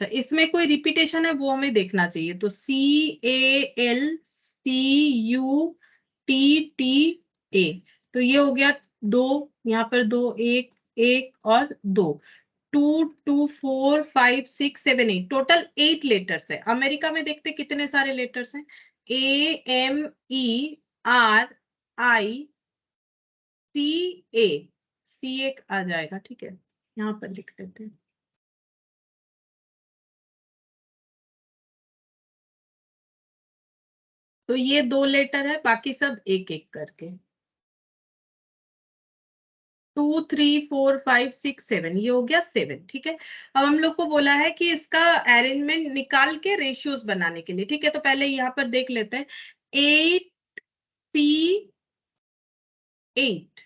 अच्छा, इसमें कोई रिपीटेशन है वो हमें देखना चाहिए। तो CALCUTTA, तो ये हो गया 2, यहाँ पर 2, 1 1 और 2, 2 2 4 5 6 7 8, टोटल 8 लेटर्स है। अमेरिका में देखते कितने सारे लेटर्स हैं, AMERICA, सी एक आ जाएगा, ठीक है, यहाँ पर लिख देते हैं। तो ये 2 लेटर है, बाकी सब एक एक करके 2 3 4 5 6 7, ये हो गया 7, ठीक है। अब हम लोग को बोला है कि इसका अरेंजमेंट निकाल के रेशियोज बनाने के लिए, ठीक है। तो पहले यहाँ पर देख लेते हैं, 8P8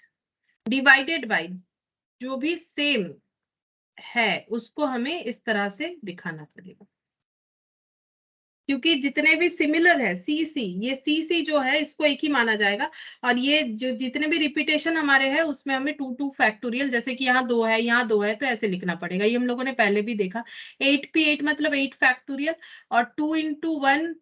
डिवाइडेड बाई जो भी सेम है उसको हमें इस तरह से दिखाना पड़ेगा, क्योंकि जितने भी सिमिलर है CC, ये CC जो है इसको एक ही माना जाएगा, और ये जो जितने भी रिपीटेशन हमारे हैं उसमें हमें 2 2 फैक्टोरियल, जैसे कि यहाँ 2 है यहाँ 2 है तो ऐसे लिखना पड़ेगा। ये हम लोगों ने पहले भी देखा, 8P8 मतलब 8 फैक्टोरियल, और 2 into 1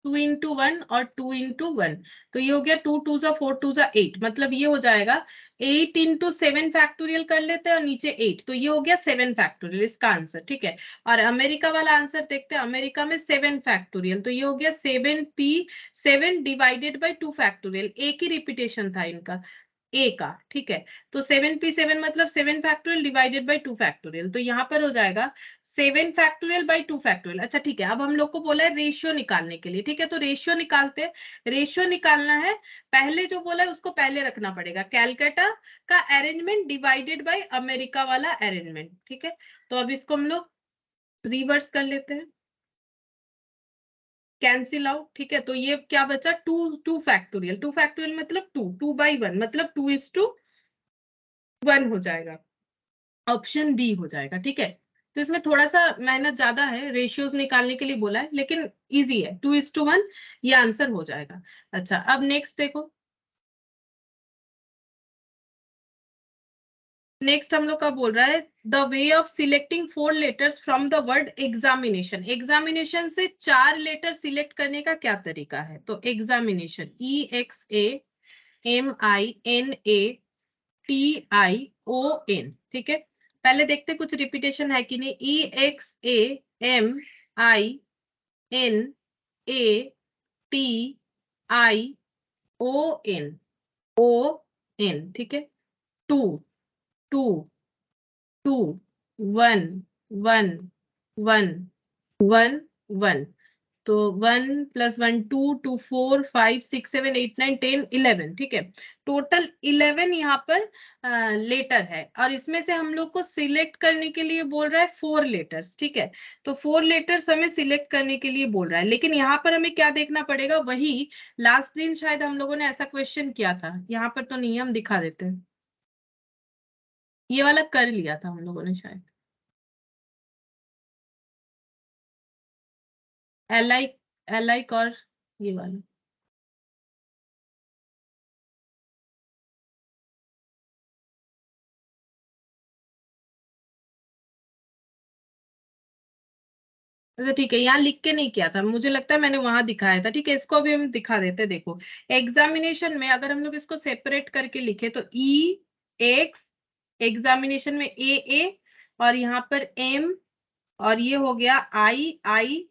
2 into 1 और 2 into 1, तो ये हो गया 2 2 जा 4 2 जा 8, मतलब ये हो जाएगा 8 into 7 फैक्टोरियल कर लेते हैं और नीचे 8, तो ये हो गया 7 फैक्टोरियल इसका आंसर, ठीक है। और अमेरिका वाला आंसर देखते हैं, अमेरिका में 7 फैक्टोरियल, तो ये हो गया 7P7 डिवाइडेड बाई 2 फैक्टोरियल, एक ही रिपीटेशन था इनका ए का, ठीक है। तो 7P7 मतलब 7 फैक्टोरियल डिवाइडेड बाई 2 फैक्टोरियल, तो यहाँ पर हो जाएगा 7 फैक्टोरियल बाई 2 फैक्टोरियल। अच्छा ठीक है, अब हम लोग को बोला है रेशियो निकालने के लिए, ठीक है, तो रेशियो निकालते हैं। रेशियो निकालना है, पहले जो बोला है उसको पहले रखना पड़ेगा, कैलकाटा का अरेंजमेंट डिवाइडेड बाई अमेरिका वाला अरेंजमेंट, ठीक है। तो अब इसको हम लोग रिवर्स कर लेते हैं, कैंसिल आउट, ठीक है। तो ये क्या बचा, 2 2 फैक्टोरियल, 2 फैक्टोरियल मतलब 2 2 बाई 1 मतलब 2:1 हो जाएगा, ऑप्शन बी हो जाएगा, ठीक है। तो इसमें थोड़ा सा मेहनत ज्यादा है, रेशियोज निकालने के लिए बोला है, लेकिन इजी है, 2:1 ये आंसर हो जाएगा। अच्छा, अब नेक्स्ट देखो, नेक्स्ट हम लोग का बोल रहा है the way of selecting 4 letters from the word examination. Examination से 4 लेटर सिलेक्ट करने का क्या तरीका है, तो एग्जामिनेशन EXAMINATION, ठीक है। पहले देखते कुछ रिपीटेशन है कि नहीं, EXAMINATION, ठीक है। 2 2 2 1 1 1 1 1, तो 1 + 1 2 2 4 5 6 7 8 9 10 11, ठीक है। टोटल 11 यहाँ पर लेटर है, और इसमें से हम लोग को सिलेक्ट करने के लिए बोल रहा है 4 लेटर्स, ठीक है। तो 4 लेटर्स हमें सिलेक्ट करने के लिए बोल रहा है, लेकिन यहाँ पर हमें क्या देखना पड़ेगा, वही लास्ट दिन शायद हम लोगों ने ऐसा क्वेश्चन किया था, यहाँ पर तो नहीं है, हम दिखा देते हैं, ये वाला कर लिया था हम लोगों ने शायद, एलाइक और ये वाला। अच्छा ठीक है, यहाँ लिख के नहीं किया था, मुझे लगता है मैंने वहां दिखाया था, ठीक है। इसको अभी हम दिखा देते हैं, देखो एग्जामिनेशन में अगर हम लोग इसको सेपरेट करके लिखे तो EX, एग्जामिनेशन में AA, और यहाँ पर M, और ये हो गया IINN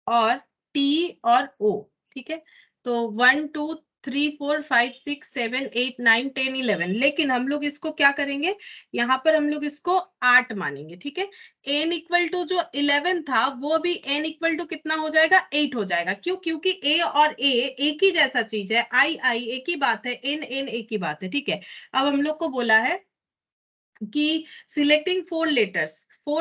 और T और O, ठीक है। तो 1 2 3 4 5 6 7 8 9 10 11, लेकिन हम लोग इसको क्या करेंगे, यहाँ पर हम लोग इसको 8 मानेंगे, ठीक है। n = जो 11 था वो भी n = कितना हो जाएगा, 8 हो जाएगा, क्यों, क्योंकि A और A एक ही जैसा चीज है, I एक ही बात है, n एक ही बात है, ठीक है। अब हम लोग को बोला है कि सिलेक्टिंग 4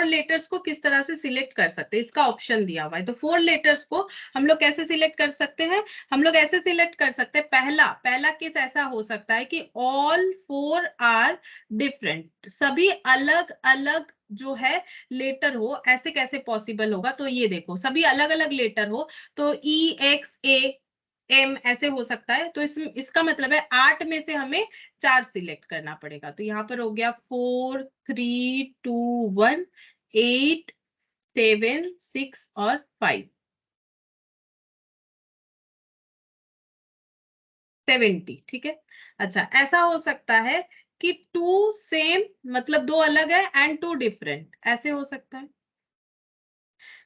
लेटर्स को किस तरह से सिलेक्ट कर सकते हैं, इसका ऑप्शन दिया हुआ है। तो 4 लेटर्स को हम लोग कैसे सिलेक्ट कर सकते हैं, हम लोग ऐसे सिलेक्ट कर सकते हैं, पहला केस ऐसा हो सकता है कि ऑल 4 आर डिफरेंट, सभी अलग अलग जो है लेटर हो, ऐसे कैसे पॉसिबल होगा, तो ये देखो सभी अलग अलग लेटर हो, तो EXA M ऐसे हो सकता है। तो इसका मतलब है 8 में से हमें 4 सिलेक्ट करना पड़ेगा। तो यहाँ पर हो गया 4 3 2 1 8 7 6 और 5 70। ठीक है। अच्छा, ऐसा हो सकता है कि 2 सेम मतलब 2 अलग है एंड 2 डिफरेंट, ऐसे हो सकता है।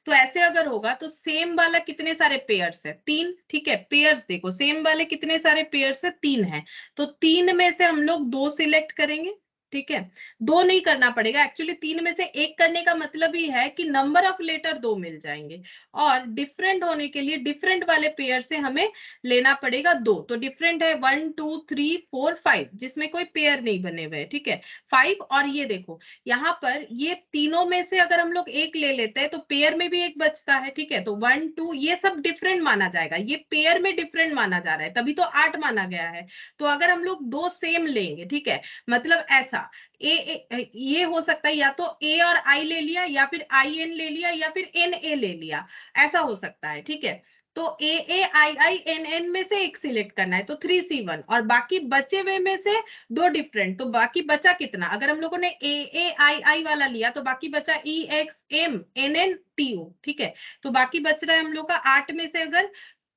तो ऐसे अगर होगा तो सेम वाला कितने सारे पेयर्स है? 3। ठीक है, पेयर्स देखो, सेम वाले कितने सारे पेयर्स है? 3 है। तो 3 में से हम लोग 2 सिलेक्ट करेंगे। ठीक है, 2 नहीं करना पड़ेगा एक्चुअली, 3 में से 1 करने का मतलब ही है कि नंबर ऑफ लेटर 2 मिल जाएंगे, और डिफरेंट होने के लिए डिफरेंट वाले पेयर से हमें लेना पड़ेगा 2। तो डिफरेंट है 1 2 3 4 5, जिसमें कोई पेयर नहीं बने हुए। ठीक है, 5। और ये देखो यहाँ पर ये तीनों में से अगर हम लोग एक ले लेते हैं तो पेयर में भी एक बचता है। ठीक है, तो 1 2 ये सब डिफरेंट माना जाएगा, ये पेयर में डिफरेंट माना जा रहा है, तभी तो 8 माना गया है। तो अगर हम लोग 2 सेम लेंगे, ठीक है, मतलब ऐसा ये हो सकता है या तो ए और आई ले लिया, या फिर आई एन ले लिया, या फिर एन ए ले लिया, ऐसा हो सकता है। ठीक है, तो ए आई आई एन एन में से एक सिलेक्ट करना है, तो 3C1, और बाकी बचे हुए में से 2 डिफरेंट। तो बाकी बचा कितना? अगर हम लोगों ने ए आई आई वाला लिया तो बाकी बचा E X M N N T O. ठीक है, तो बाकी बच रहा है हम लोग का 8 में से अगर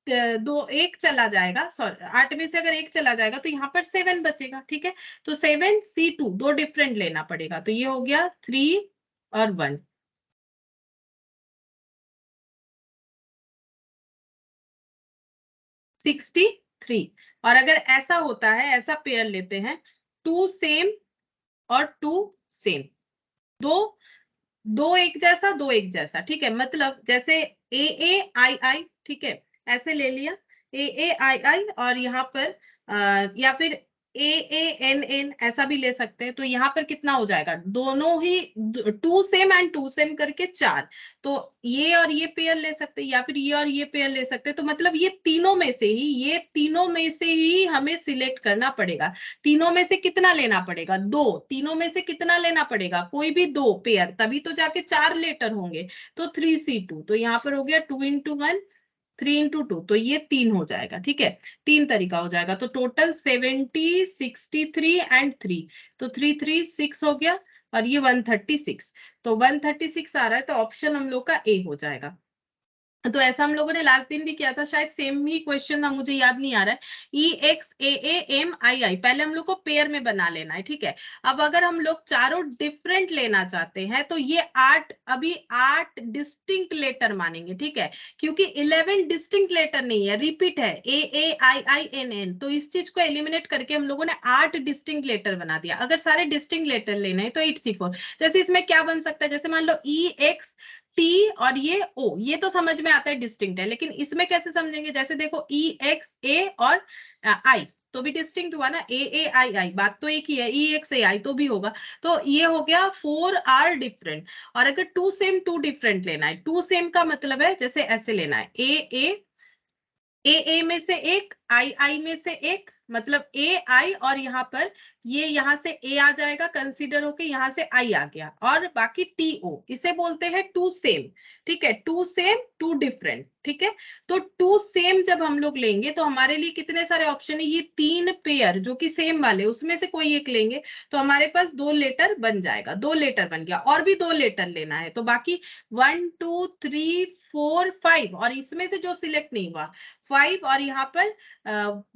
दो एक चला जाएगा, सॉरी 8 में से अगर एक चला जाएगा तो यहाँ पर 7 बचेगा। ठीक है, तो 7C2 2 डिफरेंट लेना पड़ेगा। तो ये हो गया 3 और 1, 63। और अगर ऐसा होता है, ऐसा पेयर लेते हैं 2 सेम और 2 सेम, दो दो एक जैसा, दो एक जैसा। ठीक है, मतलब जैसे ए आई, ठीक है, ऐसे ले लिया ए आई और यहाँ पर या फिर एन एन ऐसा भी ले सकते हैं। तो यहाँ पर कितना हो जाएगा? दोनों ही 2 सेम एंड 2 सेम करके 4। तो ये और ये पेयर ले सकते हैं, या फिर ये और ये पेयर ले सकते हैं। तो मतलब ये तीनों में से ही, ये तीनों में से ही हमें सिलेक्ट करना पड़ेगा। तीनों में से कितना लेना पड़ेगा? 2। तीनों में से कितना लेना पड़ेगा? कोई भी 2 पेयर, तभी तो जाके 4 लेटर होंगे। तो 3C2, तो यहाँ पर हो गया 2 into 1 3 into 2, तो ये 3 हो जाएगा। ठीक है, 3 तरीका हो जाएगा। तो टोटल 70 63 एंड 3, तो 3 3 6 हो गया, और ये 136। तो 136 आ रहा है, तो ऑप्शन हम लोग का ए हो जाएगा। तो ऐसा हम लोगों ने लास्ट दिन भी किया था, शायद सेम ही क्वेश्चन था, मुझे याद नहीं आ रहा है। ई एक्स ए एम आई आई, पहले हम लोग को पेयर में बना लेना है। ठीक है, अब अगर हम लोग चारों डिफरेंट लेना चाहते हैं तो ये 8, अभी 8 डिस्टिंक्ट लेटर मानेंगे। ठीक है, क्योंकि 11 डिस्टिंक्ट लेटर नहीं है, रिपीट है ए आई आई एन एन। तो इस चीज को एलिमिनेट करके हम लोगों ने 8 डिस्टिंक्ट लेटर बना दिया। अगर सारे डिस्टिंक्ट लेटर लेने हैं तो 8C4। जैसे इसमें क्या बन सकता है? जैसे मान लो ई एक्स टी और ये ओ, ये तो समझ में आता है डिस्टिंक्ट है, लेकिन इसमें कैसे समझेंगे? जैसे देखो ई एक्स ए और आई, तो भी डिस्टिंक्ट हुआ ना, ए आई आई, बात तो एक ही है, ई एक्स ए आई तो भी होगा। तो ये हो गया 4 आर डिफरेंट। और अगर 2 सेम 2 डिफरेंट लेना है, 2 सेम का मतलब है जैसे ऐसे लेना है, ए में से एक, आई में से एक, मतलब ए आई, और यहाँ पर ये यहाँ से ए आ जाएगा कंसीडर होके, यहाँ से आई आ गया, और बाकी टी ओ, इसे बोलते हैं 2 सेम। ठीक है, 2 सेम 2 डिफरेंट। ठीक है, तो 2 सेम जब हम लोग लेंगे तो हमारे लिए कितने सारे ऑप्शन है? ये 3 पेयर जो कि सेम वाले, उसमें से कोई एक लेंगे तो हमारे पास 2 लेटर बन जाएगा, 2 लेटर बन गया, और भी 2 लेटर लेना है। तो बाकी 1 2 3 4 5, और इसमें से जो सिलेक्ट नहीं हुआ 5, और यहाँ पर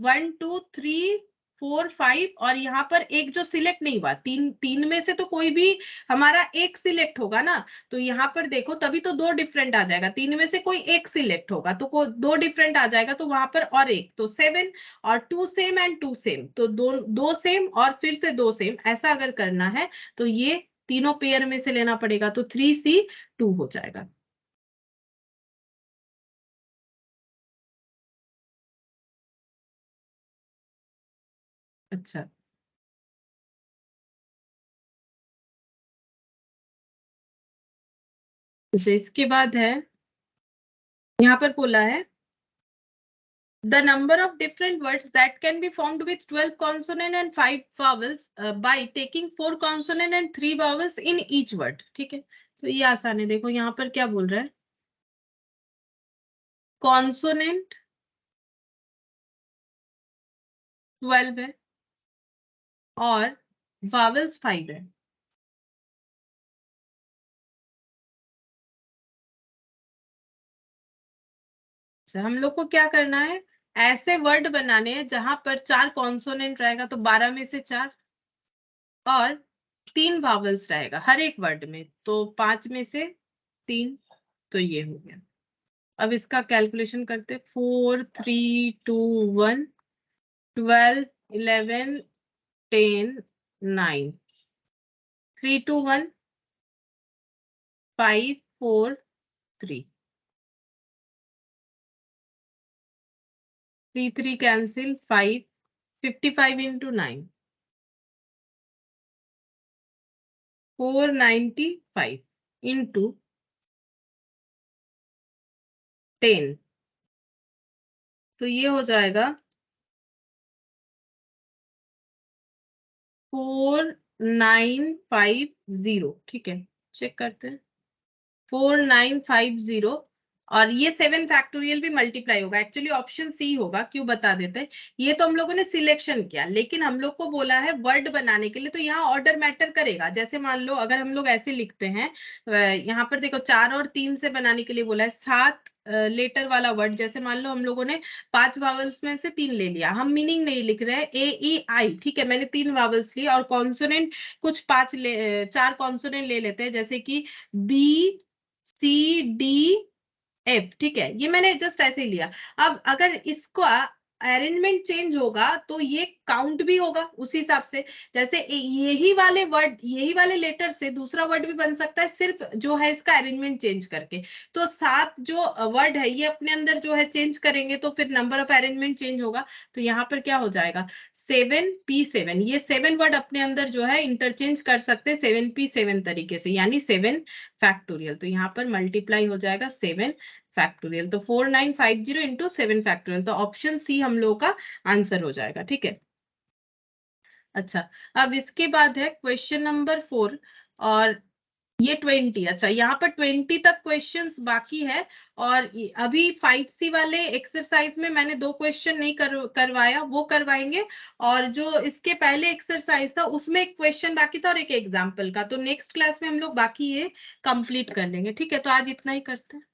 1 2 3 4 5, और यहाँ पर एक जो सिलेक्ट नहीं हुआ, तीन में से तो कोई भी हमारा एक सिलेक्ट होगा ना। तो यहाँ पर देखो, तभी तो 2 डिफरेंट आ जाएगा, 3 में से कोई एक सिलेक्ट होगा तो 2 डिफरेंट आ जाएगा, तो वहां पर और एक, तो 7। और 2 सेम एंड 2 सेम, तो दो सेम और फिर से 2 सेम, ऐसा अगर करना है तो ये तीनों पेयर में से लेना पड़ेगा, तो 3C2 हो जाएगा। अच्छा, तो इसके बाद है, यहाँ पर बोला है the number of different words that can be formed with 12 consonant and 5 vowels by taking 4 consonant and 3 vowels in each word। ठीक है, तो ये आसान है। देखो यहाँ पर क्या बोल रहा है, कॉन्सोनेंट 12 है और वावल्स 5 है। हम लोग को क्या करना है, ऐसे वर्ड बनाने हैं जहां पर 4 कॉन्सोनेंट रहेगा, तो 12 में से 4 और 3 वावल्स रहेगा हर एक वर्ड में, तो 5 में से 3, तो ये हो गया। अब इसका कैलकुलेशन करते, 4 3 2 1 12 11 10 9 3 2 1 5 4 3 3 3 कैंसिल 5 55 into 9 495 into 10, तो ये हो जाएगा 4950। ठीक है, चेक करते हैं। 4950 और ये 7 फैक्टोरियल भी मल्टीप्लाई होगा। एक्चुअली ऑप्शन सी होगा, क्यों बता देते हैं। ये तो हम लोगों ने सिलेक्शन किया, लेकिन हम लोग को बोला है वर्ड बनाने के लिए, तो यहाँ ऑर्डर मैटर करेगा। जैसे मान लो अगर हम लोग ऐसे लिखते हैं, यहाँ पर देखो 4 और 3 से बनाने के लिए बोला है, 7 लेटर वाला वर्ड। जैसे मान लो हम लोगों ने 5 वावल्स में से 3 ले लिया, हम मीनिंग नहीं लिख रहे हैं, ए ई आई, ठीक है, मैंने 3 वावल्स लिए और कॉन्सोनेंट कुछ 4 कॉन्सोनेंट ले लेते हैं, जैसे कि बी सी डी एफ। ठीक है, ये मैंने जस्ट ऐसे ही लिया। अब अगर इसको अरेंजमेंट चेंज होगा तो ये काउंट भी होगा उसी हिसाब से। जैसे यही वाले वर्ड, यही वाले लेटर से दूसरा वर्ड भी बन सकता है, सिर्फ जो है इसका अरेंजमेंट चेंज करके। तो 7 जो वर्ड है ये अपने अंदर जो है चेंज करेंगे, तो फिर नंबर ऑफ अरेंजमेंट चेंज होगा। तो यहाँ पर क्या हो जाएगा, 7p7, ये 7 वर्ड अपने अंदर जो है इंटरचेंज कर सकते हैं 7p7 तरीके से, यानी 7 फैक्टोरियल। तो यहाँ पर मल्टीप्लाई हो जाएगा 7 फैक्टोरियल, तो 4950 इंटू 7 फैक्टोरियल, तो ऑप्शन सी हम लोग का आंसर हो जाएगा। ठीक है, अच्छा, अब इसके बाद है क्वेश्चन नंबर 4 और ये 20। अच्छा, यहाँ पर 20 तक क्वेश्चंस बाकी है और अभी 5C वाले एक्सरसाइज में मैंने 2 क्वेश्चन नहीं करवाया, वो करवाएंगे। और जो इसके पहले एक्सरसाइज था उसमें एक क्वेश्चन बाकी था और एक एग्जाम्पल का, तो नेक्स्ट क्लास में हम लोग बाकी ये कंप्लीट कर लेंगे। ठीक है, तो आज इतना ही करते हैं।